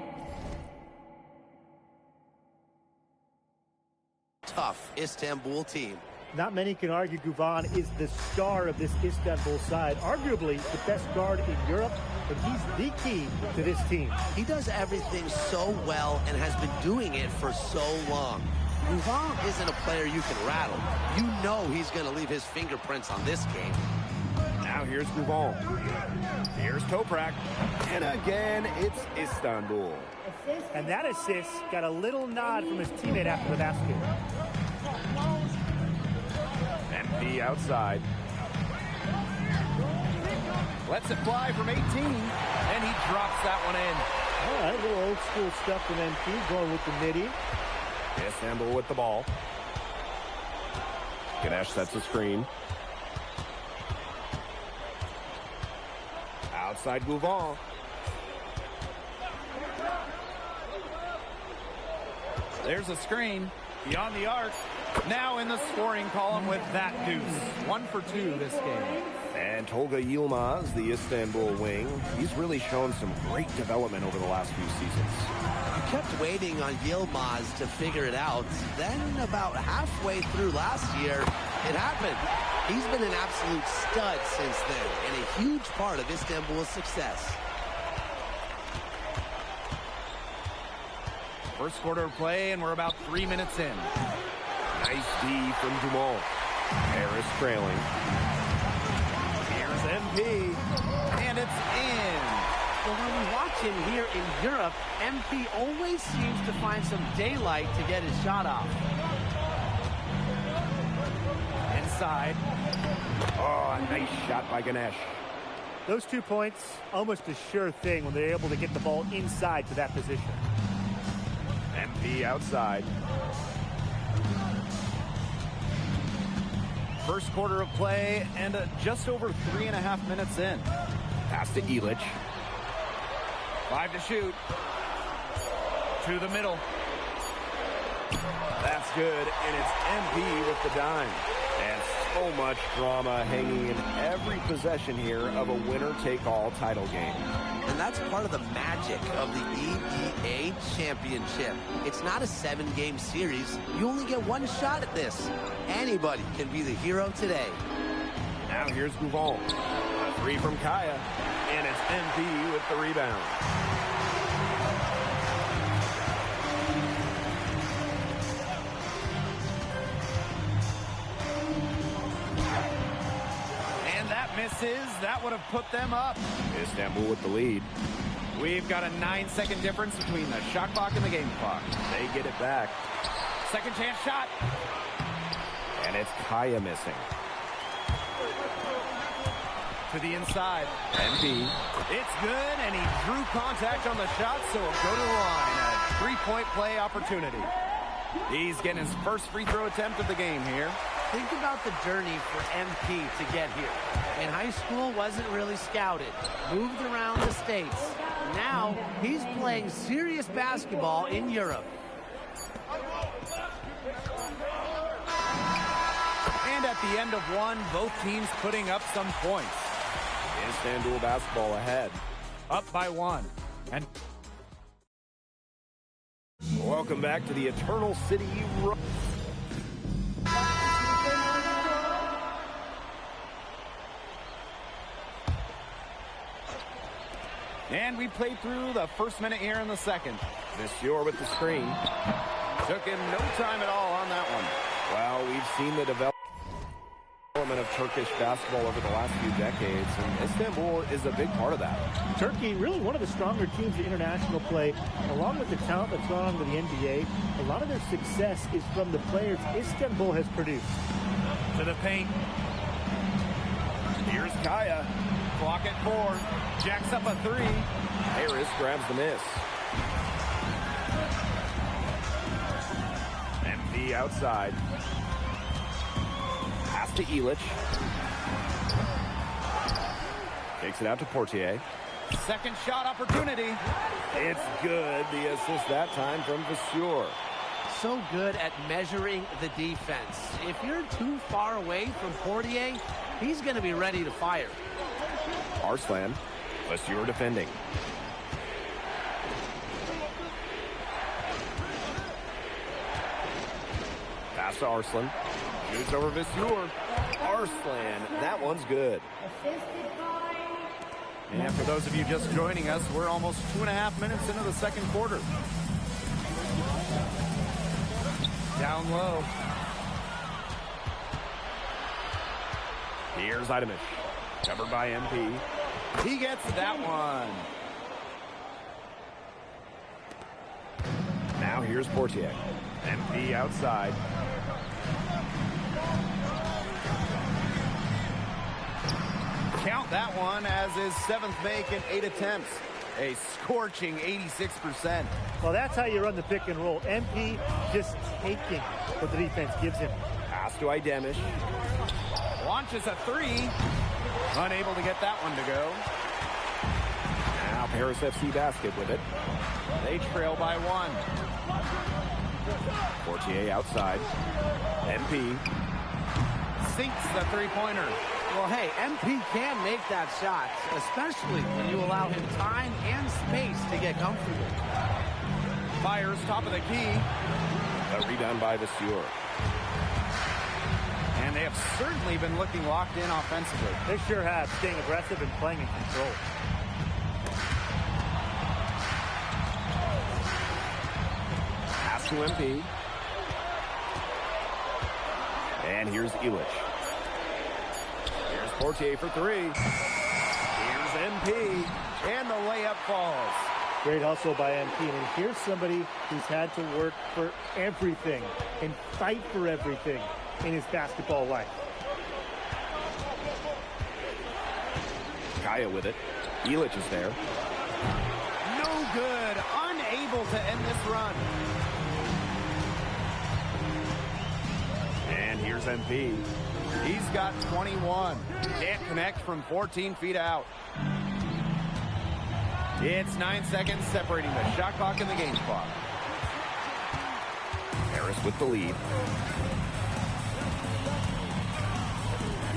tough Istanbul team. Not many can argue Guvan is the star of this Istanbul side, arguably the best guard in Europe, but he's the key to this team. He does everything so well and has been doing it for so long. Guvan isn't a player you can rattle. You know he's going to leave his fingerprints on this game. Now here's Guvan. Here's Toprak. And again, it's Istanbul. And that assist got a little nod from his teammate after the basket. MP outside. Lets it fly from 18, and he drops that one in. All right, a little old school stuff from MP, going with the nitty. Istanbul with the ball. Ganesh sets the screen. Outside Guvan. There's a screen beyond the arc. Now in the scoring column with that deuce. 1 for 2 this game. And Tolga Yilmaz, the Istanbul wing. He's really shown some great development over the last few seasons. kept waiting on Yilmaz to figure it out. Then about halfway through last year, it happened. He's been an absolute stud since then, and a huge part of Istanbul's success. First quarter of play, and we're about 3 minutes in. Nice D from Dumont. Paris trailing. Here's MP, and it's in. Well, when we watch him here in Europe, MP always seems to find some daylight to get his shot off. Inside. Oh, a nice shot by Ganesh. Those 2 points, almost a sure thing when they're able to get the ball inside to that position. MP outside. First quarter of play, and just over 3.5 minutes in. Pass to Illich. 5 to shoot. To the middle. That's good, and it's MP with the dime. And so much drama hanging in every possession here of a winner-take-all title game. And that's part of the magic of the EEA Championship. It's not a 7-game series. You only get one shot at this. Anybody can be the hero today. Now here's Goujon. A 3 from Kaya, and it's MP with the rebound. Misses. That would have put them up. Istanbul with the lead. We've got a 9-second difference between the shot clock and the game clock. They get it back. Second chance shot. And it's Kaya missing. To the inside. MP. It's good, and he drew contact on the shot, so it'll go to the line. A 3-point play opportunity. He's getting his first free throw attempt of the game here. Think about the journey for MP to get here. In high school, wasn't really scouted. Moved around the States. Now, he's playing serious basketball in Europe. And at the end of one, both teams putting up some points. Istanbul basketball ahead. Up by 1. And welcome back to the Eternal City. And we played through the first minute here in the second. Monsieur with the screen. Took him no time at all on that one. Well, we've seen the development of Turkish basketball over the last few decades, and Istanbul is a big part of that. Turkey, really one of the stronger teams in international play, along with the talent that's gone on to the NBA. A lot of their success is from the players Istanbul has produced. To the paint. Here's Kaya. Clock at 4. Jacks up a 3. Harris grabs the miss. MP outside. Pass to Illich. Takes it out to Portier. Second shot opportunity. It's good. The assist that time from Vasseur. So good at measuring the defense. If you're too far away from Portier, he's going to be ready to fire. Arslan. Vasseur defending. Pass to Arslan. Shoots over Vasseur. Arslan. That one's good. And for those of you just joining us, we're almost 2.5 minutes into the second quarter. Down low. Here's Idemish. Covered by MP. He gets that one. Now here's Portier. MP outside. Count that one as his 7th make in 8 attempts. A scorching 86%. Well, that's how you run the pick and roll. MP just taking what the defense gives him. Pass to Idemish. Launches a 3. Unable to get that one to go. Now Paris FC basket with it. They trail by 1. Portier outside. MP. Sinks the 3-pointer. Well, hey, MP can make that shot, especially when you allow him time and space to get comfortable. Fires top of the key. A rebound by Vasseur. And they have certainly been looking locked in offensively. They sure have, staying aggressive and playing in control. Pass to MP. And here's Illich. Here's Portier for three. Here's MP. And the layup falls. Great hustle by MP. And here's somebody who's had to work for everything and fight for everything in his basketball life. Kaya with it. Illich is there. No good. Unable to end this run. And here's MP. He's got 21. Can't connect from 14 feet out. It's 9 seconds separating the shot clock and the game clock. Harris with the lead.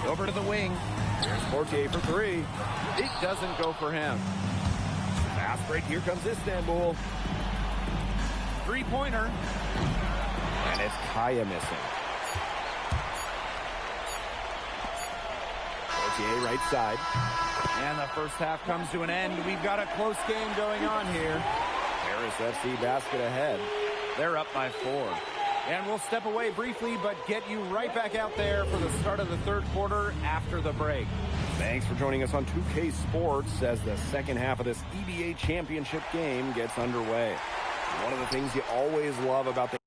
Over to the wing. Here's Portier for three. It doesn't go for him. Fast break. Here comes Istanbul. Three-pointer. And it's Kaya missing. Portier right side. And the first half comes to an end. We've got a close game going on here. Paris FC basket ahead. They're up by 4. And we'll step away briefly, but get you right back out there for the start of the third quarter after the break. Thanks for joining us on 2K Sports as the second half of this EBA championship game gets underway. One of the things you always love about the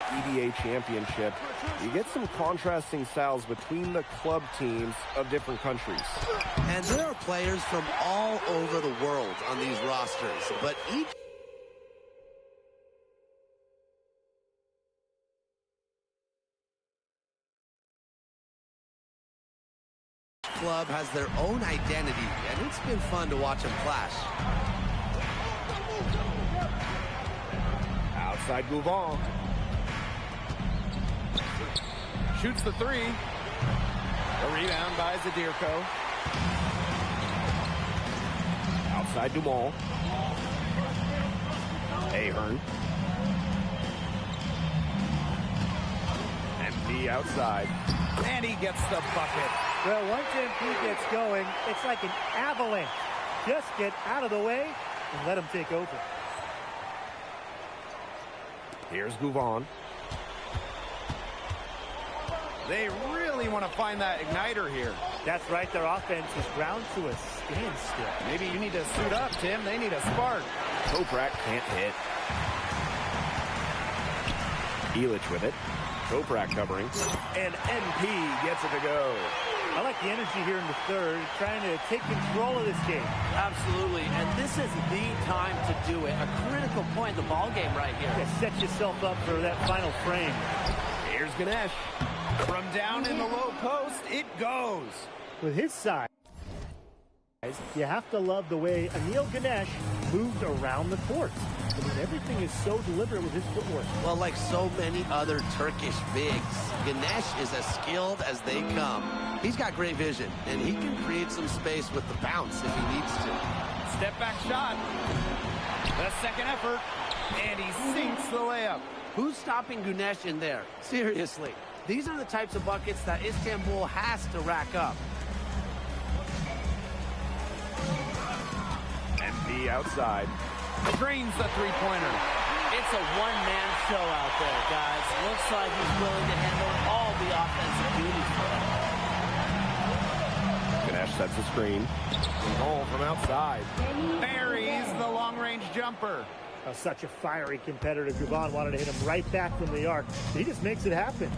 EBA championship, you get some contrasting styles between the club teams of different countries. And there are players from all over the world on these rosters, but each club has their own identity, and it's been fun to watch them clash. Outside Gouvon. Shoots the three. A rebound by Zadirko. Outside Dumont. Ahern. MP outside. And he gets the bucket. Well, once MP gets going, it's like an avalanche. Just get out of the way and let him take over. Here's Gouvon. They really want to find that igniter here. That's right. Their offense is ground to a standstill. Maybe you need to suit up, Tim. They need a spark. Toprak can't hit. Illich with it. Toprak covering. And MP gets it to go. I like the energy here in the third, trying to take control of this game. Absolutely, and this is the time to do it. A critical point in the ball game right here. Yeah, set yourself up for that final frame. Here's Ganesh. From down in the low post, it goes. With his size, you have to love the way Anil Ganesh moved around the court. I mean, everything is so deliberate with his footwork. Well, like so many other Turkish bigs, Ganesh is as skilled as they come. He's got great vision, and he can create some space with the bounce if he needs to. Step back shot. The second effort, and he sinks the layup. Who's stopping Ganesh in there? Seriously. These are the types of buckets that Istanbul has to rack up. MP outside. Drains the three-pointer. It's a one-man show out there, guys. Looks like he's willing to handle all the offensive duties for him. Ganesh sets a screen. Goal from outside. Buries the long-range jumper. Such a fiery competitor. Gouvon wanted to hit him right back from the arc. He just makes it happen.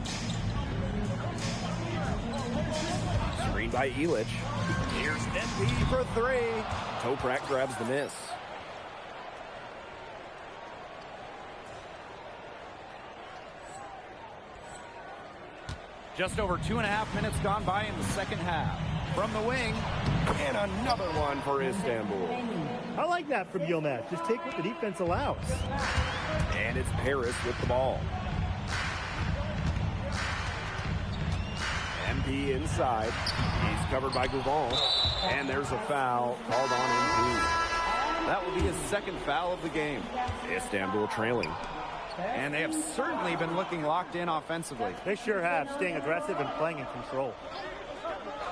Screen by Illich. Here's MP for three. Toprak grabs the miss. Just over 2.5 minutes gone by in the second half. From the wing, and another one for Istanbul. I like that from Yilmaz. Just take what the defense allows. And it's Paris with the ball. MP inside. He's covered by Gouvon. And there's a foul called on MP. That will be his second foul of the game. Istanbul trailing. And they have certainly been looking locked in offensively. They sure have, staying aggressive and playing in control.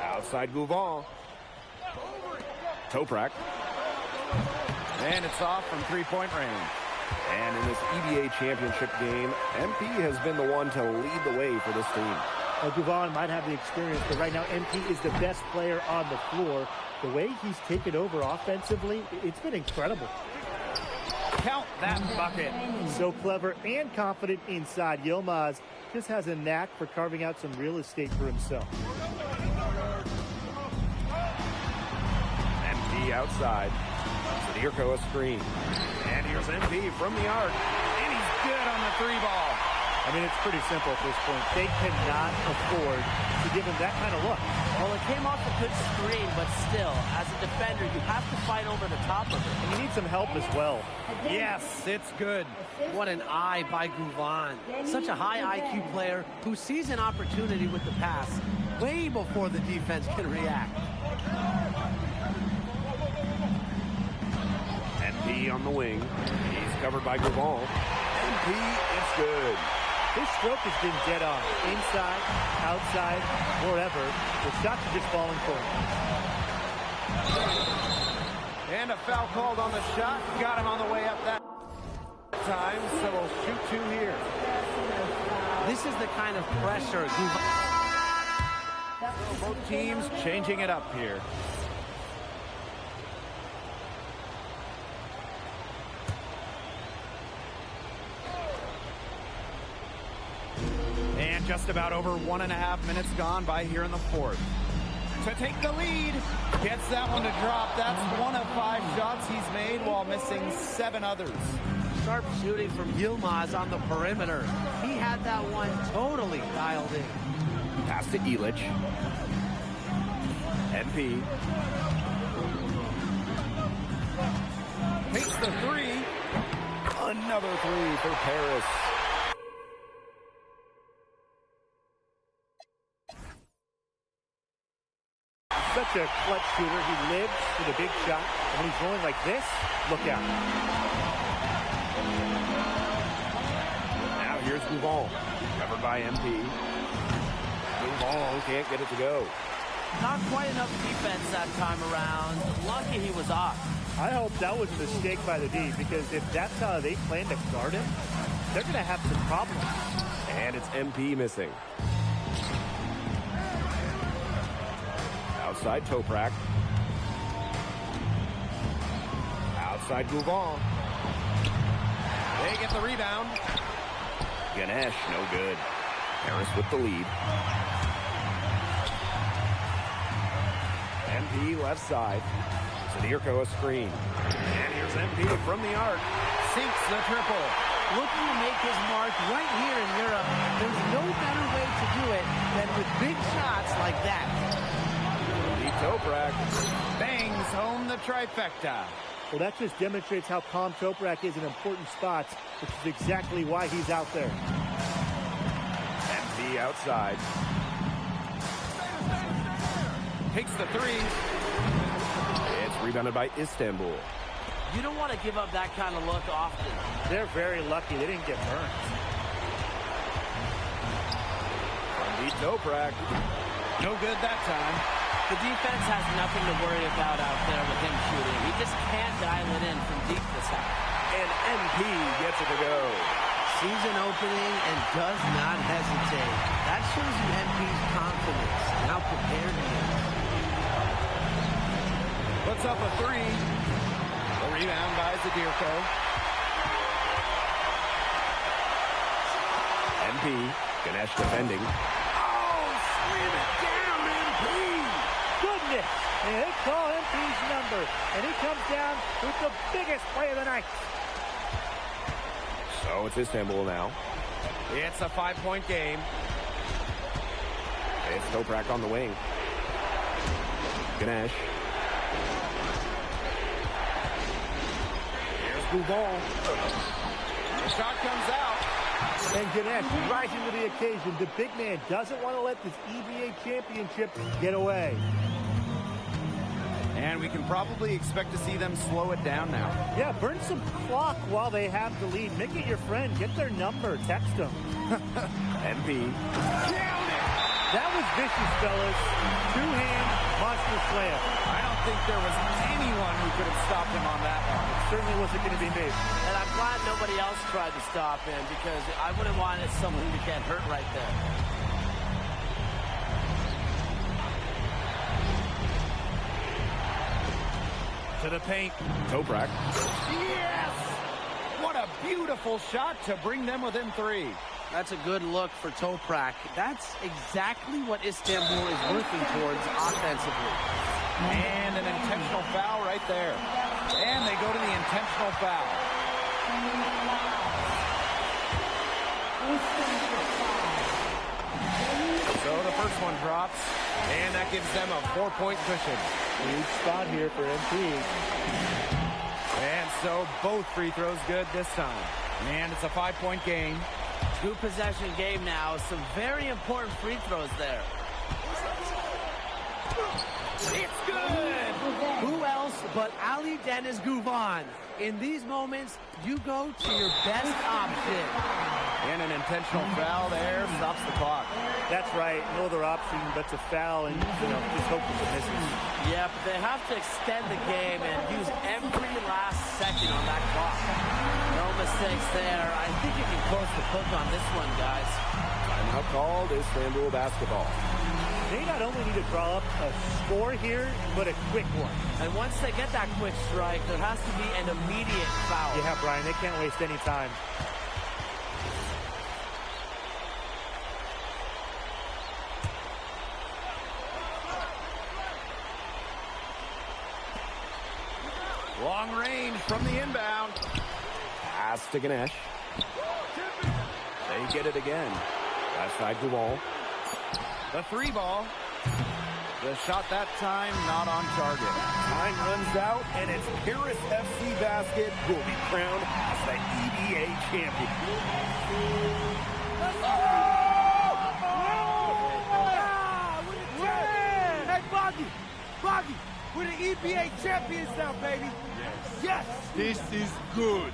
Outside Gouvan. Toprak. And it's off from three-point range. And in this EBA championship game, MP has been the one to lead the way for this team. Well, Gouvan might have the experience, but right now MP is the best player on the floor. The way he's taken over offensively, it's been incredible. Count that bucket. So clever and confident inside. Yilmaz just has a knack for carving out some real estate for himself. MP outside. Zadirko a screen. And here's MP from the arc. And he's good on the three ball. I mean, it's pretty simple at this point. They cannot afford to give him that kind of look. Well, it came off a good screen, but still, as a defender, you have to fight over the top of it. And you need some help as well. Yes, it's good. What an eye by Gouvan. Such a high IQ player who sees an opportunity with the pass way before the defense can react. MP on the wing. He's covered by Gouvan. MP, it's good. His stroke has been dead on. Inside, outside, wherever. The shots are just falling for him. And a foul called on the shot. Got him on the way up that time, so we'll shoot two here. This is the kind of pressure Both teams changing it up here. And just about over 1.5 minutes gone by here in the fourth. To take the lead, gets that one to drop. That's one of 5 shots he's made while missing 7 others. Sharp shooting from Yilmaz on the perimeter. He had that one totally dialed in. Pass to Illich. MP. Takes the three. Another three for Paris. Such a clutch shooter. He lives for the big shot. And when he's rolling like this, look out. Now here's Gouvan. Covered by MP. Gouvan can't get it to go. Not quite enough defense that time around. Lucky he was off. I hope that was a mistake by the D, because if that's how they plan to guard him, they're going to have some problems. And it's MP missing. Outside Toprak. Outside Gouvan. They get the rebound. Ganesh, no good. Paris with the lead. MP left side. Zadirko a screen. And here's MP from the arc. Sinks the triple. Looking to make his mark right here in Europe. There's no better way to do it than with big shots like that. Toprak bangs home the trifecta. Well, that just demonstrates how calm Toprak is in important spots, which is exactly why he's out there. MP outside. Takes the three. It's rebounded by Istanbul. You don't want to give up that kind of look often. They're very lucky they didn't get burned. Beat Toprak. No good that time. The defense has nothing to worry about out there with him shooting. He just can't dial it in from deep this time. And MP gets it to go. Sees an opening and does not hesitate. That shows you MP's confidence and how prepared he is. Puts up a three. A rebound by Zadirko. MP, Ganesh defending. Oh, slam it down, MP! Goodness! And they call MP's number, and he comes down with the biggest play of the night. So it's Istanbul now. It's a 5-point game. It's Toprak on the wing. Ganesh. Here's Gouvan. The shot comes out. And Ganesh rising to the occasion. The big man doesn't want to let this EBA championship get away. And And we can probably expect to see them slow it down now. Yeah, burn some clock while they have the lead. Make it your friend. Get their number. Text them. MP. That was vicious, fellas. Two-hand monster slam. I don't think there was anyone who could have stopped him on that one. It certainly wasn't going to be me. And I'm glad nobody else tried to stop him because I wouldn't want someone to get hurt right there. To the paint. Toprak. Yes! What a beautiful shot to bring them within 3. That's a good look for Toprak. That's exactly what Istanbul is working towards offensively. And an intentional foul right there. And they go to the intentional foul. So the first one drops, and that gives them a 4-point cushion. Huge spot here for MP. And so both free throws good this time. And it's a 5-point game. 2-possession game now. Some very important free throws there. It's good! Who else but Ali Dennis Gouvan? In these moments, you go to your best option. And an intentional foul there stops the clock. That's right. No other option but to foul and, just hope for the misses. Yeah, but they have to extend the game and use every last second on that clock. No mistakes there. I think you can close the book on this one, guys. Timeout called. Istanbul basketball. They not only need to draw up a score here, but a quick one. And once they get that quick strike, there has to be an immediate foul. Yeah, Brian, they can't waste any time. Long range from the inbound. Pass to Ganesh. They get it again. Left side to Wall. The 3 ball. The shot that time not on target. Time runs out, and it's Paris FC Basket who will be crowned as the EBA champion. Hey, Boggy, we're the EBA champions now, baby. Yes. This is good.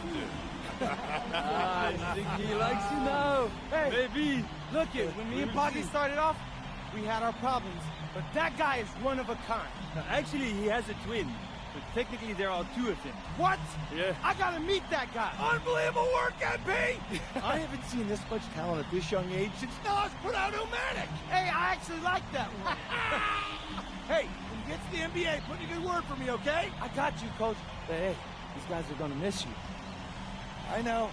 I think he likes you now. Hey, baby, look it. When me and Boggy started off, we had our problems, but that guy is one of a kind. Actually, he has a twin, but technically there are 2 of them. What? Yeah. I gotta meet that guy. Unbelievable work, MP! I haven't seen this much talent at this young age since Nas put out Omatic. Hey, I actually like that one. Hey, when you get to the NBA, put in a good word for me, okay? I got you, Coach. But hey, these guys are gonna miss you. I know,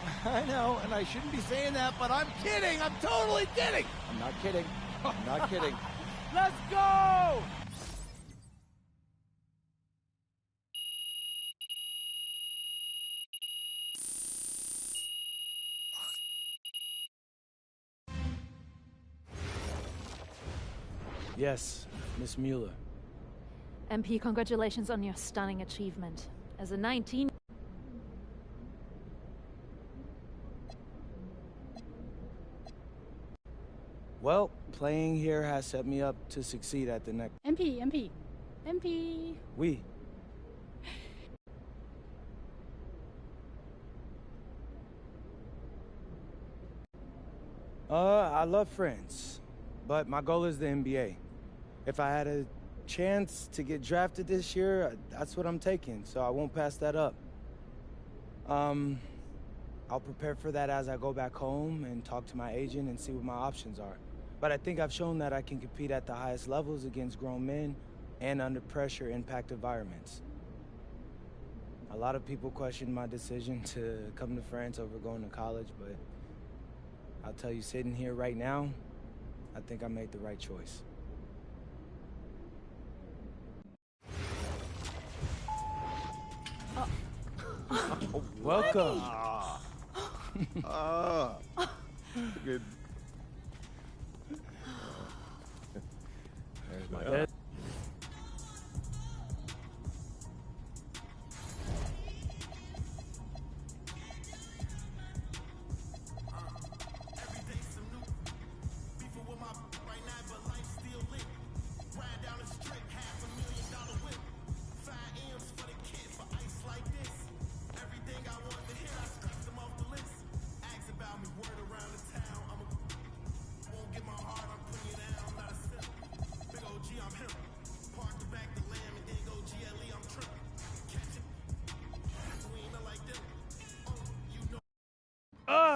and I shouldn't be saying that, but I'm kidding. I'm totally kidding. I'm not kidding. I'm not kidding. Let's go! Yes, Miss Mueller. MP, congratulations on your stunning achievement. As a 19... Well, playing here has set me up to succeed at the next... MP. We. I love France, but my goal is the NBA. If I had a chance to get drafted this year, that's what I'm taking, so I won't pass that up. I'll prepare for that as I go back home and talk to my agent and see what my options are. But I think I've shown that I can compete at the highest levels against grown men and under pressure impact environments. A lot of people question my decision to come to France over going to college, but I'll tell you, sitting here right now, I think I made the right choice. Welcome. Good. There's my dad.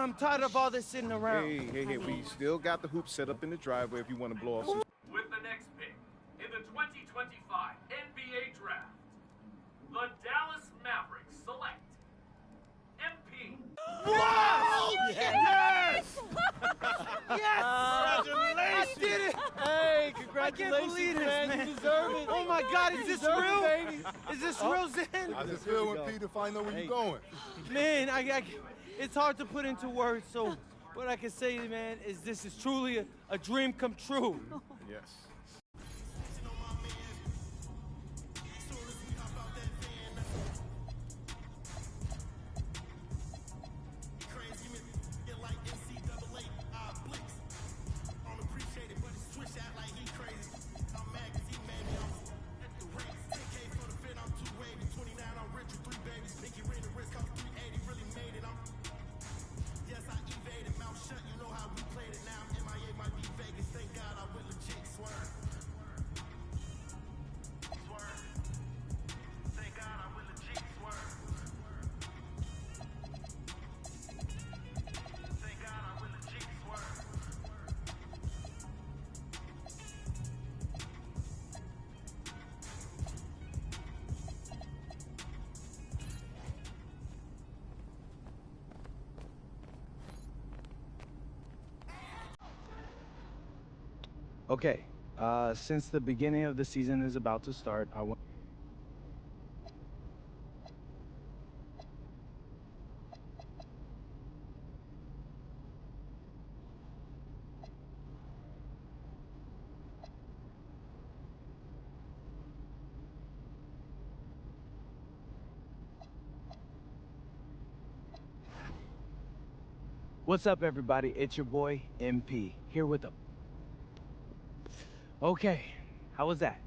I'm tired of all this sitting around. Hey, we still got the hoop set up in the driveway if you want to blow off some. With the next pick in the 2025 NBA Draft, the Dallas Mavericks select MP. Wow! Yes! Yes! Congratulations! I did it! Hey, I congratulations, can't believe this, man. You deserve it. Oh my God, is this deserve real? it, baby. Is this real, Zen? How's it feel when Peter find out where you going? Man, it's hard to put into words, so what I can say, man, is this is truly a dream come true. Yes. Okay, since the beginning of the season is about to start, I want... What's up, everybody? It's your boy, MP, here with a... Okay, how was that?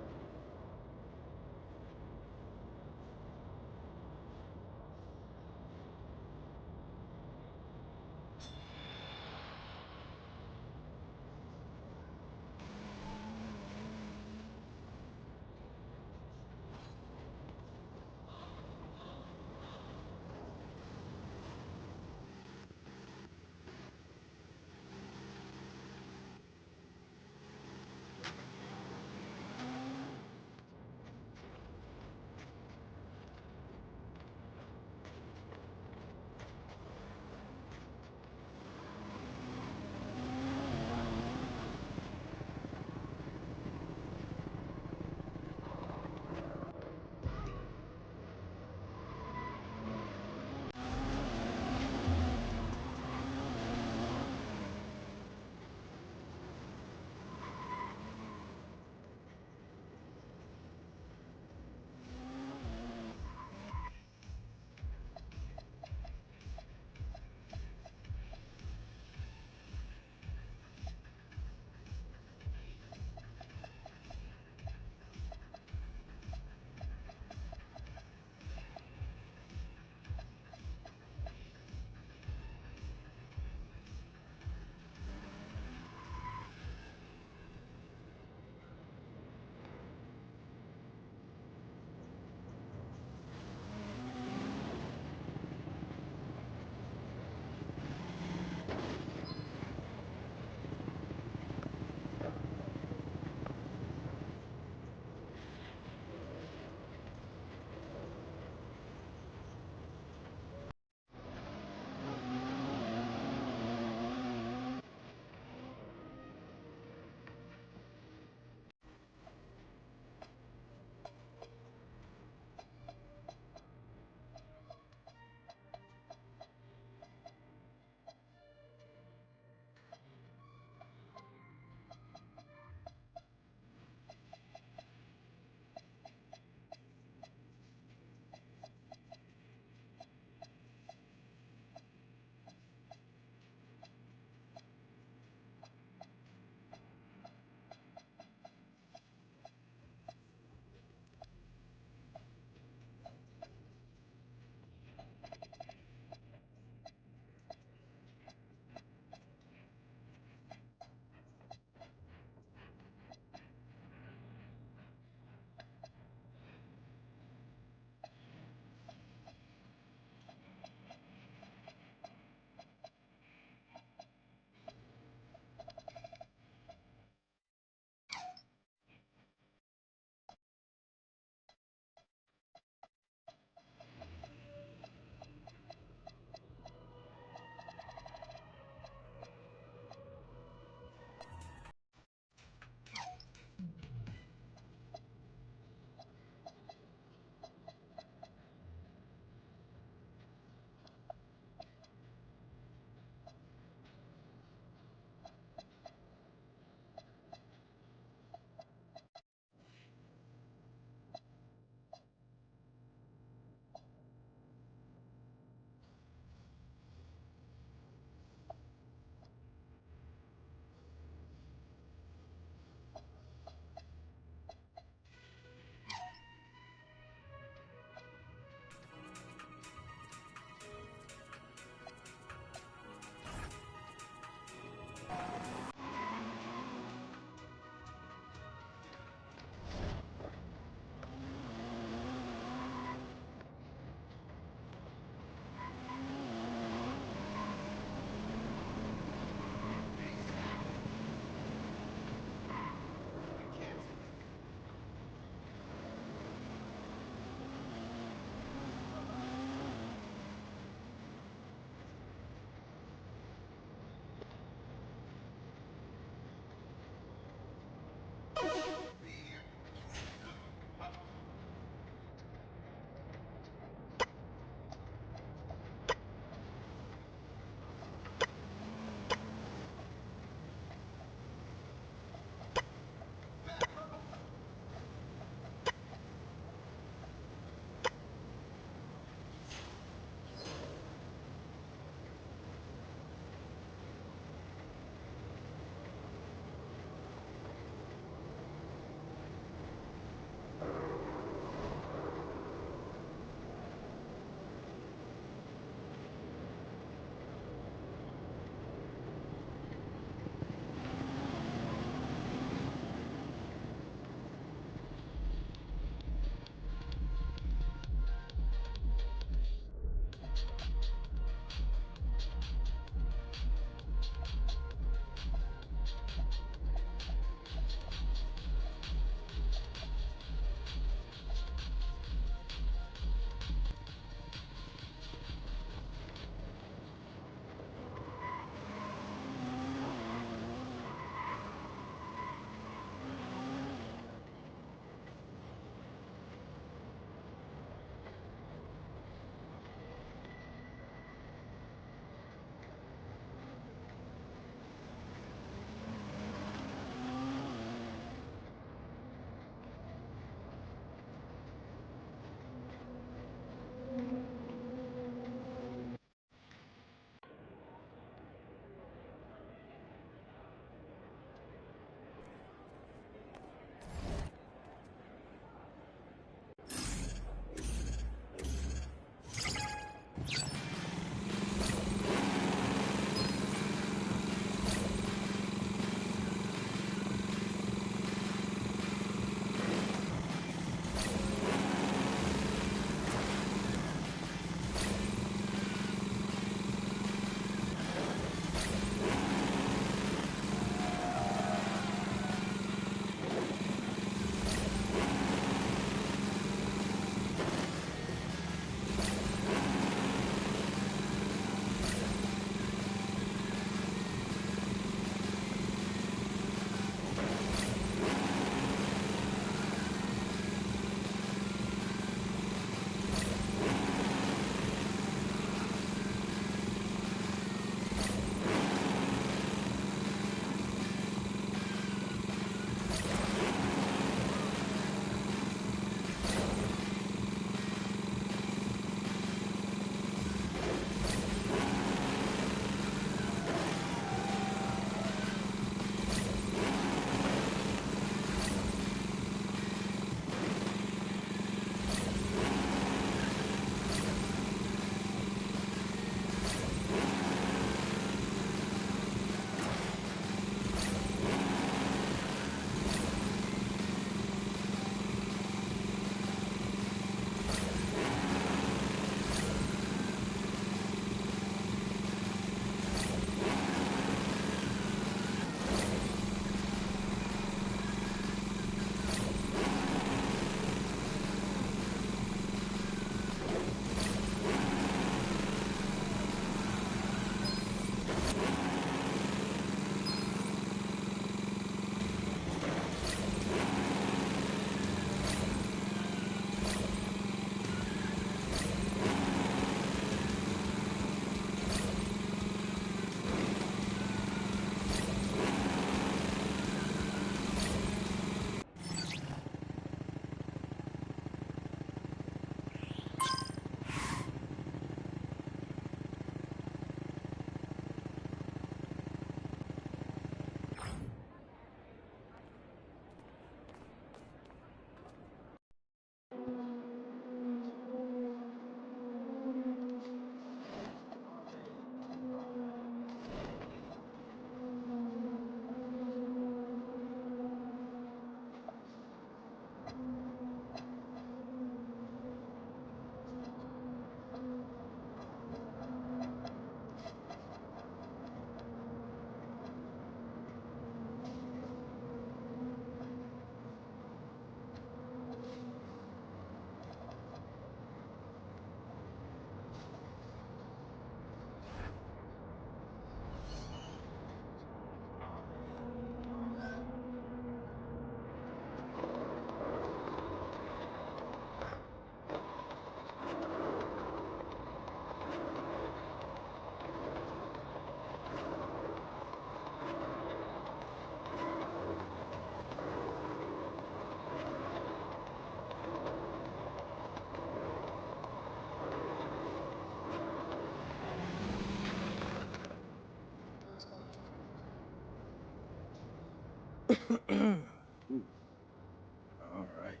All right.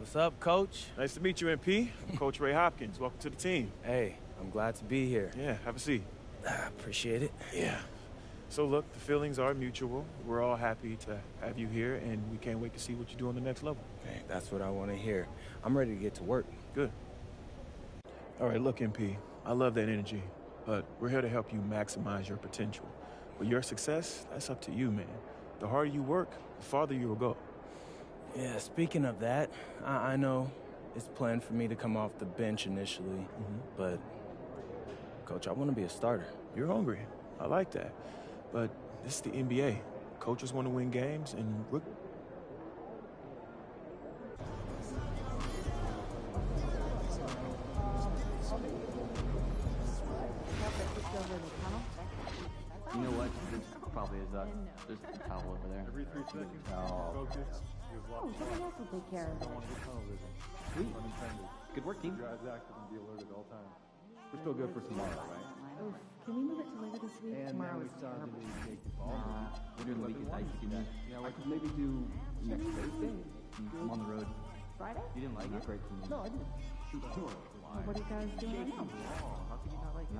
What's up, Coach? Nice to meet you, MP. I'm Coach Ray Hopkins. Welcome to the team. Hey, I'm glad to be here. Yeah, have a seat. Appreciate it. Yeah. So look, the feelings are mutual. We're all happy to have you here, and we can't wait to see what you do on the next level. Hey, that's what I want to hear. I'm ready to get to work. Good. All right, look, MP, I love that energy, but we're here to help you maximize your potential. But your success, that's up to you, man. The harder you work, the farther you will go. Yeah, speaking of that, I know it's planned for me to come off the bench initially, but, Coach, I want to be a starter. You're hungry. I like that. But this is the NBA. Coaches want to win games, and You know what? This probably is us. There's a towel over there. Every 3 seconds, focus. Oh, someone else will take care of it. Sweet. Good work, team. Guys active and be alerted all times. We're still good for tomorrow, right? Oof. Can we move it to later this week? Tomorrow is terrible. We're doing the weekend night. You can do that. Yeah, I could maybe do next Thursday. I'm on the road. Friday? You didn't like it? Great for me. No, I didn't. Sure. Well, what are you guys doing right now? How could you not like it?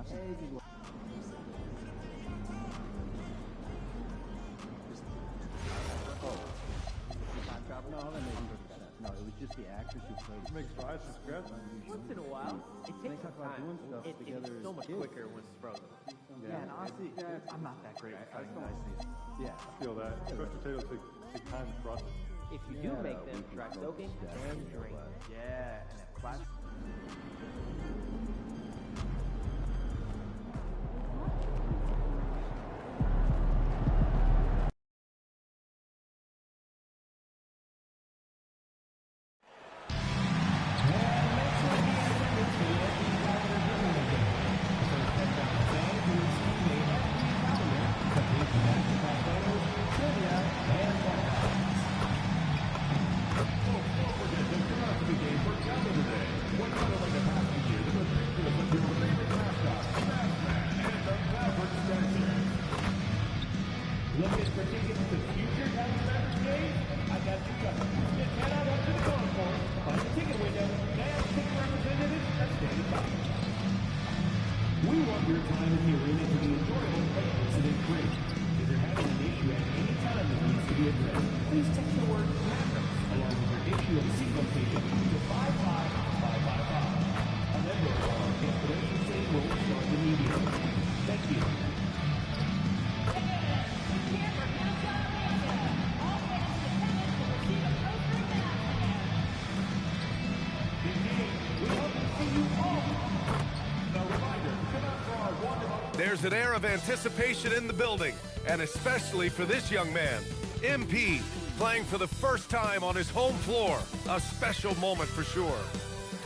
No, that makes perfect sense. No, it was just the actress who played it. Makes dry scratch. Once in a while, it takes some time. It's so much quicker when it's frozen. Yeah, and honestly, I'm not that great at cutting dice. Yeah, I feel that. Crushed potatoes take time to process. If you do make them dry soaking, then drain. Yeah, and then plastic. There's an air of anticipation in the building, and especially for this young man, MP, playing for the first time on his home floor. A special moment for sure.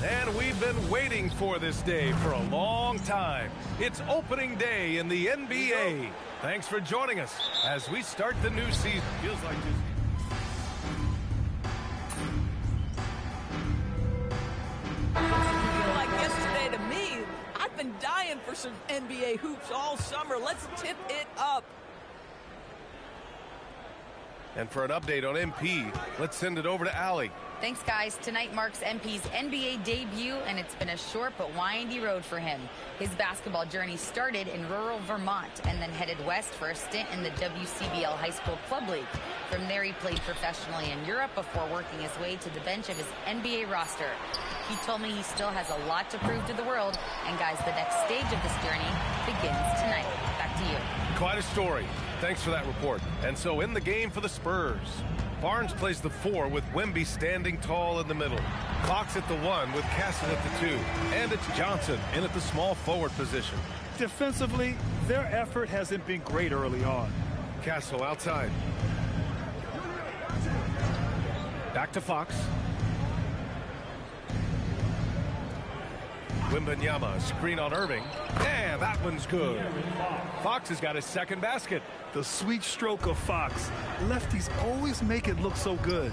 And we've been waiting for this day for a long time. It's opening day in the NBA. Thanks for joining us as we start the new season. Feels like this. Like yesterday to me. I've been dying for some NBA hoops all summer. Let's tip it up. And for an update on MP, let's send it over to Allie. Thanks, guys. Tonight marks MP's NBA debut, and it's been a short but windy road for him. His basketball journey started in rural Vermont and then headed west for a stint in the WCBL High School Club League. From there, he played professionally in Europe before working his way to the bench of his NBA roster. He told me he still has a lot to prove to the world, and guys, the next stage of this journey begins tonight. Back to you. Quite a story. Thanks for that report. And so in the game for the Spurs, Barnes plays the 4 with Wemby standing tall in the middle. Fox at the 1 with Castle at the 2. And it's Johnson in at the small forward position. Defensively, their effort hasn't been great early on. Castle outside. Back to Fox. Wembanyama, screen on Irving. And that one's good. Fox has got his second basket. The sweet stroke of Fox. Lefties always make it look so good.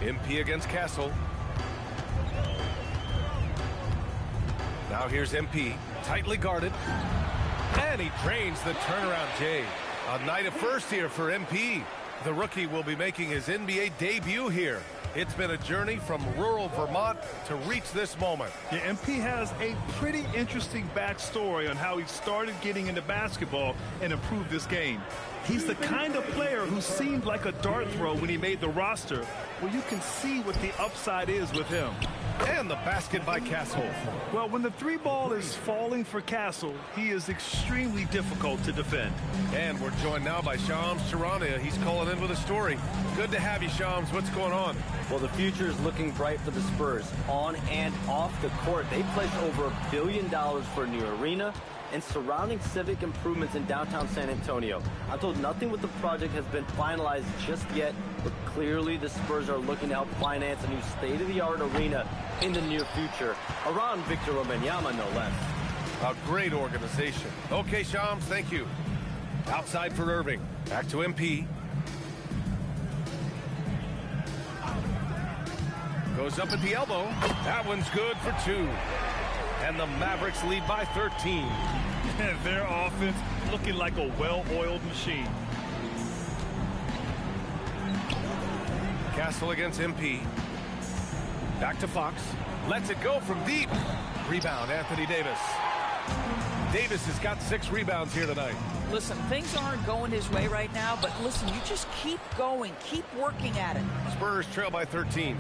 MP against Castle. Now here's MP, tightly guarded. And he drains the turnaround J. A night of first here for MP. The rookie will be making his NBA debut here. It's been a journey from rural Vermont to reach this moment. Yeah, MP has a pretty interesting backstory on how he started getting into basketball and improved this game. He's the kind of player who seemed like a dart throw when he made the roster, where you can see what the upside is with him. And the basket by Castle. Well, when the three ball is falling for Castle, he is extremely difficult to defend. And we're joined now by Shams Charania. He's calling in with a story. Good to have you, Shams. What's going on? Well, the future is looking bright for the Spurs. On and off the court, they placed over $1 billion for a new arena and surrounding civic improvements in downtown San Antonio. I'm told nothing with the project has been finalized just yet, but clearly the Spurs are looking to help finance a new state-of-the-art arena in the near future, around Victor Wembanyama, no less. A great organization. Okay, Shams, thank you. Outside for Irving. Back to MP. Goes up at the elbow. That one's good for 2. And the Mavericks lead by 13. And their offense looking like a well-oiled machine. Castle against MP. Back to Fox. Lets it go from deep. Rebound, Anthony Davis. Davis has got 6 rebounds here tonight. Listen, things aren't going his way right now, but listen, you just keep going. Keep working at it. Spurs trail by 13.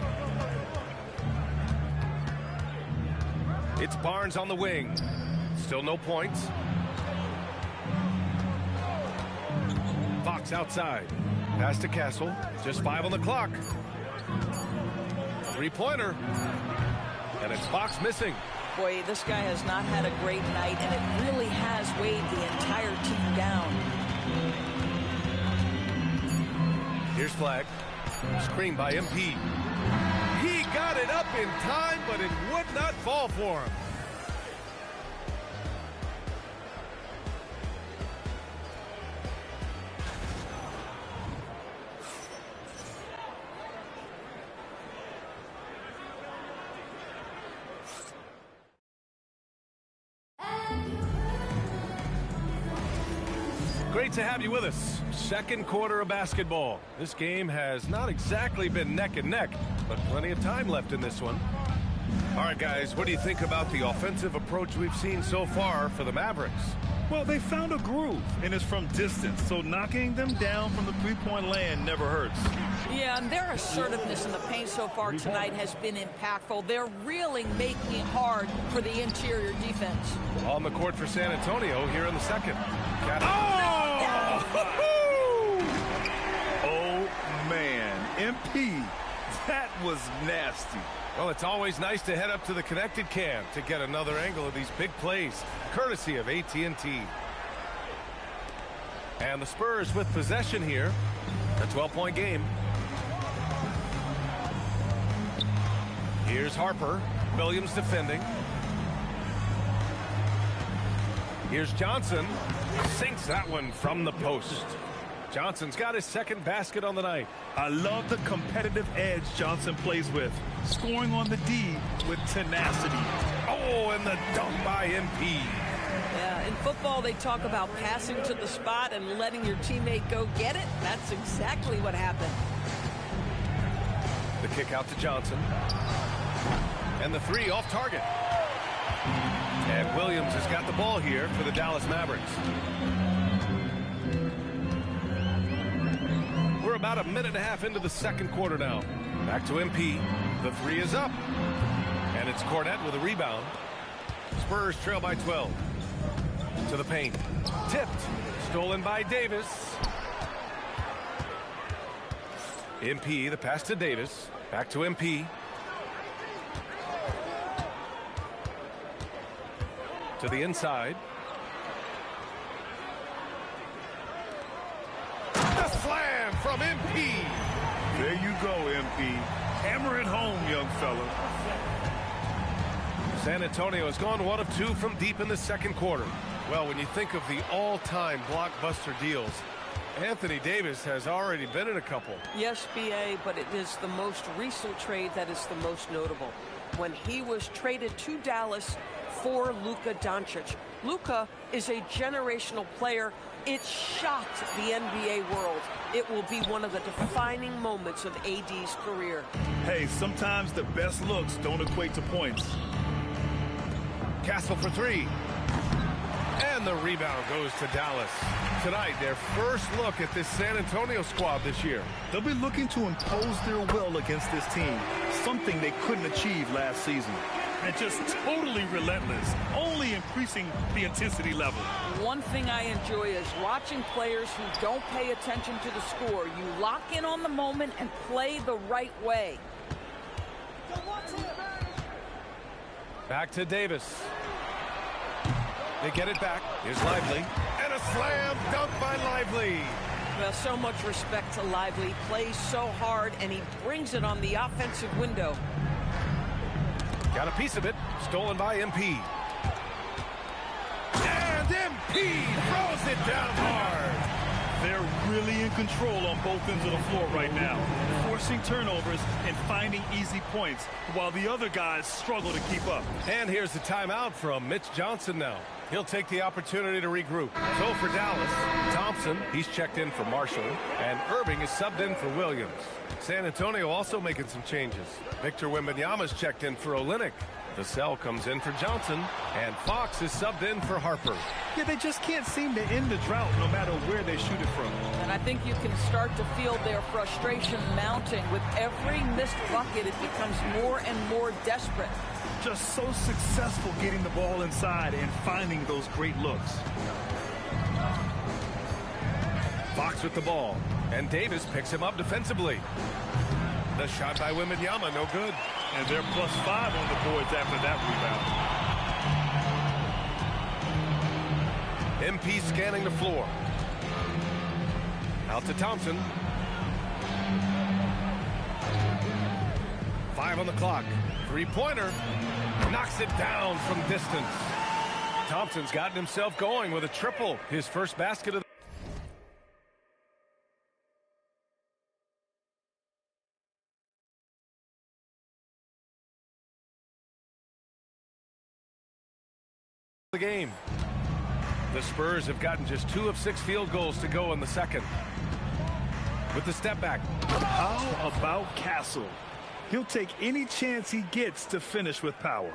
It's Barnes on the wing. Still no points. Fox outside. Pass to Castle. Just 5 on the clock. 3-pointer. And it's Fox missing. Boy, this guy has not had a great night, and it really has weighed the entire team down. Here's Flag. Screen by MP. He got it up in time, but it would not fall for him. Great to have you with us. Second quarter of basketball. This game has not exactly been neck and neck, but plenty of time left in this one. All right, guys, what do you think about the offensive approach we've seen so far for the Mavericks? Well, they found a groove, and it's from distance, so knocking them down from the three-point land never hurts. Yeah, and their assertiveness in the paint so far tonight has been impactful. They're really making it hard for the interior defense. On the court for San Antonio here in the second. Oh, man. MP, that was nasty. Well, it's always nice to head up to the connected cam to get another angle of these big plays, courtesy of AT&T. And the Spurs with possession here. A 12-point game. Here's Harper. Williams defending. Here's Johnson. Sinks that one from the post. Johnson's got his second basket on the night. I love the competitive edge Johnson plays with. Scoring on the D with tenacity. Oh, and the dunk by MP. Yeah, in football, they talk about passing to the spot and letting your teammate go get it. That's exactly what happened. The kick out to Johnson. And the 3 off target. And Williams has got the ball here for the Dallas Mavericks. We're about a minute and a half into the second quarter now. Back to MP. The 3 is up. And it's Cornette with a rebound. Spurs trail by 12. To the paint. Tipped. Stolen by Davis. MP, the pass to Davis. Back to MP. To the inside. The slam from MP. There you go, MP. Hammer it home, young fella. San Antonio has gone 1 of 2 from deep in the second quarter. Well, when you think of the all-time blockbuster deals, Anthony Davis has already been in a couple. Yes, B.A., but it is the most recent trade that is the most notable. When he was traded to Dallas for Luka Doncic. Luka is a generational player It shocked the NBA world. It will be one of the defining moments of AD's career. Hey, sometimes the best looks don't equate to points. Castle for three. And the rebound goes to Dallas. Tonight, their first look at this San Antonio squad this year. They'll be looking to impose their will against this team, something they couldn't achieve last season. And just totally relentless, only increasing the intensity level. One thing I enjoy is watching players who don't pay attention to the score. You lock in on the moment and play the right way. Back to Davis. They get it back. Here's Lively. And a slam dunk by Lively. Well, so much respect to Lively. Plays so hard, and he brings it on the offensive window. Got a piece of it. Stolen by MP. And MP throws it down hard. They're really in control on both ends of the floor right now, forcing turnovers and finding easy points while the other guys struggle to keep up. And here's the timeout from Mitch Johnson now. He'll take the opportunity to regroup. So for Dallas, Thompson, he's checked in for Marshall, and Irving is subbed in for Williams. San Antonio also making some changes. Victor Wembanyama's checked in for Olynyk. Vassell comes in for Johnson, and Fox is subbed in for Harper. Yeah, they just can't seem to end the drought no matter where they shoot it from. And I think you can start to feel their frustration mounting. With every missed bucket, it becomes more and more desperate. Just so successful getting the ball inside and finding those great looks. Fox with the ball, and Davis picks him up defensively. The shot by Wembanyama, no good. And they're +5 on the boards after that rebound. MP scanning the floor. Out to Thompson. 5 on the clock. Three-pointer. Knocks it down from distance. Thompson's gotten himself going with a triple. His first basket of the game. The Spurs have gotten just 2 of 6 field goals to go in the second. With the step back. How about Castle? He'll take any chance he gets to finish with power.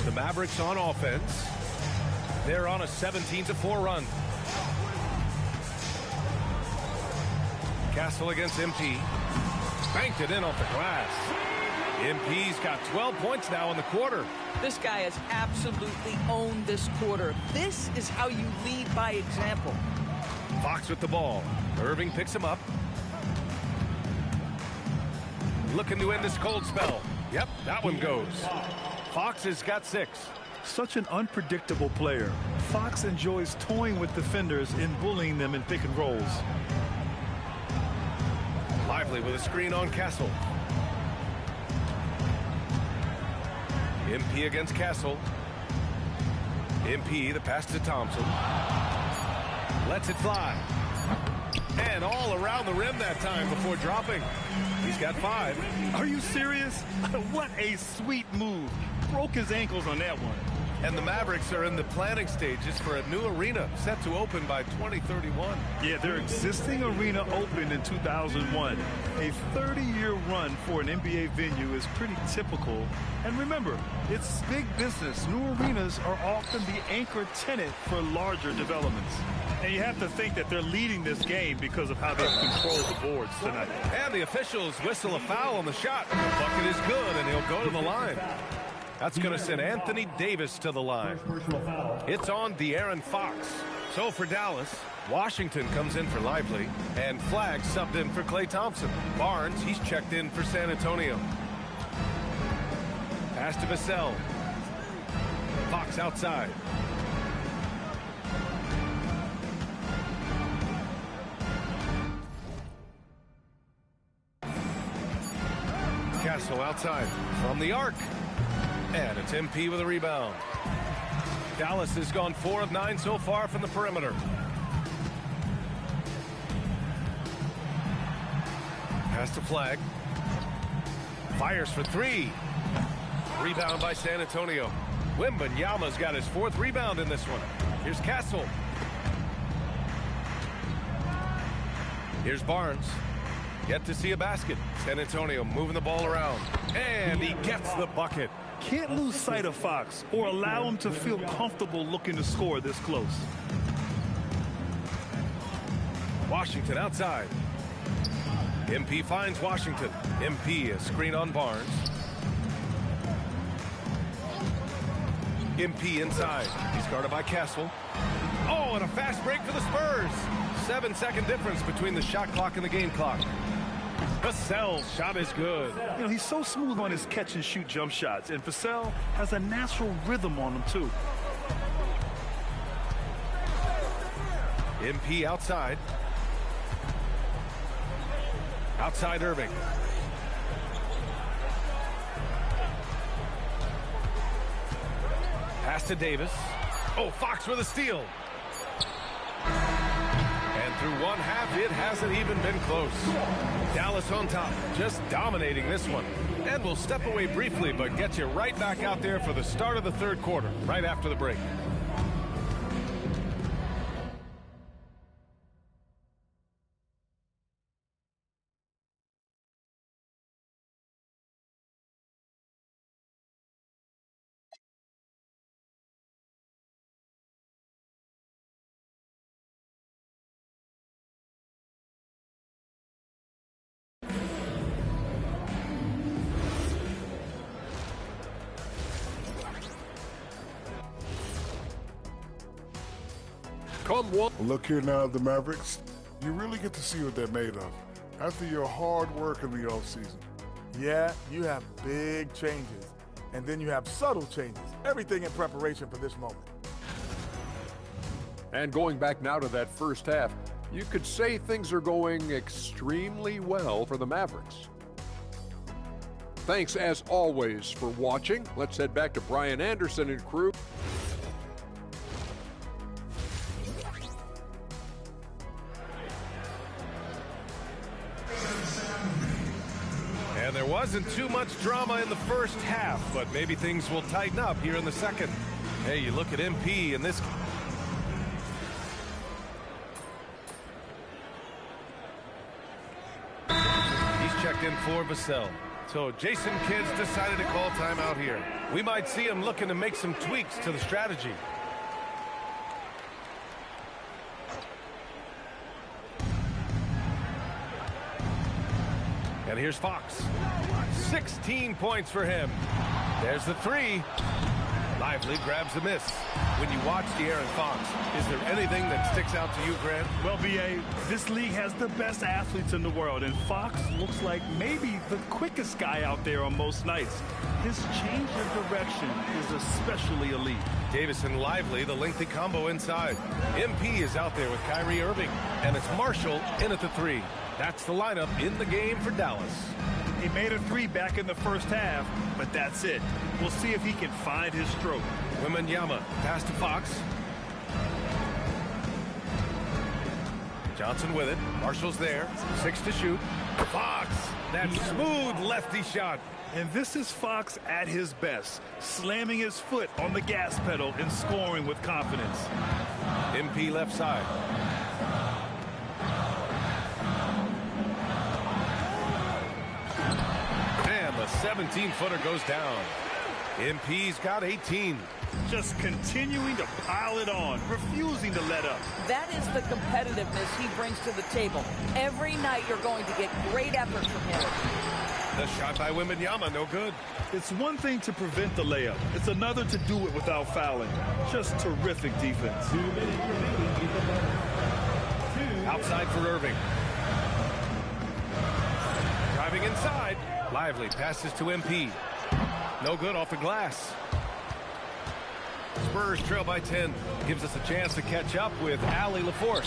The Mavericks on offense. They're on a 17-4 run. Castle against MP. Banked it in off the glass. MP's got 12 points now in the quarter. This guy has absolutely owned this quarter. This is how you lead by example. Fox with the ball. Irving picks him up. Looking to end this cold spell. Yep, that one goes. Fox has got 6. Such an unpredictable player. Fox enjoys toying with defenders and bullying them in pick and rolls. Lively with a screen on Castle. MP against Castle. MP, the pass to Thompson. Lets it fly. And all around the rim that time before dropping. He's got 5. Are you serious? What a sweet move. Broke his ankles on that one. And the Mavericks are in the planning stages for a new arena set to open by 2031. Yeah, their existing arena opened in 2001. A 30-year run for an NBA venue is pretty typical. And remember, it's big business. New arenas are often the anchor tenant for larger developments. And you have to think that they're leading this game because of how they've controlled the boards tonight. And the officials whistle a foul on the shot. The bucket is good, and he'll go to the line. That's going to send Anthony Davis to the line. It's on De'Aaron Fox. So for Dallas, Washington comes in for Lively, and Flagg subbed in for Klay Thompson. Barnes, he's checked in for San Antonio. Pass to Vassell. Fox outside. Castle outside from the arc. And it's MP with a rebound. Dallas has gone 4 of 9 so far from the perimeter. Pass to Flagg. Fires for 3. Rebound by San Antonio. Wembanyama's got his 4th rebound in this one. Here's Castle. Here's Barnes. Yet to see a basket. San Antonio moving the ball around. And he gets the bucket. Can't lose sight of Fox or allow him to feel comfortable looking to score this close. Washington outside. MP finds Washington. MP a screen on Barnes. MP inside. He's guarded by Castle. Oh, and a fast break for the Spurs. 7-second difference between the shot clock and the game clock. Vassell's shot is good. You know, he's so smooth on his catch and shoot jump shots, and Vassell has a natural rhythm on him too. MP outside. Outside Irving. Pass to Davis. Oh, Fox with a steal. And through one half, it hasn't even been close. Dallas on top, just dominating this one. And we'll step away briefly, but get you right back out there for the start of the third quarter, right after the break. Look here now, the Mavericks. You really get to see what they're made of after your hard work in the offseason. Yeah, you have big changes, and then you have subtle changes. Everything in preparation for this moment. And going back now to that first half, you could say things are going extremely well for the Mavericks. Thanks, as always, for watching. Let's head back to Brian Anderson and crew. And there wasn't too much drama in the first half, but maybe things will tighten up here in the second. Hey, you look at MP in this. He's checked in for Vassell. So Jason Kidd's decided to call timeout here. We might see him looking to make some tweaks to the strategy. And here's Fox. 16 points for him. There's the three. Lively grabs the miss. When you watch De'Aaron Fox, is there anything that sticks out to you, Grant? Well, B.A., this league has the best athletes in the world, and Fox looks like maybe the quickest guy out there on most nights. His change of direction is especially elite. Davis and Lively, the lengthy combo inside. MP is out there with Kyrie Irving, and it's Marshall in at the three. That's the lineup in the game for Dallas. He made a three back in the first half, but that's it. We'll see if he can find his stroke. Wembanyama, pass to Fox. Johnson with it. Marshall's there. 6 to shoot. Fox, that smooth lefty shot. And this is Fox at his best, slamming his foot on the gas pedal and scoring with confidence. MP left side. And the 17-footer goes down. MP's got 18. Just continuing to pile it on, refusing to let up. That is the competitiveness he brings to the table. Every night you're going to get great effort from him. The shot by Wembanyama, no good. It's one thing to prevent the layup. It's another to do it without fouling. Just terrific defense. Outside for Irving. Driving inside. Lively passes to MP. No good off the glass. Spurs trail by 10. Gives us a chance to catch up with Allie LaForce.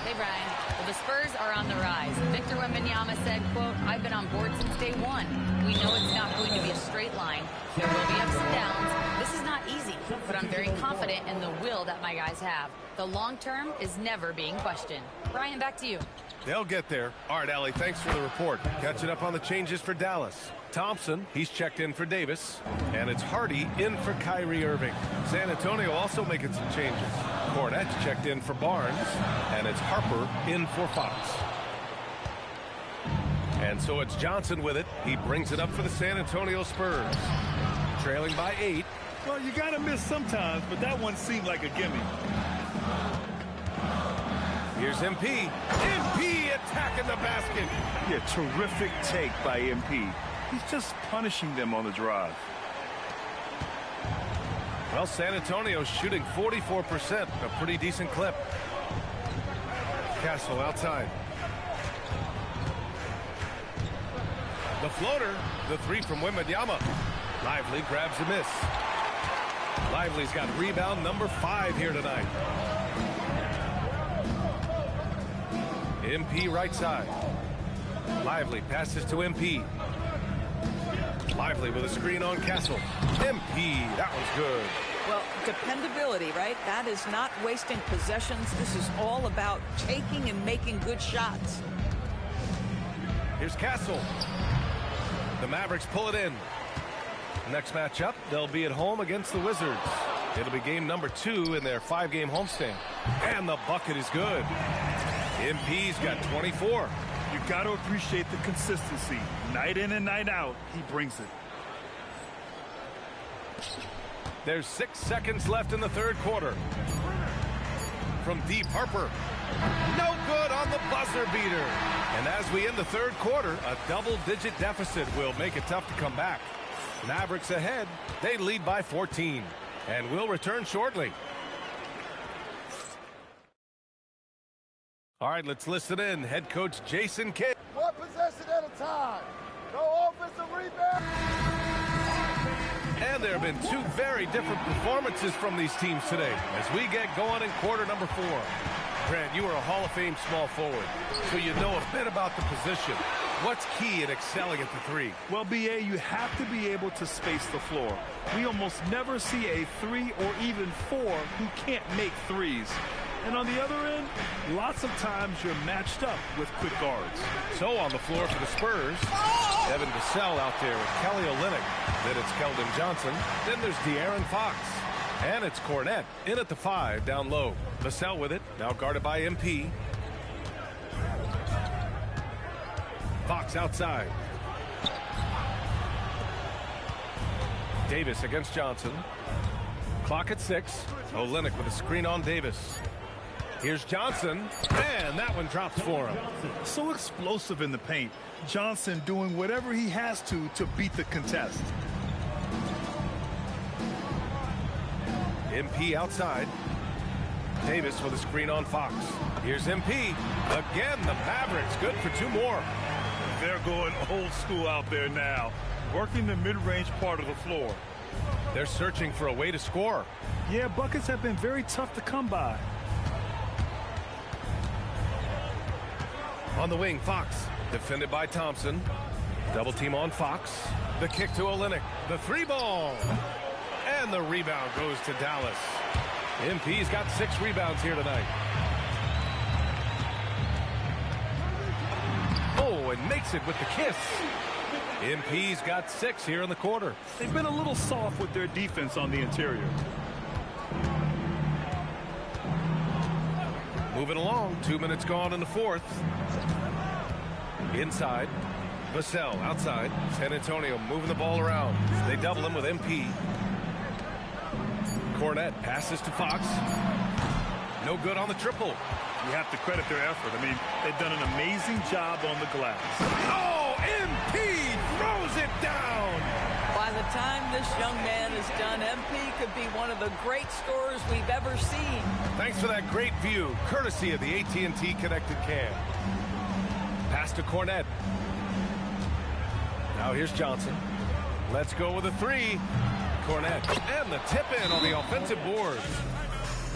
Hey, Brian. Well, the Spurs are on the rise. Victor Wembanyama said, quote, "I've been on board since day one. We know it's not going to be a straight line. There will be ups and downs. This is not easy, but I'm very confident in the will that my guys have. The long term is never being questioned." Brian, back to you. They'll get there. All right, Allie, thanks for the report. Catching up on the changes for Dallas. Thompson, he's checked in for Davis. And it's Hardy in for Kyrie Irving. San Antonio also making some changes. Cornette's checked in for Barnes. And it's Harper in for Fox. And so it's Johnson with it. He brings it up for the San Antonio Spurs. Trailing by 8. Well, you got to miss sometimes, but that one seemed like a gimme. Here's MP. MP attacking the basket. Yeah, terrific take by MP. He's just punishing them on the drive. Well, San Antonio's shooting 44%, a pretty decent clip. Castle outside. The floater, the 3 from Wembanyama. Lively grabs a miss. Lively's got rebound number 5 here tonight. MP right side. Lively passes to MP. Lively with a screen on Castle. MP, that one's good. Well, dependability, right? That is not wasting possessions. This is all about taking and making good shots. Here's Castle. The Mavericks pull it in. Next matchup, they'll be at home against the Wizards. It'll be game number 2 in their 5-game homestand. And the bucket is good. MP's got 24. You got to appreciate the consistency. Night in and night out, he brings it. There's 6 seconds left in the third quarter. From deep, Harper. No good on the buzzer beater. And as we end the third quarter, a double-digit deficit will make it tough to come back. Mavericks ahead. They lead by 14. And we'll return shortly. All right, let's listen in. Head coach Jason Kidd. One possession at a time. No offensive rebound. And there have been 2 very different performances from these teams today as we get going in quarter number 4. Grant, you are a Hall of Fame small forward, so you know a bit about the position. What's key in excelling at the 3? Well, BA, you have to be able to space the floor. We almost never see a 3 or even 4 who can't make threes. And on the other end, lots of times you're matched up with quick guards. So on the floor for the Spurs, Devin Vassell out there with Kelly Olynyk. Then it's Keldon Johnson. Then there's De'Aaron Fox. And it's Cornette in at the 5 down low. Vassell with it, now guarded by MP. Fox outside. Davis against Johnson. Clock at 6. Olynyk with a screen on Davis. Here's Johnson, and that one drops for him. So explosive in the paint. Johnson doing whatever he has to beat the contest. MP outside. Davis with a screen on Fox. Here's MP. Again, the Mavericks good for 2 more. They're going old school out there now, working the mid-range part of the floor. They're searching for a way to score. Yeah, buckets have been very tough to come by. On the wing, Fox, defended by Thompson. Double team on Fox. The kick to Olynyk. The 3-ball. And the rebound goes to Dallas. MP's got 6 rebounds here tonight. Oh, and makes it with the kiss. MP's got 6 here in the quarter. They've been a little soft with their defense on the interior. Moving along, 2 minutes gone in the fourth. Inside, Vassell outside. San Antonio moving the ball around. They double him with MP. Cornette passes to Fox. No good on the triple. You have to credit their effort. I mean, they've done an amazing job on the glass. Oh, MP throws it down. By the time this young man is done, MP could be one of the great scorers we've ever seen. Thanks for that great view, courtesy of the AT&T Connected Cam. Pass to Cornette. Now here's Johnson. Let's go with a 3. Cornette, and the tip-in on the offensive boards.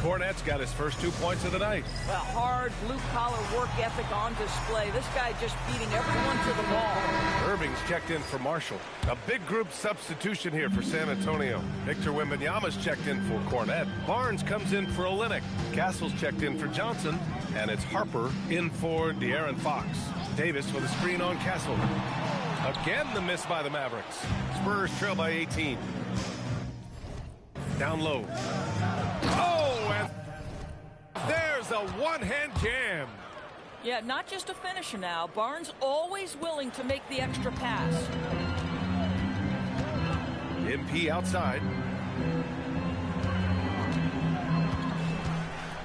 Cornette's got his first 2 points of the night. A hard blue-collar work ethic on display. This guy just beating everyone to the ball. Irving's checked in for Marshall. A big group substitution here for San Antonio. Victor Wembanyama's checked in for Cornette. Barnes comes in for Olynyk. Castle's checked in for Johnson. And it's Harper in for De'Aaron Fox. Davis with a screen on Castle. Again, the miss by the Mavericks. Spurs trail by 18. Down low. Oh, and there's a one-hand jam. Yeah, not just a finisher now. Barnes always willing to make the extra pass. MP outside.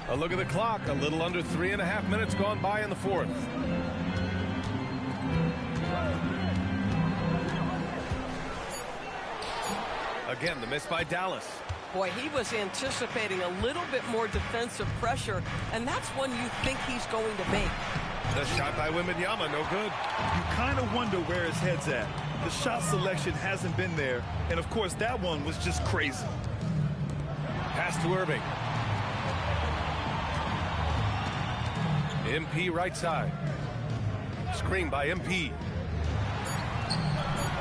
A look at the clock. A little under 3.5 minutes gone by in the fourth. Again, the miss by Dallas. Boy, he was anticipating a little bit more defensive pressure, and that's one you think he's going to make. The shot by Wembanyama, no good. You kind of wonder where his head's at. The shot selection hasn't been there, and of course that one was just crazy. Pass to Irving. MP right side. Screen by MP.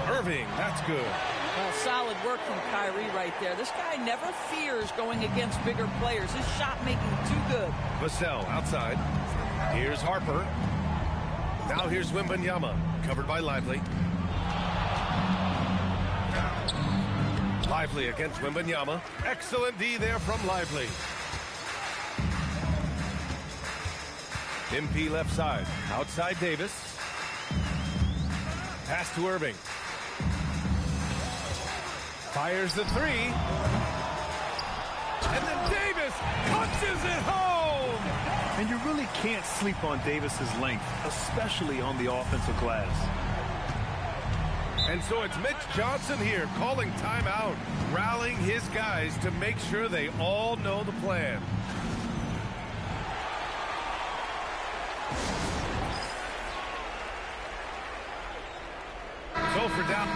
Irving, that's good. Well, solid work from Kyrie right there. This guy never fears going against bigger players. His shot making too good. Vassell outside. Here's Harper. Now here's Wembanyama, covered by Lively. Lively against Wembanyama. Excellent D there from Lively. MP left side. Outside Davis. Pass to Irving. Fires the three. And then Davis punches it home. And you really can't sleep on Davis's length, especially on the offensive glass. And so it's Mitch Johnson here calling timeout, rallying his guys to make sure they all know the plan. So for down.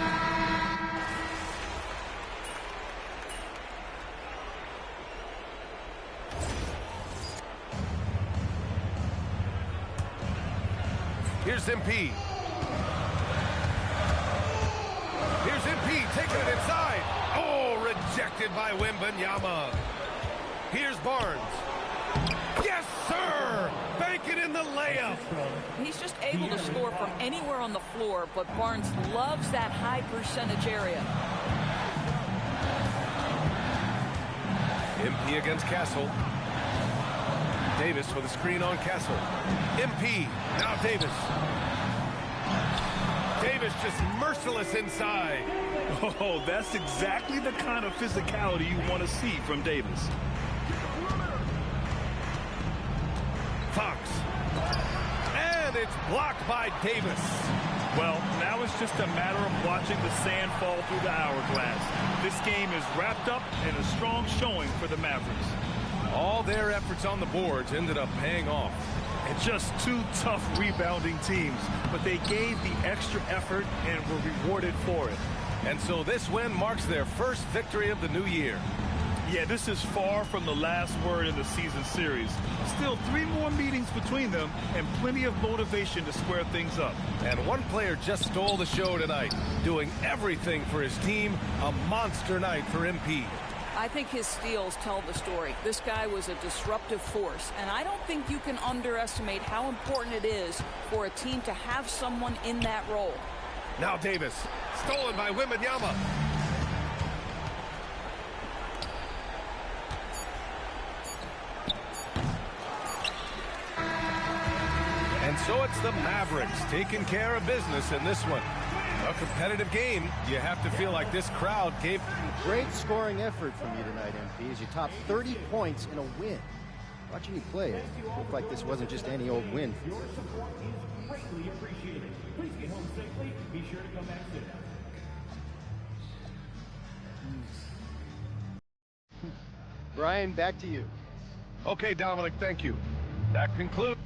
Here's MP. Here's MP taking it inside. Oh, rejected by Wembanyama. Here's Barnes. Yes, sir! Bank it in the layup. He's just able to score from anywhere on the floor, but Barnes loves that high percentage area. MP against Castle. Davis with a screen on Castle. MP, now Davis. Davis just merciless inside. Oh, that's exactly the kind of physicality you want to see from Davis. Fox. And it's blocked by Davis. Well, now it's just a matter of watching the sand fall through the hourglass. This game is wrapped up in a strong showing for the Mavericks. All their efforts on the boards ended up paying off. And just two tough rebounding teams, but they gave the extra effort and were rewarded for it. And so this win marks their first victory of the new year. Yeah, this is far from the last word in the season series. Still 3 more meetings between them and plenty of motivation to square things up. And one player just stole the show tonight, doing everything for his team. A monster night for MP. I think his steals tell the story. This guy was a disruptive force, and I don't think you can underestimate how important it is for a team to have someone in that role. Now Davis, stolen by Wembanyama. And so it's the Mavericks taking care of business in this one. A competitive game. You have to feel like this crowd gave... Great scoring effort from you tonight, MP, as you topped 30 points in a win. Watching you play, it looked like this wasn't just any old win. Greatly appreciated. Please get home safely. Be sure to come back soon. Brian, back to you. Okay, Dominic, thank you. That concludes...